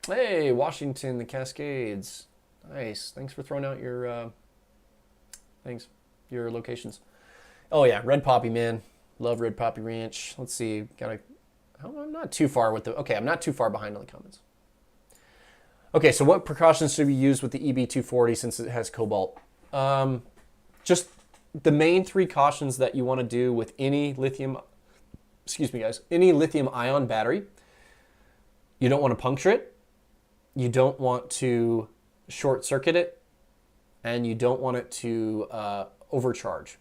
Hey, Washington, the Cascades. Nice. Thanks for throwing out your your locations. Oh yeah, Red Poppy, man. Love Red Poppy Ranch. Let's see. I'm not too far with I'm not too far behind on the comments. Okay, so what precautions should we use with the EB240 since it has cobalt? Just the main 3 cautions that you want to do with any lithium excuse me guys, any lithium ion battery, you don't want to puncture it, you don't want to short circuit it, and you don't want it to overcharge.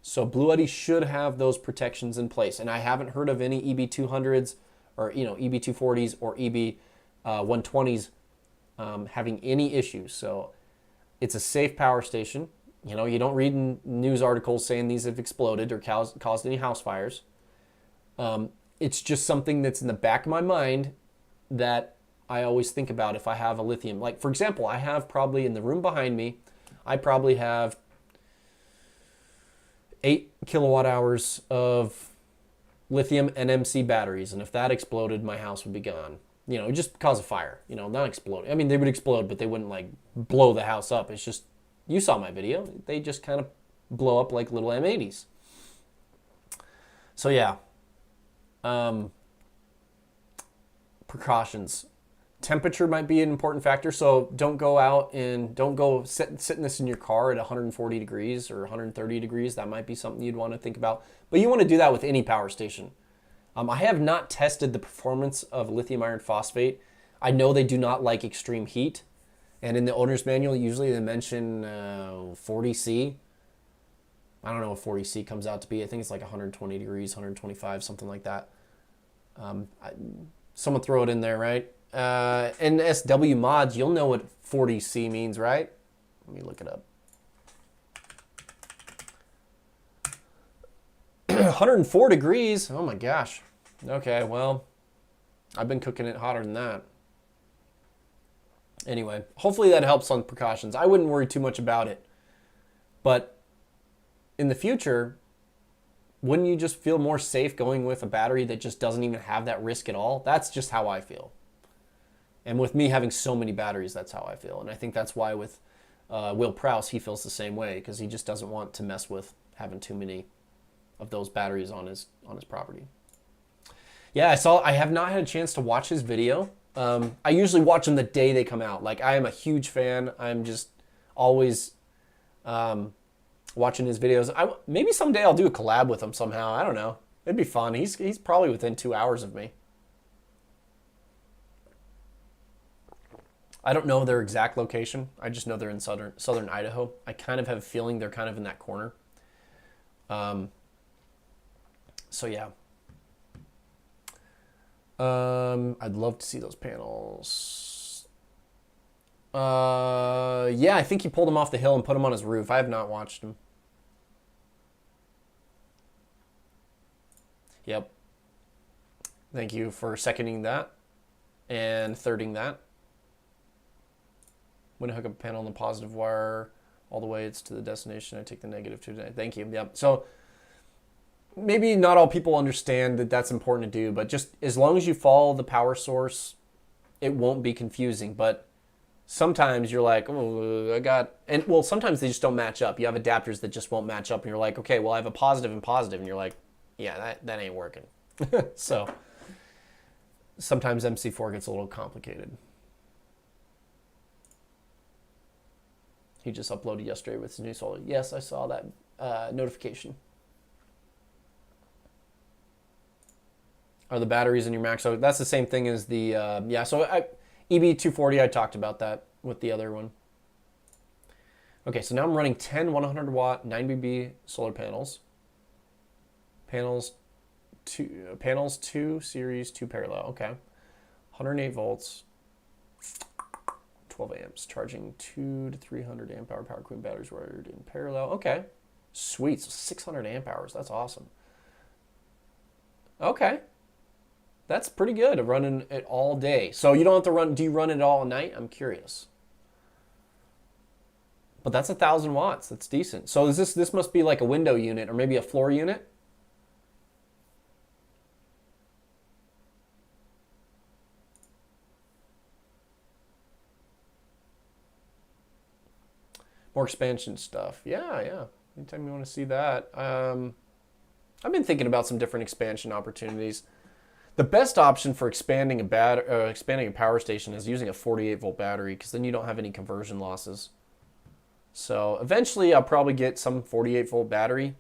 So Blue Yeti should have those protections in place. And I haven't heard of any EB200s or EB240s or EB120s having any issues. So it's a safe power station. You don't read in news articles saying these have exploded or caused any house fires. It's just something that's in the back of my mind that I always think about if I have a lithium. Like, for example, I have probably in the room behind me, I probably have 8 kilowatt hours of lithium NMC batteries. And if that exploded, my house would be gone. Just cause a fire, not explode. I mean, they would explode, but they wouldn't like blow the house up. It's just, you saw my video. They just kind of blow up like little M80s. So yeah. Precautions. Temperature might be an important factor, so don't go out and don't go sitting this in your car at 140 degrees or 130 degrees. That might be something you'd want to think about. But you want to do that with any power station. I have not tested the performance of lithium iron phosphate. I know they do not like extreme heat. And in the owner's manual, usually they mention 40C. I don't know what 40C comes out to be. I think it's like 120 degrees, 125, something like that. Someone throw it in there, right? NSW mods, you'll know what 40C means, right? Let me look it up. 104 degrees. Oh my gosh. Okay, well, I've been cooking it hotter than that. Anyway, hopefully that helps on precautions. I wouldn't worry too much about it. But in the future, wouldn't you just feel more safe going with a battery that just doesn't even have that risk at all? That's just how I feel. And with me having so many batteries, that's how I feel. And I think that's why with Will Prowse, he feels the same way, because he just doesn't want to mess with having too many of those batteries on his property. Yeah, I have not had a chance to watch his video. I usually watch them the day they come out. Like, I am a huge fan. I'm just always watching his videos. Maybe someday I'll do a collab with him somehow. I don't know. It'd be fun. He's probably within 2 hours of me. I don't know their exact location. I just know they're in southern Idaho. I kind of have a feeling they're kind of in that corner. So yeah. I'd love to see those panels. Yeah, I think he pulled them off the hill and put them on his roof. I have not watched them. Yep. Thank you for seconding that and thirding that. When I hook up a panel on the positive wire all the way it's to the destination, I take the negative to the... Thank you. Yep. So maybe not all people understand that that's important to do, but just as long as you follow the power source, it won't be confusing. But sometimes you're like, oh, well, sometimes they just don't match up. You have adapters that just won't match up, and you're like, okay, well, I have a positive and positive, and you're like, yeah, that ain't working. So sometimes MC4 gets a little complicated. He just uploaded yesterday with his new solar. Yes, I saw that notification. Are the batteries in your Mac? So that's the same thing as the, yeah, so EB240, I talked about that with the other one. Okay, so now I'm running 10 100 watt 9BB solar panels. Panels 2 series, 2 parallel, okay. 108 volts, 12 amps, charging 200 to 300 amp hour power queen batteries wired in parallel. Okay, sweet, so 600 amp hours, that's awesome. Okay. That's pretty good, running it all day. So you don't have to run, do you run it all night? I'm curious. But that's 1,000 watts, that's decent. So is this must be like a window unit or maybe a floor unit? More expansion stuff. Yeah. Anytime you want to see that. I've been thinking about some different expansion opportunities. The best option for expanding a power station is using a 48 volt battery, because then you don't have any conversion losses. So eventually I'll probably get some 48 volt battery.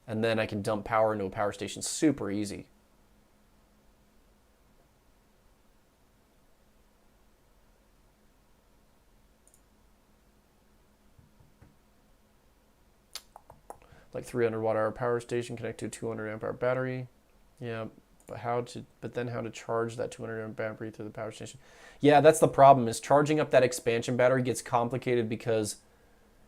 and then I can dump power into a power station super easy. Like 300 watt hour power station connect to a 200 amp hour battery. Yeah, but then how to charge that 200 amp battery through the power station? Yeah, that's the problem, is charging up that expansion battery gets complicated because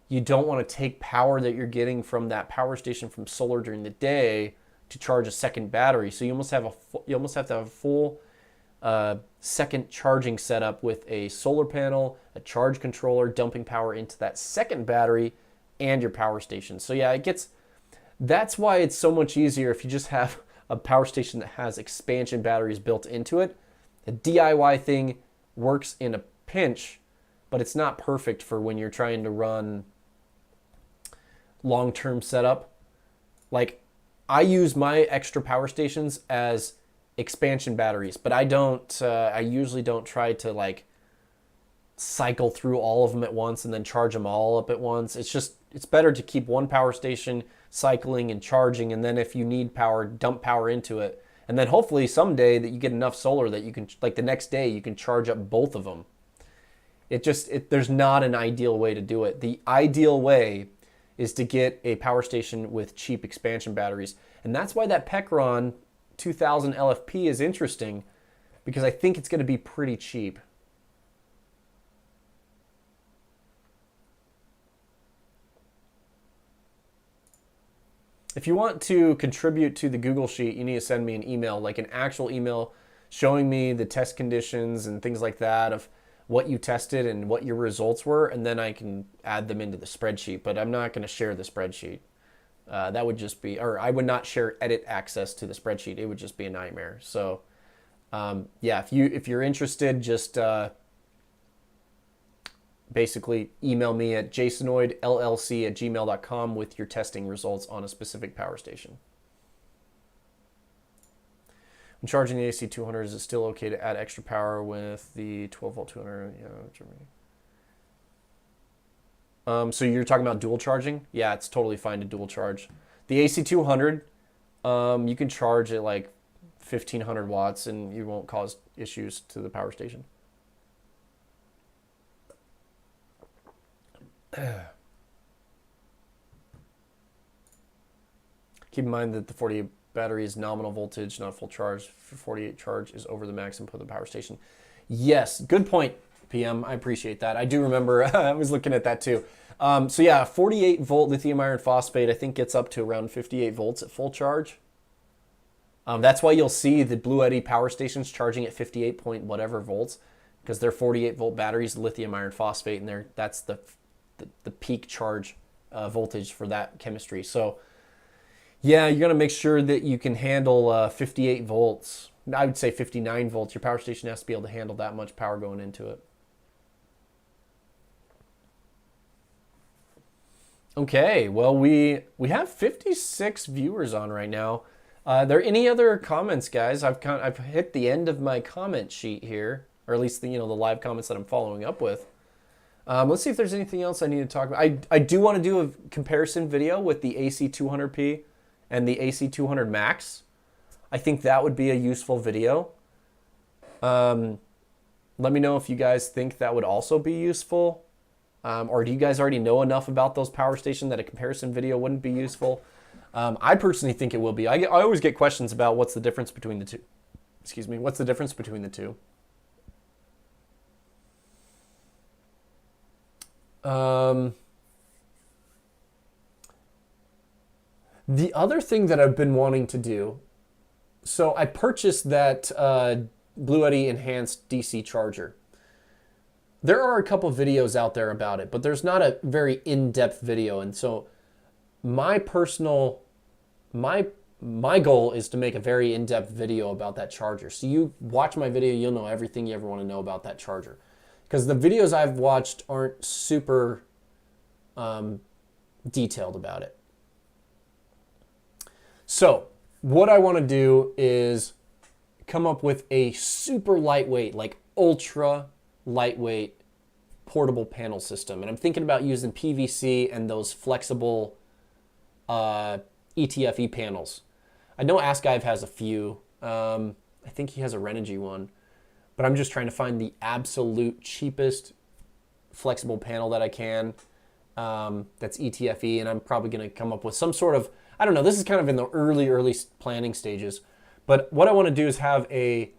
you don't want to take power that you're getting from that power station from solar during the day to charge a second battery. So you almost have to have a full second charging setup with a solar panel, a charge controller, dumping power into that second battery, and your power station. So yeah, that's why it's so much easier if you just have a power station that has expansion batteries built into it. The DIY thing works in a pinch, but it's not perfect for when you're trying to run long-term setup. Like, I use my extra power stations as expansion batteries, but I usually don't try to like cycle through all of them at once and then charge them all up at once. It's better to keep one power station cycling and charging, and then if you need power, dump power into it, and then hopefully someday that you get enough solar that you can, like the next day, you can charge up both of them. There's not an ideal way to do it. The ideal way is to get a power station with cheap expansion batteries, and that's why that Pecron 2000 LFP is interesting, because I think it's going to be pretty cheap. If you want to contribute to the Google Sheet, you need to send me an email, like an actual email showing me the test conditions and things like that of what you tested and what your results were, and then I can add them into the spreadsheet. But I'm not going to share the spreadsheet. That would just be, or I would not share edit access to the spreadsheet. It would just be a nightmare. So yeah, if you're interested, just basically email me at jasonoidllc@gmail.com with your testing results on a specific power station. When charging the AC200, is it still okay to add extra power with the 12 volt 200? Yeah. So you're talking about dual charging? Yeah, it's totally fine to dual charge. The AC200, you can charge at like 1500 watts and you won't cause issues to the power station. Keep in mind that the 48 battery is nominal voltage, not full charge. For 48 charge is over the max input of the power station. Yes, good point, PM. I appreciate that. I do remember, I was looking at that too. So yeah, 48 volt lithium iron phosphate, I think gets up to around 58 volts at full charge. That's why you'll see the Blue Eddy power stations charging at 58 point whatever volts, because they're 48 volt batteries, lithium iron phosphate, and that's the peak charge voltage for that chemistry. So yeah, you're going to make sure that you can handle 58 volts. I would say 59 volts. Your power station has to be able to handle that much power going into it. Okay, well, we have 56 viewers on right now. Are there any other comments, guys? I've hit the end of my comment sheet here, or at least the live comments that I'm following up with. Let's see if there's anything else I need to talk about. I do want to do a comparison video with the AC200P and the AC200 Max. I think that would be a useful video. Let me know if you guys think that would also be useful. Or do you guys already know enough about those power stations that a comparison video wouldn't be useful? I personally think it will be. I always get questions about what's the difference between the two. Excuse me, what's the difference between the two? The other thing that I've been wanting to do, so I purchased that Blue Eddy enhanced DC charger. There are a couple videos out there about it, but there's not a very in-depth video. And so my goal is to make a very in-depth video about that charger. So you watch my video, you'll know everything you ever want to know about that charger. Because the videos I've watched aren't super detailed about it. So what I want to do is come up with a super lightweight, like ultra lightweight portable panel system. And I'm thinking about using PVC and those flexible ETFE panels. I know AskGive has a few. I think he has a Renogy one. But I'm just trying to find the absolute cheapest flexible panel that I can that's ETFE, and I'm probably going to come up with some sort of, I don't know, this is kind of in the early planning stages. But what I want to do is have a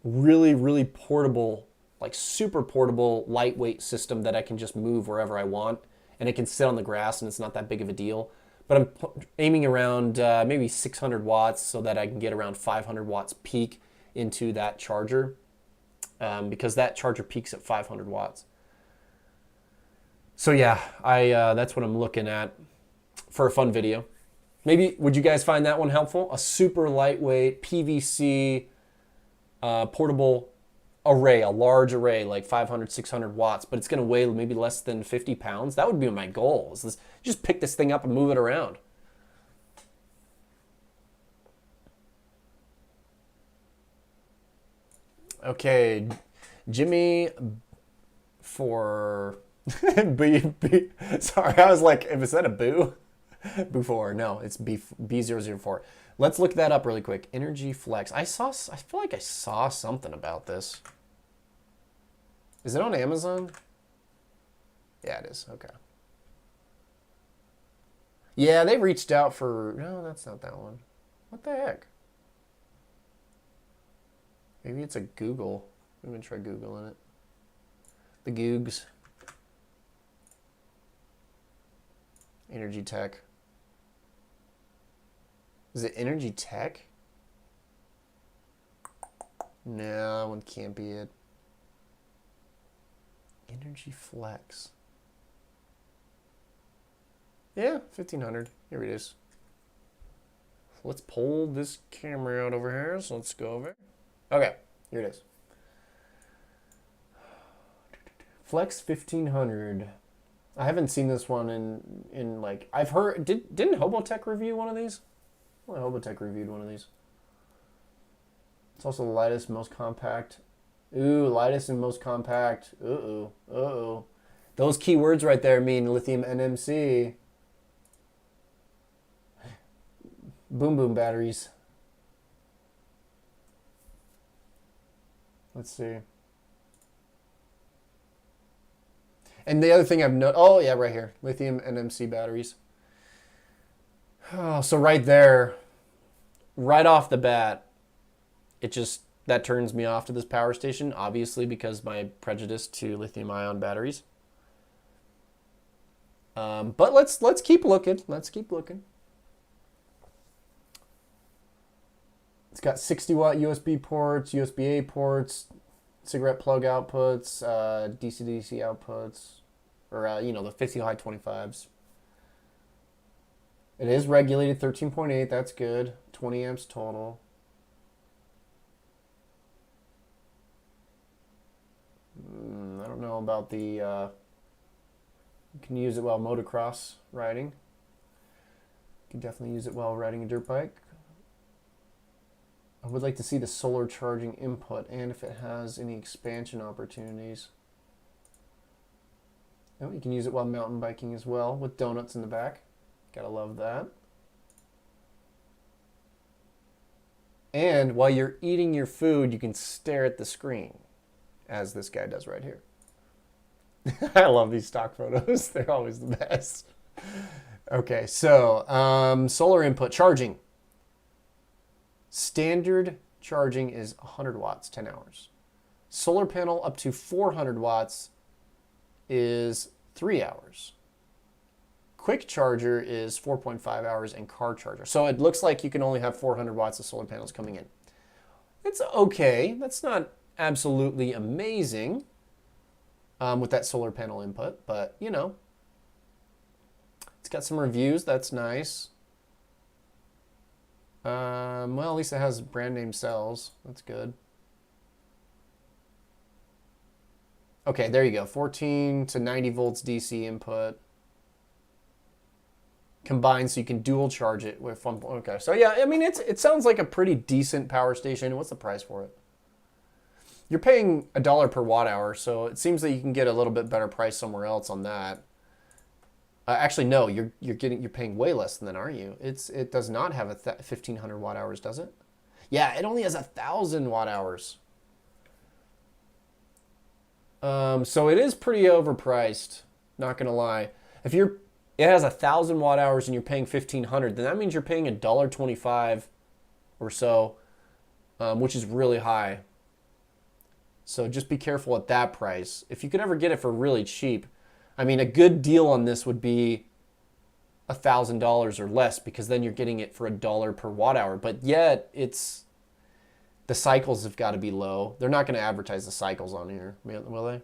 really portable, like super portable, lightweight system that I can just move wherever I want, and it can sit on the grass and it's not that big of a deal. But I'm aiming around maybe 600 watts so that I can get around 500 watts peak into that charger, because that charger peaks at 500 watts. So yeah, that's what I'm looking at for a fun video. Maybe, would you guys find that one helpful? A super lightweight PVC portable array, a large array, like 500, 600 watts, but it's going to weigh maybe less than 50 pounds. That would be my goal. Is this, just pick this thing up and move it around. Okay, Jimmy for sorry, I was like, is that a boo? Boo4, no, it's B004. Let's look that up really quick. Energy Flex. I feel like I saw something about this. Is it on Amazon? Yeah, it is. Okay. Yeah, they reached out for, no, that's not that one. What the heck? Maybe it's a Google. I'm gonna try Googling it. The Googs. Energy Tech. Is it Energy Tech? No, that one can't be it. Energy Flex. Yeah, 1500. Here it is. Let's pull this camera out over here. So let's go over. Okay, here it is. Flex 1500. I haven't seen this one in like, I've heard, didn't Hobotech review one of these? Well, Hobotech reviewed one of these. It's also the lightest, most compact. Ooh, lightest and most compact. Uh-oh. Those keywords right there mean lithium NMC. Boom batteries. Let's see. And the other thing I've noticed, oh yeah, right here, lithium NMC batteries. Oh, so right there, right off the bat, that turns me off to this power station, obviously because my prejudice to lithium ion batteries. But let's keep looking. Let's keep looking. It's got 60 watt USB ports, USB-A ports, cigarette plug outputs, DC-DC outputs, or the 50 high 25s. It is regulated 13.8. That's good. 20 amps total. I don't know about the. You can use it while motocross riding. You can definitely use it while riding a dirt bike. I would like to see the solar charging input and if it has any expansion opportunities. Oh, you can use it while mountain biking as well with donuts in the back. Gotta love that. And while you're eating your food, you can stare at the screen, as this guy does right here. I love these stock photos. They're always the best. Okay, so solar input charging. Standard charging is 100 watts, 10 hours. Solar panel up to 400 watts is 3 hours. Quick charger is 4.5 hours, and car charger. So it looks like you can only have 400 watts of solar panels coming in. It's okay. That's not absolutely amazing with that solar panel input, but it's got some reviews. That's nice. Well, at least it has brand name cells. That's good. Okay, there you go. 14 to 90 volts DC input. Combined, so you can dual charge it with one. Okay, so yeah, I mean, it sounds like a pretty decent power station. What's the price for it? You're paying $1 per watt hour, so it seems that you can get a little bit better price somewhere else on that. Actually, no, you're paying way less than that, aren't you? It does not have 1,500 watt hours, does it? Yeah, it only has 1,000 watt hours. So it is pretty overpriced. Not gonna lie. If it has 1,000 watt hours and you're paying 1,500, then that means you're paying $1.25 or so, which is really high. So just be careful at that price. If you could ever get it for really cheap, I mean, a good deal on this would be $1,000 or less, because then you're getting it for $1 per watt hour. But yet, the cycles have got to be low. They're not going to advertise the cycles on here, will they?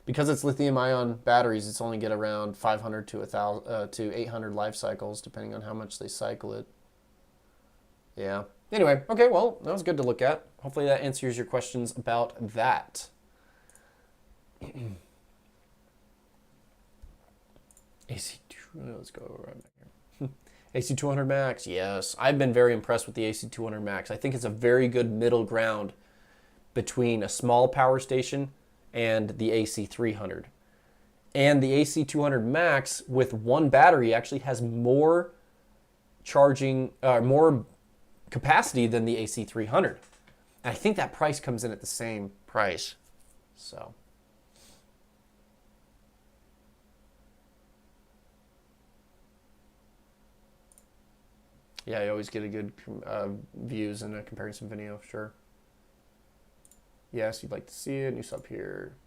Because it's lithium-ion batteries, it's only get around 500 to 1,000 to 800 life cycles, depending on how much they cycle it. Yeah. Anyway, okay, well, that was good to look at. Hopefully that answers your questions about that. Let's go right back here. AC200 Max, yes. I've been very impressed with the AC200 Max. I think it's a very good middle ground between a small power station and the AC300. And the AC200 Max with one battery actually has more charging, more capacity than the AC300. And I think that price comes in at the same price. So. Yeah, you always get a good views in a comparison video, sure. Yes, you'd like to see it. New sub here.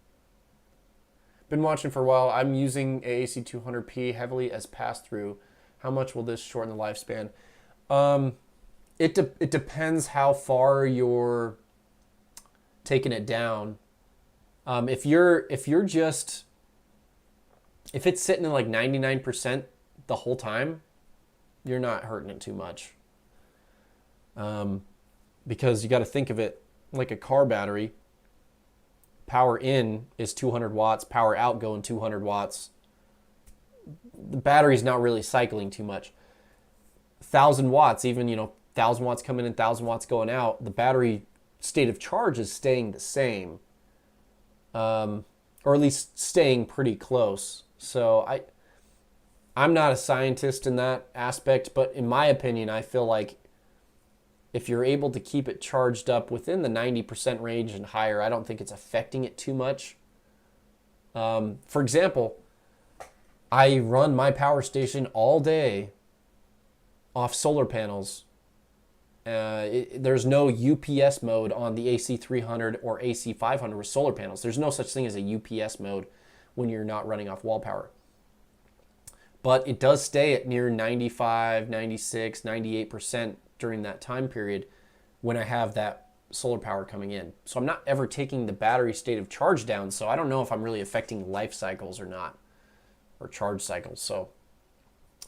Been watching for a while. I'm using AC200P heavily as pass-through. How much will this shorten the lifespan? It depends how far you're taking it down. If it's sitting in like 99% the whole time, you're not hurting it too much. Because you got to think of it like a car battery. Power in is 200 watts, power out going 200 watts. The battery's not really cycling too much. 1,000 watts, even, 1,000 watts coming in, 1,000 watts going out, the battery state of charge is staying the same. Or at least staying pretty close. So I'm not a scientist in that aspect, but in my opinion, I feel like if you're able to keep it charged up within the 90% range and higher, I don't think it's affecting it too much. For example, I run my power station all day off solar panels. There's no UPS mode on the AC300 or AC500 with solar panels. There's no such thing as a UPS mode when you're not running off wall power. But it does stay at near 95, 96, 98% during that time period when I have that solar power coming in. So I'm not ever taking the battery state of charge down, so I don't know if I'm really affecting life cycles or not, or charge cycles. So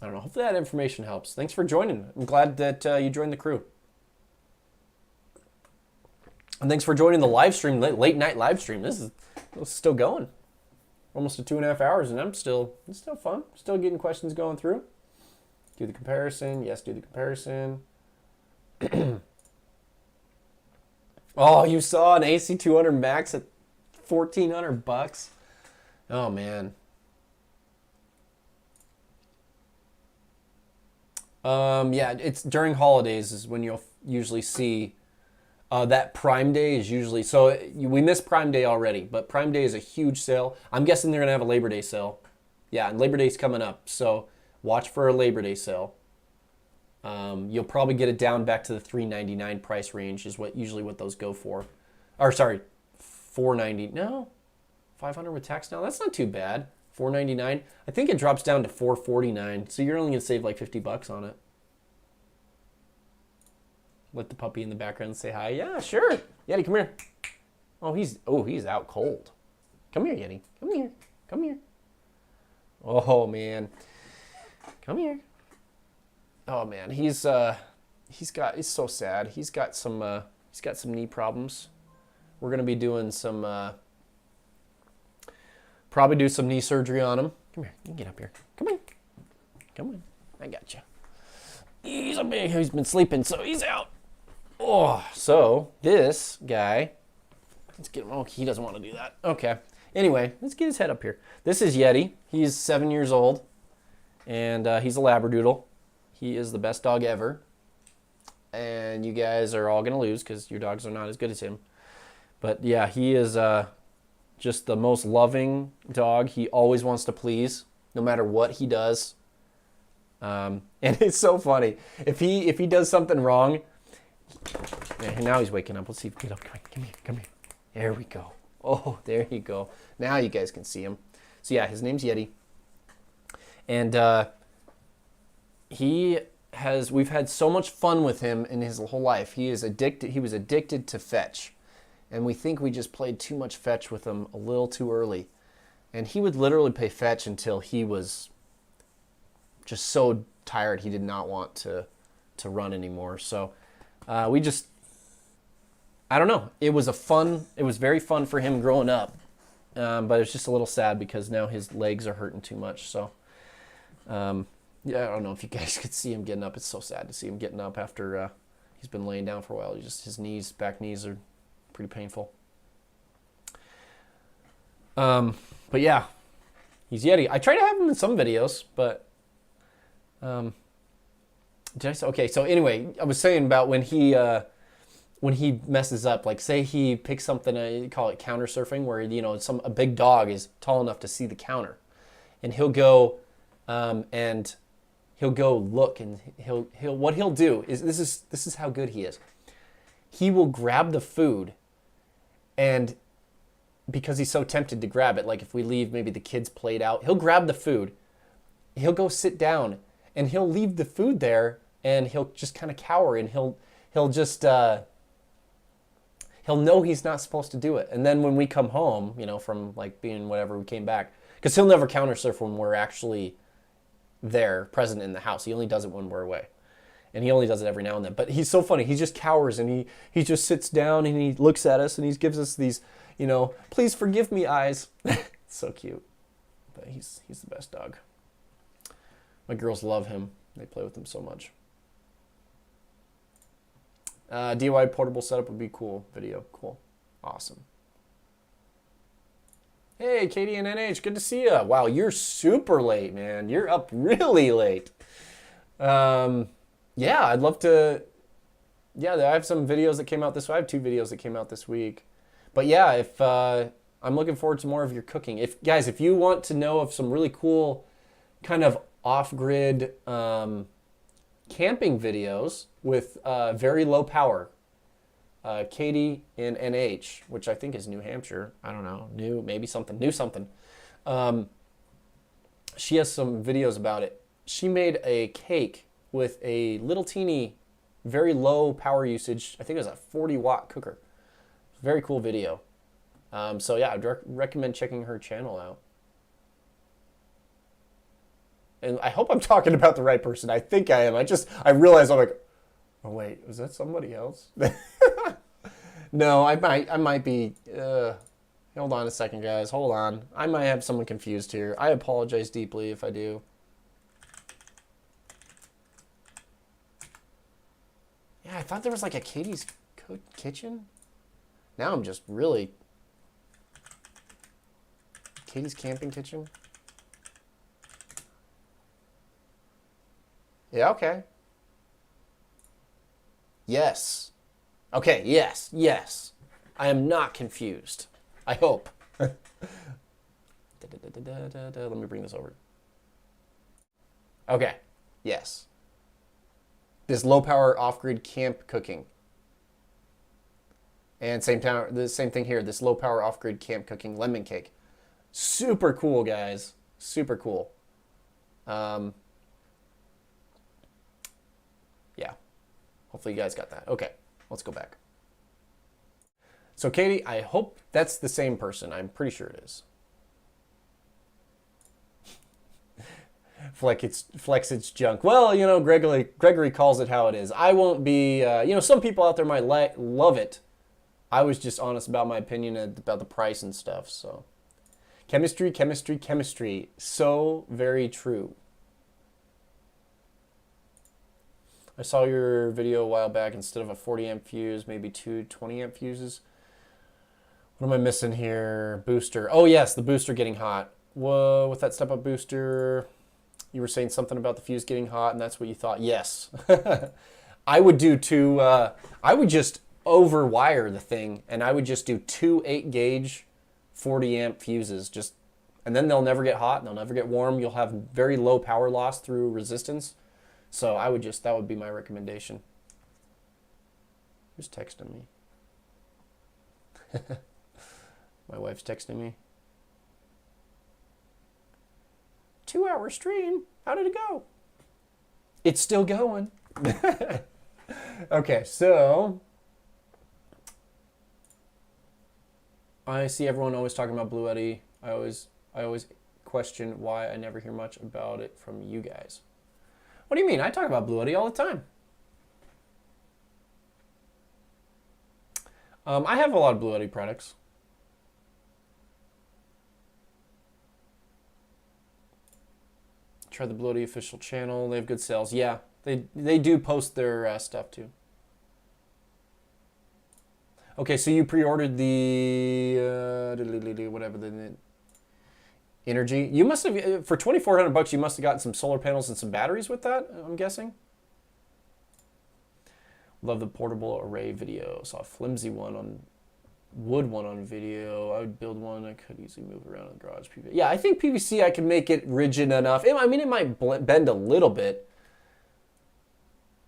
I don't know. Hopefully that information helps. Thanks for joining. I'm glad that you joined the crew. And thanks for joining the live stream, late night live stream. This is still going. Almost to 2.5 hours, and it's still fun. Still getting questions going through. Do the comparison. Yes, do the comparison. Oh, you saw an AC200 Max at $1,400. Oh man. Yeah, it's during holidays is when you'll usually see that Prime Day is usually, so we missed Prime Day already, but Prime Day is a huge sale. I'm guessing they're going to have a Labor Day sale. Yeah, and Labor Day's coming up, so watch for a Labor Day sale. You'll probably get it down back to the $399 price range is usually what those go for. Or sorry, $490. No, $500 with tax now. That's not too bad. $499. I think it drops down to $449, so you're only going to save like $50 on it. Let the puppy in the background say hi. Yeah, sure. Yeti, come here. Oh, he's out cold. Come here, Yeti. Come here. Come here. Oh man. Come here. Oh man, he's so sad. He's got some knee problems. We're gonna be doing probably do some knee surgery on him. Come here. You can get up here. Come on. Come on. I got you. He's been sleeping, so he's out. Oh, so this guy, let's get him. Oh, he doesn't want to do that. Okay. Anyway, let's get his head up here. This is Yeti. He's 7 years old, and he's a Labradoodle. He is the best dog ever. And you guys are all going to lose because your dogs are not as good as him. But yeah, he is just the most loving dog. He always wants to please, no matter what he does. And it's so funny. If he does something wrong, now he's waking up. Let's see if get up. Come here. There we go. Oh, there you go. Now you guys can see him. So yeah, his name's Yeti. And we've had so much fun with him in his whole life. He was addicted to fetch. And we think we just played too much fetch with him a little too early. And he would literally play fetch until he was just so tired he did not want to run anymore. So I don't know. It was very fun for him growing up. But it's just a little sad because now his legs are hurting too much. So yeah, I don't know if you guys could see him getting up. It's so sad to see him getting up after he's been laying down for a while. His back knees are pretty painful. But yeah, he's Yeti. I try to have him in some videos, but did I say? Okay, so anyway, I was saying about when he messes up, like say he picks something, you call it counter surfing, where a big dog is tall enough to see the counter, and he'll go and he'll go look, and what he'll do is this is how good he is. He will grab the food, and because he's so tempted to grab it, like if we leave maybe the kids' plate out, he'll grab the food, he'll go sit down, and he'll leave the food there, and he'll just kind of cower, and he'll just he'll know he's not supposed to do it. And then when we come home, from like being whatever, we came back, because he'll never counter surf when we're actually there, present in the house. He only does it when we're away. And he only does it every now and then. But he's so funny. He just cowers, and he just sits down, and he looks at us, and he gives us these, please forgive me eyes. It's so cute. But he's the best dog. My girls love him. They play with him so much. DIY portable setup would be cool. Video. Cool. Awesome. Hey, Katie and NH. Good to see you. Wow, you're super late, man. You're up really late. Yeah, I'd love to. Yeah, I have some videos that came out this week. I have 2 videos that came out this week. But yeah, if I'm looking forward to more of your cooking. If you want to know of some really cool kind of off-grid camping videos with very low power, Katie in NH, which I think is New Hampshire. I don't know, maybe something. She has some videos about it. She made a cake with a little teeny, very low power usage. I think it was a 40-watt cooker. Very cool video. So yeah, I'd recommend checking her channel out. And I hope I'm talking about the right person. I think I am. I realized I'm like, oh wait, was that somebody else? No, I might be. Hold on a second, guys. Hold on. I might have someone confused here. I apologize deeply if I do. Yeah, I thought there was like a Katie's kitchen. Now I'm just really... Katie's camping kitchen? Yeah, okay. Yes. Okay, yes. I am not confused. I hope. Let me bring this over. Okay, yes. This low power off-grid camp cooking. And the same thing here, this low power off-grid camp cooking lemon cake. Super cool, guys. Super cool. Yeah. Hopefully you guys got that. Okay, let's go back. So Katie, I hope that's the same person. I'm pretty sure it is. Flex its junk. Well, Gregory calls it how it is. I won't be, some people out there might love it. I was just honest about my opinion about the price and stuff, so. Chemistry. So very true. I saw your video a while back. Instead of a 40 amp fuse, maybe 2 20 amp fuses What am I missing here? Booster. Oh, yes, the booster getting hot. Whoa, with that step-up booster, you were saying something about the fuse getting hot, and that's what you thought. Yes. I would do two, I would just overwire the thing, and I would just do two 8-gauge 40-amp fuses. And then they'll never get hot, and they'll never get warm. You'll have very low power loss through resistance. So that would be my recommendation. Who's texting me? My wife's texting me. 2-hour stream. How did it go? It's still going. Okay, so I see everyone always talking about Blue Eddy. I always question why I never hear much about it from you guys. What do you mean? I talk about Blue Eddy all the time. I have a lot of Blue Eddy products. Try the Blue Eddy official channel. They have good sales. Yeah, they do post their stuff too. Okay, so you pre-ordered the whatever the Energy. You must have for $2,400. You must have gotten some solar panels and some batteries with that. I'm guessing. Love the portable array video. Saw a flimsy one on wood one on video. I would build one. I could easily move around in the garage. PVC. Yeah, I think PVC I can make it rigid enough. I mean, it might bend a little bit.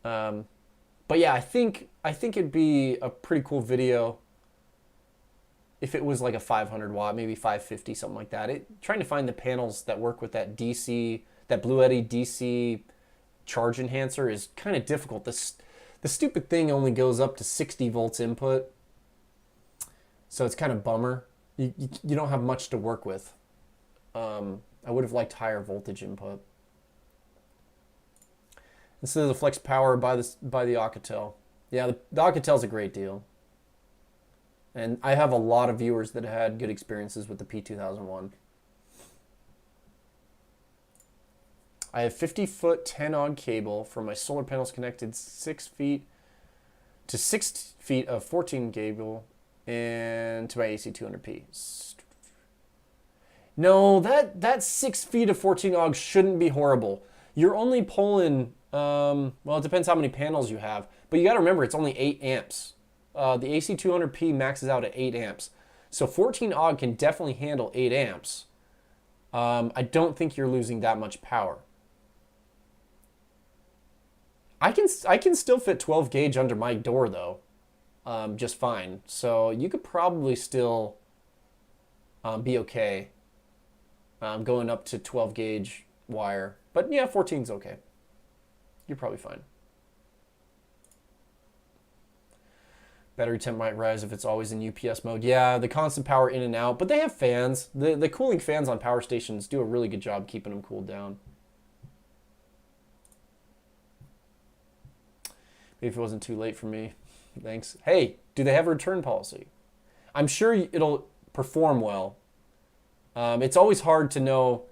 But yeah, I think it'd be a pretty cool video if it was like a 500 watt, maybe 550, something like that. Trying to find the panels that work with that DC, that Blue Eddy DC charge enhancer is kind of difficult. The stupid thing only goes up to 60 volts input. So it's kind of bummer. You don't have much to work with. I would have liked higher voltage input. Instead of the flex power by the Alcatel. Yeah, the Alcatel's a great deal. And I have a lot of viewers that had good experiences with the P2001. I have 50-foot 10-odd cable from my solar panels connected 6 feet to 6 feet of 14 cable and to my AC 200p. No, that 6 feet of 14 ogs shouldn't be horrible. You're only pulling, well, it depends how many panels you have, but you got to remember it's only 8 amps. The AC 200p maxes out at 8 amps. So 14 og can definitely handle 8 amps. I don't think you're losing that much power. I can still fit 12 gauge under my door though, just fine. So you could probably still be okay going up to 12 gauge wire. But yeah, 14's okay. You're probably fine. Battery temp might rise if it's always in UPS mode. Yeah, the constant power in and out, but they have fans. The cooling fans on power stations do a really good job keeping them cooled down. Maybe if it wasn't too late for me. Thanks. Hey, do they have a return policy? I'm sure it'll perform well. It's always hard to know.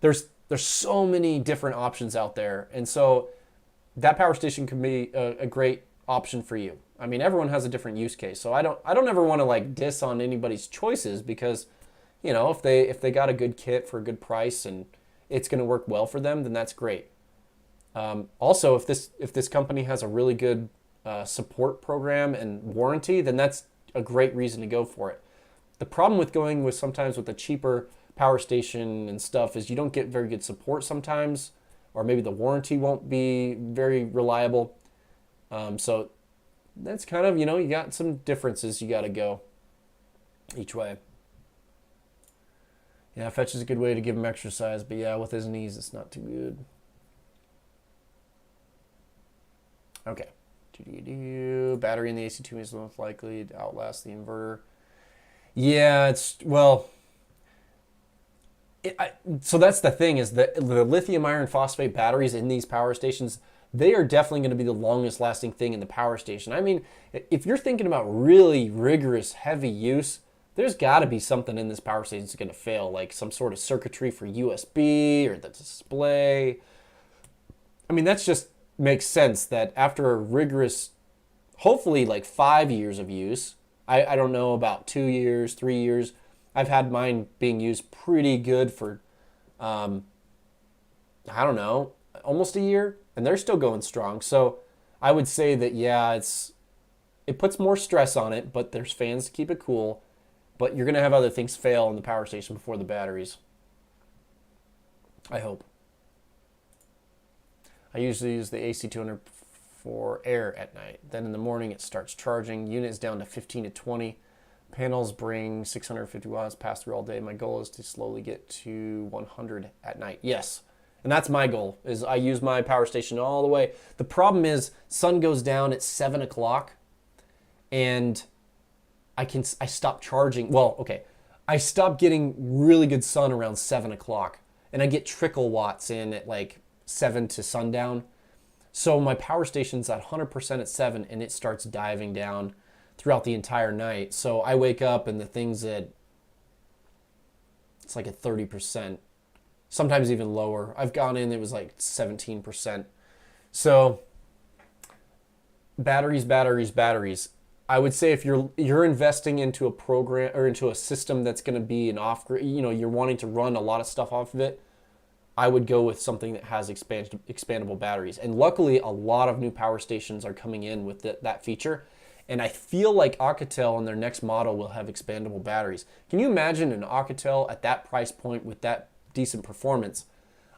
There's so many different options out there, and so that power station can be a great option for you. I mean, everyone has a different use case, so I don't ever want to like diss on anybody's choices because, you know, if they got a good kit for a good price and it's going to work well for them, then that's great. Also, if this company has a really good support program and warranty, then that's a great reason to go for it. The problem with going with sometimes with a cheaper power station and stuff is you don't get very good support sometimes, or maybe the warranty won't be very reliable. So that's kind of, you know, you got some differences you got to go each way. Yeah, fetch is a good way to give him exercise, but yeah, with his knees, it's not too good. Okay. Battery in the AC2 is most likely to outlast the inverter. Yeah, so that's the thing is that the lithium iron phosphate batteries in these power stations, they are definitely going to be the longest lasting thing in the power station. I mean, if you're thinking about really rigorous, heavy use, there's got to be something in this power station that's going to fail, like some sort of circuitry for USB or the display. I mean, that's just makes sense that after a rigorous, hopefully like 5 years of use, I don't know about 2 years, 3 years. I've had mine being used pretty good for, I don't know, almost a year, and they're still going strong. So I would say that, yeah, it puts more stress on it, but there's fans to keep it cool. But you're going to have other things fail in the power station before the batteries. I hope. I usually use the AC200 for air at night. Then in the morning it starts charging. Unit is down to 15 to 20. Panels bring 650 watts, pass through all day. My goal is to slowly get to 100 at night. Yes, and that's my goal, is I use my power station all the way. The problem is sun goes down at 7 o'clock and I stop charging. Well, okay, I stop getting really good sun around 7 o'clock and I get trickle watts in at like 7 to sundown. So my power station's at 100% at 7 and it starts diving down throughout the entire night. So I wake up and the thing's at, it's like at 30%, sometimes even lower. I've gone in, it was like 17%. So batteries. I would say if you're investing into a program or into a system that's going to be an off-grid, you're wanting to run a lot of stuff off of it, I would go with something that has expandable batteries. And luckily, a lot of new power stations are coming in with that feature. And I feel like Alcatel in their next model will have expandable batteries. Can you imagine an Alcatel at that price point with that decent performance?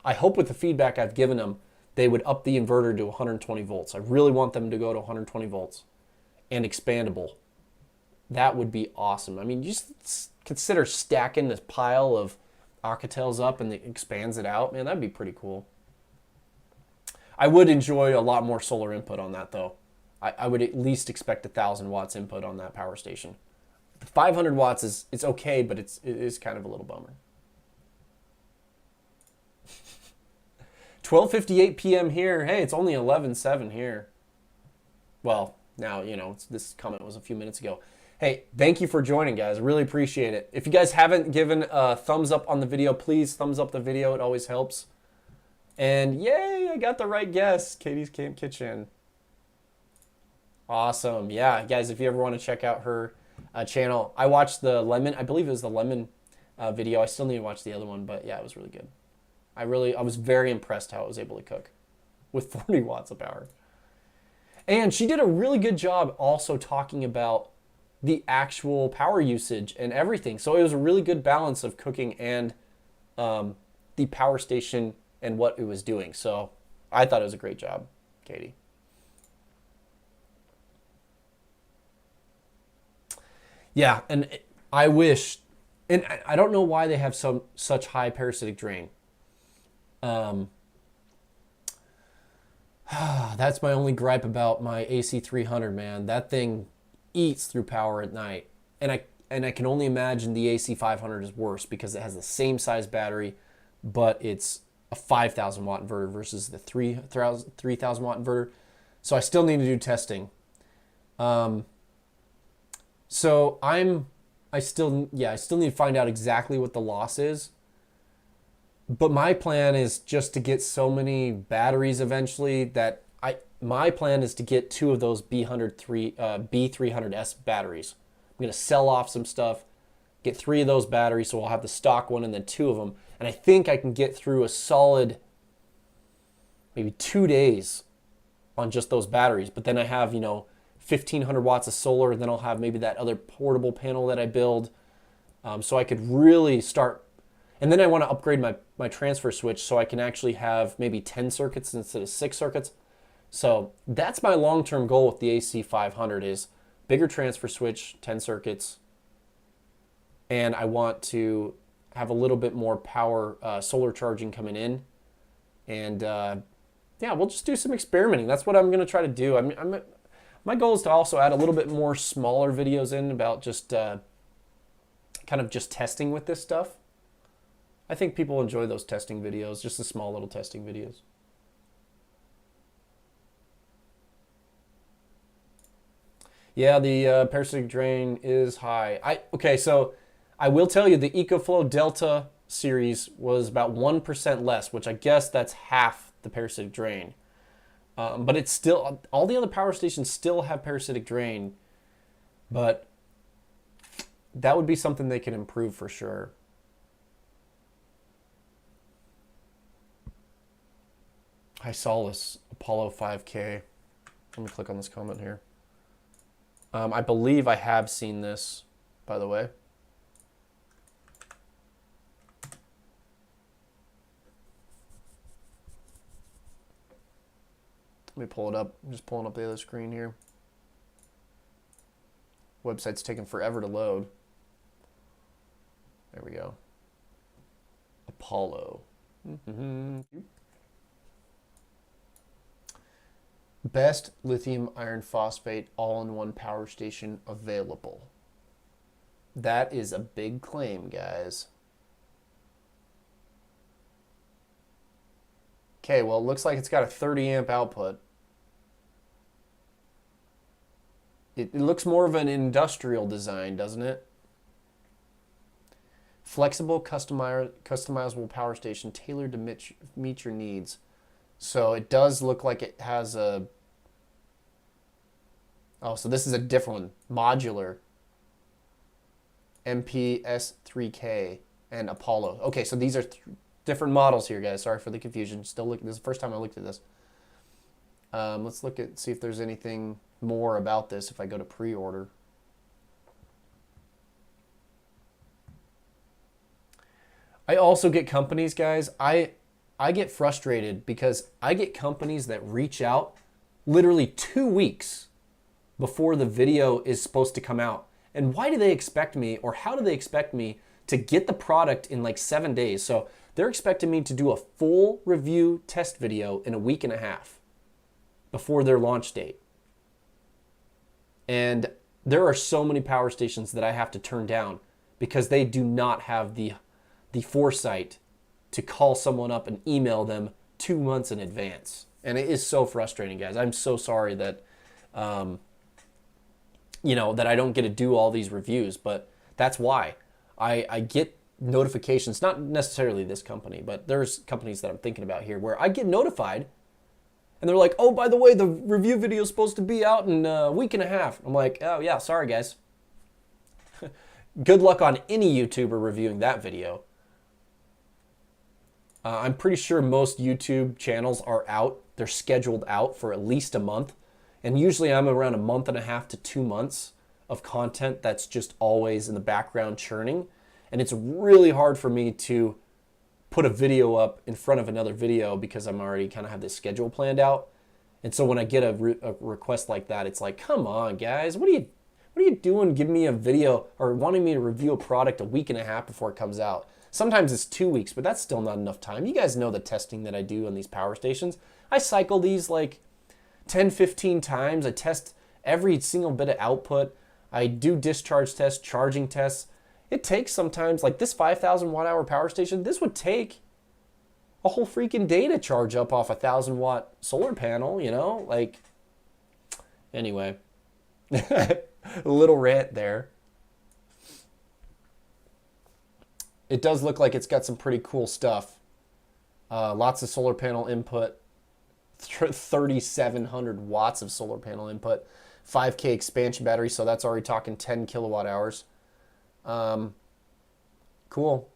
I hope with the feedback I've given them, they would up the inverter to 120 volts. I really want them to go to 120 volts and expandable. That would be awesome. I mean, just consider stacking this pile of Alcatels up and it expands it out. Man, that'd be pretty cool. I would enjoy a lot more solar input on that though. I would at least expect 1,000 watts input on that power station. 500 watts it's okay, but it is kind of a little bummer. 12:58 p.m. here. Hey, it's only 11:07 here. Well, now, this comment was a few minutes ago. Hey, thank you for joining, guys. I really appreciate it. If you guys haven't given a thumbs up on the video, please thumbs up the video. It always helps. And yay, I got the right guess. Katie's Camp Kitchen. Awesome. Yeah, guys, if you ever want to check out her channel, I watched the lemon. I believe it was the lemon video. I still need to watch the other one, but yeah, it was really good. I was very impressed how it was able to cook with 40 watts of power. And she did a really good job also talking about the actual power usage and everything. So it was a really good balance of cooking and the power station and what it was doing. So I thought it was a great job, Katie. Yeah, and I wish, and I don't know why they have such high parasitic drain. That's my only gripe about my AC300, man. That thing eats through power at night. And I can only imagine the AC500 is worse because it has the same size battery, but it's a 5,000 watt inverter versus the 3,000 watt inverter. So I still need to do testing. So I still need to find out exactly what the loss is. But my plan is just to get so many batteries eventually that my plan is to get 2 of those B300S batteries. I'm going to sell off some stuff, get 3 of those batteries, so I'll have the stock one and then 2 of them. And I think I can get through a solid maybe 2 days on just those batteries. But then I have, 1,500 watts of solar, and then I'll have maybe that other portable panel that I build. So I could really start. And then I want to upgrade my transfer switch so I can actually have maybe 10 circuits instead of 6 circuits. So that's my long-term goal with the AC500 is bigger transfer switch, 10 circuits. And I want to have a little bit more power solar charging coming in. And yeah, we'll just do some experimenting. That's what I'm going to try to do. My goal is to also add a little bit more smaller videos in about just kind of just testing with this stuff. I think people enjoy those testing videos, just the small little testing videos. Yeah, the parasitic drain is high. Okay, so I will tell you the EcoFlow Delta series was about 1% less, which I guess that's half the parasitic drain. But it's still, all the other power stations still have parasitic drain. But That would be something they can improve for sure. I saw this Apollo 5K. Let me click on this comment here. I believe I have seen this, by the way. Let me pull it up. I'm just pulling up the other screen here. Website's taking forever to load. There we go. Apollo. Best lithium iron phosphate all-in-one power station available. That is a big claim, guys. Okay, well, it looks like it's got a 30 amp output. It looks more of an industrial design, doesn't it? Flexible, customizable power station tailored to meet your needs. So it does look like it has a... Oh, so this is a different one. Modular. MPS3K and Apollo. Okay, so these are different models here, guys. Sorry for the confusion. Still look. This is the first time I looked at this. Let's look at see if there's anything more about this if I go to pre-order. I also get companies, guys. I get frustrated because I get companies that reach out literally 2 weeks before the video is supposed to come out. And why do they expect me, or how do they expect me to get the product in like 7 days? So they're expecting me to do a full review test video in a week and a half before their launch date. And there are so many power stations that I have to turn down because they do not have the foresight to call someone up and email them 2 months in advance. And it is so frustrating, guys. I'm so sorry that, that I don't get to do all these reviews, but that's why. I get notifications, not necessarily this company, but there's companies that I'm thinking about here where I get notified and they're like, oh, by the way, the review video is supposed to be out in a week and a half. I'm like, oh yeah, sorry guys. Good luck on any YouTuber reviewing that video. I'm pretty sure most YouTube channels are out. They're scheduled out for at least a month. And usually I'm around a month and a half to 2 months of content that's just always in the background churning. And it's really hard for me to put a video up in front of another video because I'm already kind of have this schedule planned out. And so when I get a request like that, it's like, come on, guys, what are you doing giving me a video or wanting me to review a product a week and a half before it comes out? Sometimes it's 2 weeks, but that's still not enough time. You guys know the testing that I do on these power stations. I cycle these like 10, 15 times. I test every single bit of output. I do discharge tests, charging tests. It takes sometimes, like this 5,000 watt hour power station, this would take a whole freaking day to charge up off a 1,000 watt solar panel, like, anyway, a little rant there. It does look like it's got some pretty cool stuff. Lots of solar panel input, 3,700 watts of solar panel input, 5K expansion battery, so that's already talking 10 kilowatt hours. Cool.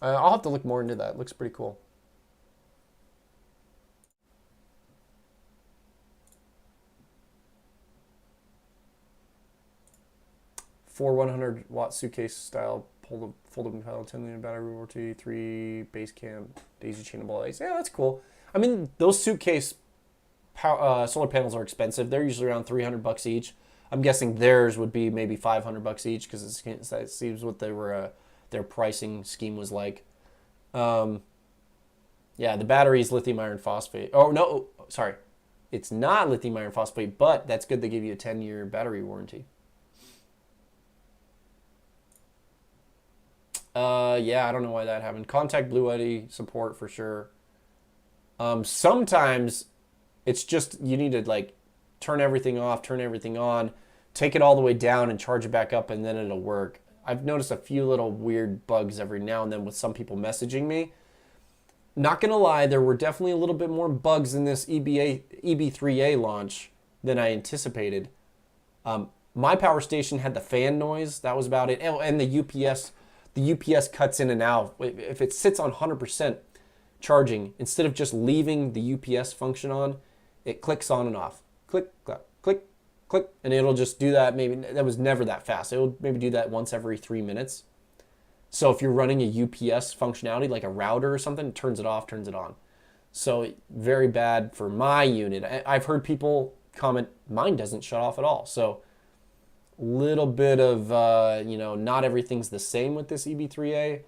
I'll have to look more into that. It looks pretty cool. Four 100 watt suitcase style foldable panel, 10 liter battery, warranty, 3 base camp, daisy chainable lights. Yeah, that's cool. I mean, those suitcase solar panels are expensive. They're usually around $300 each. I'm guessing theirs would be maybe $500 each because it seems what they were their pricing scheme was like. Yeah, the battery is lithium iron phosphate. Oh no, sorry, it's not lithium iron phosphate, but that's good. They give you a 10-year battery warranty. Yeah, I don't know why that happened. Contact Blue Yeti support for sure. Sometimes it's just you need to like turn everything off, turn everything on, take it all the way down and charge it back up, and then it'll work. I've noticed a few little weird bugs every now and then with some people messaging me. Not gonna lie, there were definitely a little bit more bugs in this EB3A launch than I anticipated. My power station had the fan noise. That was about it. And the UPS cuts in and out. If it sits on 100% charging, instead of just leaving the UPS function on, it clicks on and off. Click, click, click, click, and it'll just do that. Maybe that was never that fast. It will maybe do that once every 3 minutes. So if you're running a UPS functionality like a router or something, it turns it off, turns it on. So very bad for my unit. I've heard people comment, mine doesn't shut off at all. So little bit of, not everything's the same with this EB3A.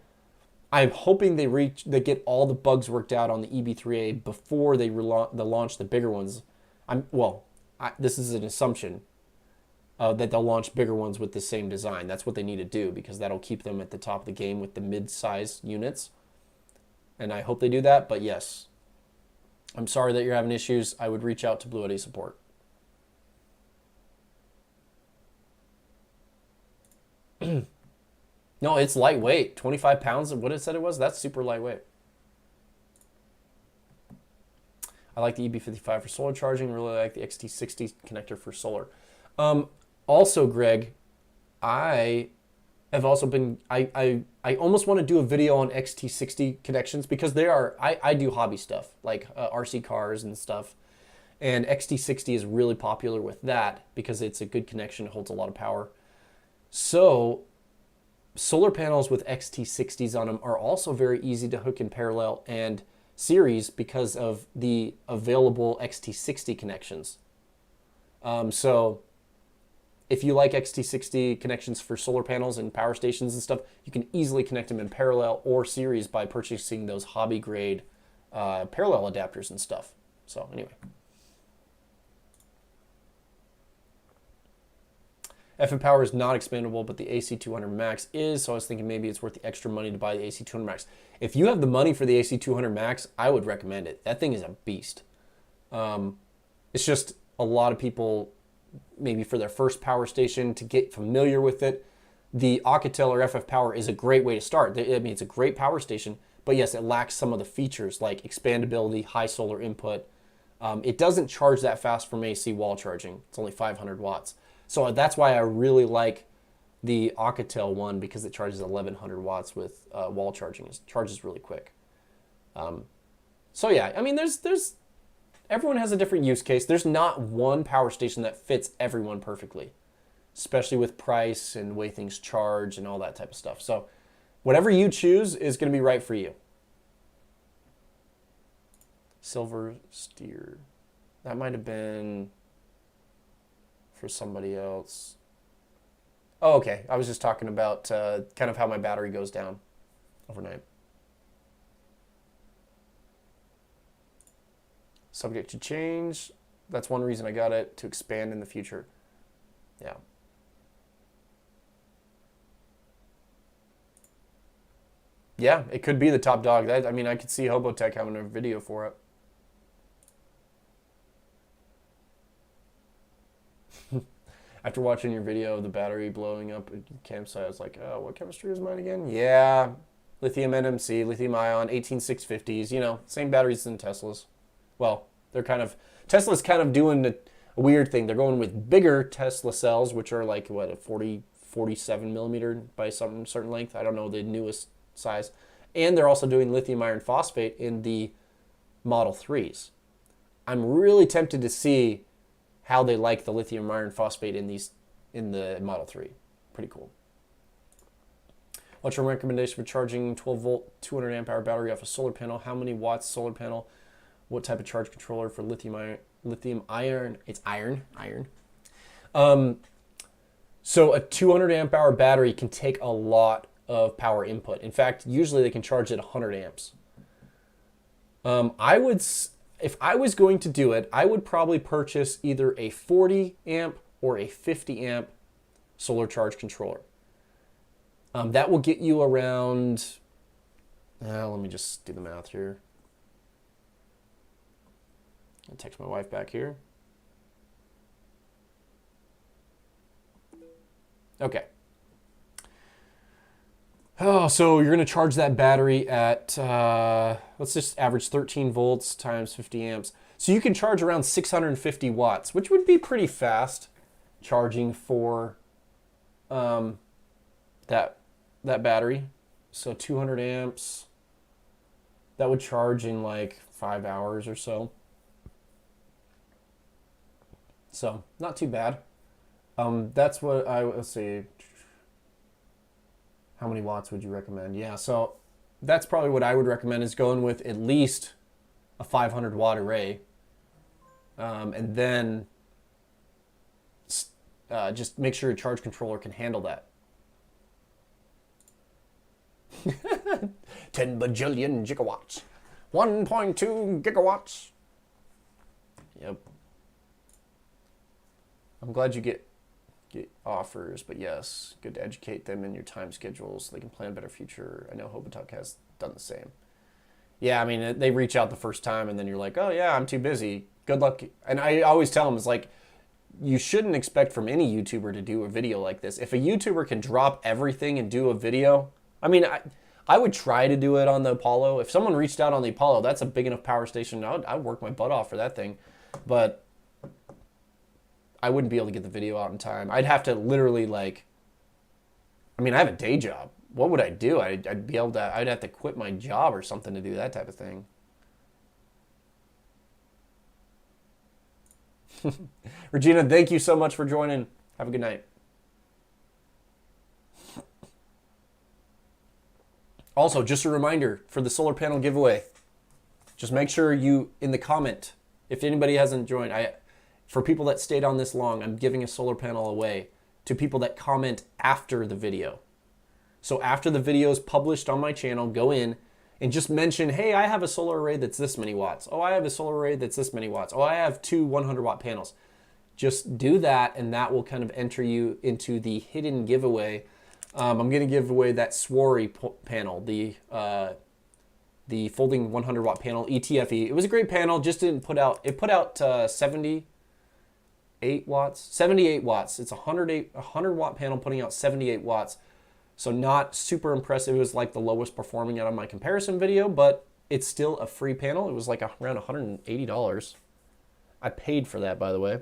I'm hoping they get all the bugs worked out on the EB3A before they launch the bigger ones. This is an assumption that they'll launch bigger ones with the same design. That's what they need to do because that'll keep them at the top of the game with the mid-size units. And I hope they do that, but yes. I'm sorry that you're having issues. I would reach out to Blue Eddy support. No, it's lightweight. 25 pounds of what it said it was. That's super lightweight. I like the EB55 for solar charging. Really like the XT60 connector for solar. Also, Greg, I have also been, I almost want to do a video on XT60 connections because I do hobby stuff like RC cars and stuff. And XT60 is really popular with that because it's a good connection. It holds a lot of power. So solar panels with XT60s on them are also very easy to hook in parallel and series because of the available XT60 connections. So if you like XT60 connections for solar panels and power stations and stuff, you can easily connect them in parallel or series by purchasing those hobby grade parallel adapters and stuff. So anyway. FF Power is not expandable, but the AC200 Max is, so I was thinking maybe it's worth the extra money to buy the AC200 Max. If you have the money for the AC200 Max, I would recommend it. That thing is a beast. It's just a lot of people, maybe for their first power station, to get familiar with it. The Alcatel or FF Power is a great way to start. I mean, it's a great power station, but yes, it lacks some of the features like expandability, high solar input. It doesn't charge that fast from AC wall charging. It's only 500 watts. So that's why I really like the Alcatel one because it charges 1100 watts with wall charging. It charges really quick. So yeah, I mean, everyone has a different use case. There's not one power station that fits everyone perfectly, especially with price and the way things charge and all that type of stuff. So whatever you choose is going to be right for you. Silver Steer. That might have been for somebody else. Oh, okay. I was just talking about kind of how my battery goes down overnight. Subject to change. That's one reason I got it, to expand in the future. Yeah. Yeah, it could be the top dog. I mean, I could see Hobotech having a video for it. After watching your video of the battery blowing up at your campsite, I was like, oh, what chemistry is mine again? Yeah, lithium NMC, lithium ion, 18650s, same batteries than Tesla's. Well, Tesla's kind of doing a weird thing. They're going with bigger Tesla cells, which are like, a 47 millimeter by some certain length. I don't know the newest size. And they're also doing lithium iron phosphate in the Model 3s. I'm really tempted to see how they like the lithium iron phosphate in the Model 3. Pretty cool. What's your recommendation for charging 12 volt, 200 amp hour battery off a solar panel? How many watts solar panel? What type of charge controller for lithium iron? It's iron. So a 200 amp hour battery can take a lot of power input. In fact, usually they can charge at 100 amps. If I was going to do it, I would probably purchase either a 40 amp or a 50 amp solar charge controller. That will get you around, let me just do the math here. I'll text my wife back here. Okay. Oh, so you're going to charge that battery at, let's just average 13 volts times 50 amps. So you can charge around 650 watts, which would be pretty fast charging for that battery. So 200 amps. That would charge in like 5 hours or so. So not too bad. That's what let's see. How many watts would you recommend? Yeah, so that's probably what I would recommend, is going with at least a 500 watt array. And then just make sure your charge controller can handle that. 10 bajillion gigawatts. 1.2 gigawatts. Yep. I'm glad you get offers, but yes, good to educate them in your time schedules so they can plan a better future. I know Hobotalk has done the same. Yeah, I mean, they reach out the first time and then you're like, oh yeah, I'm too busy. Good luck. And I always tell them, it's like, you shouldn't expect from any YouTuber to do a video like this. If a YouTuber can drop everything and do a video, I mean, I would try to do it on the Apollo. If someone reached out on the Apollo, that's a big enough power station. I'd work my butt off for that thing. But I wouldn't be able to get the video out in time. I'd have to literally, like, I mean, I have a day job. What would I do? I'd have to quit my job or something to do that type of thing. Regina, thank you so much for joining. Have a good night. Also, just a reminder for the solar panel giveaway. Just make sure you, in the comment, if anybody hasn't joined, for people that stayed on this long, I'm giving a solar panel away to people that comment after the video. So after the video is published on my channel, go in and just mention, hey, I have a solar array that's this many watts. Oh, I have a solar array that's this many watts. Oh, I have 2 100-watt panels. Just do that, and that will kind of enter you into the hidden giveaway. I'm going to give away that Swarry panel, the folding 100-watt panel, ETFE. It was a great panel, just didn't put out, it put out 78 watts. 78 watts. It's a 100-watt panel putting out 78 watts. So not super impressive. It was like the lowest performing out of my comparison video, but it's still a free panel. It was like around $180. I paid for that, by the way.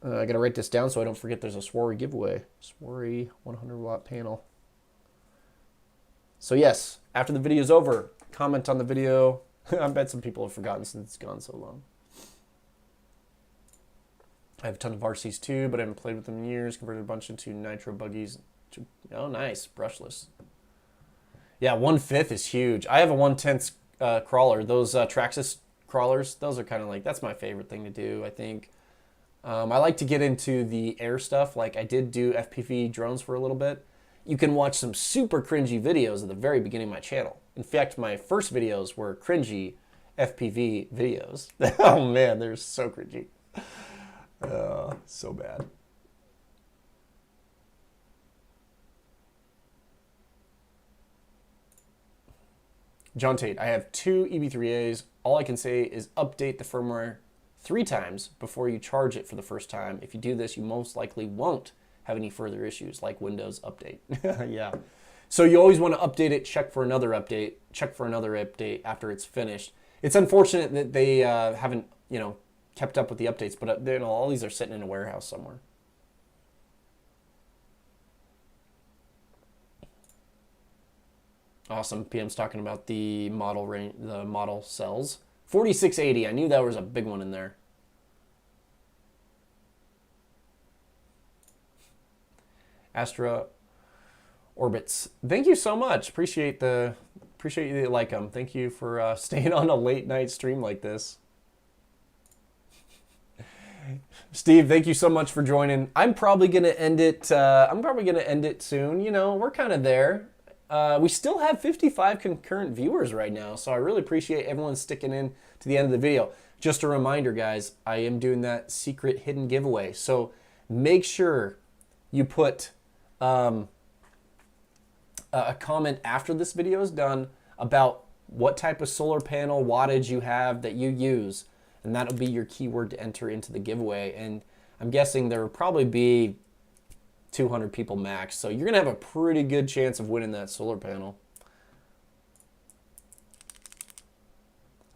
I got to write this down so I don't forget there's a Swarry giveaway. Swarry 100-watt panel. So yes, after the video's over, comment on the video. I bet some people have forgotten since it's gone so long. I have a ton of RCs too, but I haven't played with them in years. Converted a bunch into nitro buggies. Oh, nice. Brushless. Yeah, 1/5 is huge. I have a 1/10 crawler. Those Traxxas crawlers, those are kind of like, that's my favorite thing to do, I think. I like to get into the air stuff. Like I did do FPV drones for a little bit. You can watch some super cringy videos at the very beginning of my channel. In fact, my first videos were cringy FPV videos. Oh man, they're so cringy. So bad. John Tate, I have 2 EV3As. All I can say is update the firmware 3 times before you charge it for the first time. If you do this, you most likely won't have any further issues like Windows Update. Yeah. So you always want to update it, check for another update after it's finished. It's unfortunate that they haven't, kept up with the updates, but all these are sitting in a warehouse somewhere. Awesome. PM's talking about the model range, the model cells. 4680. I knew that was a big one in there. Astra Orbits. Thank you so much. Appreciate you like them. Thank you for staying on a late night stream like this. Steve, thank you so much for joining. I'm probably gonna end it. Soon. We're kind of there. We still have 55 concurrent viewers right now, so I really appreciate everyone sticking in to the end of the video. Just a reminder, guys, I am doing that secret hidden giveaway, so make sure you put a comment after this video is done about what type of solar panel wattage you have that you use, and that'll be your keyword to enter into the giveaway. And I'm guessing there will probably be 200 people max, so you're gonna have a pretty good chance of winning that solar panel.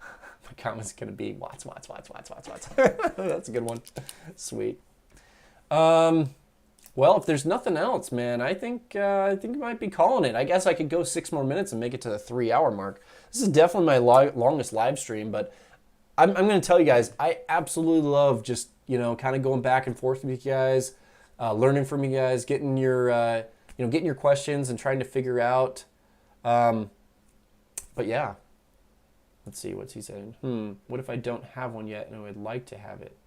My comment's gonna be Watts. That's a good one. Sweet. Well, if there's nothing else, man, I think I might be calling it. I guess I could go 6 more minutes and make it to the 3-hour mark. This is definitely my longest live stream, but I'm going to tell you guys, I absolutely love just, kind of going back and forth with you guys, learning from you guys, getting your questions and trying to figure out. But yeah, let's see, what's he saying? What if I don't have one yet and I would like to have it?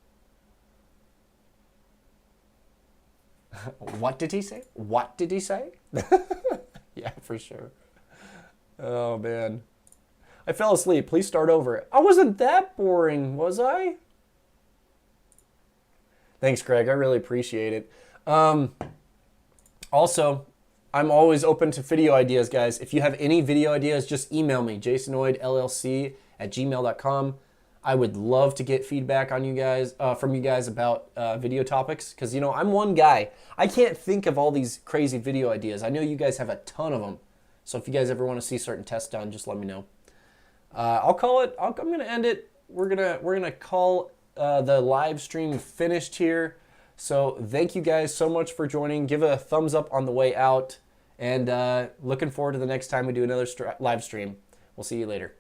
What did he say? What did he say? Yeah, for sure. Oh, man. I fell asleep. Please start over. I wasn't that boring, was I? Thanks, Greg. I really appreciate it. Also, I'm always open to video ideas, guys. If you have any video ideas, just email me, jasonoidllc@gmail.com. I would love to get feedback on you guys, from you guys about video topics, because I'm one guy. I can't think of all these crazy video ideas. I know you guys have a ton of them. So if you guys ever want to see certain tests done, just let me know. I'll call it. I'm gonna end it. We're gonna call the live stream finished here. So thank you guys so much for joining. Give it a thumbs up on the way out, and looking forward to the next time we do another live stream. We'll see you later.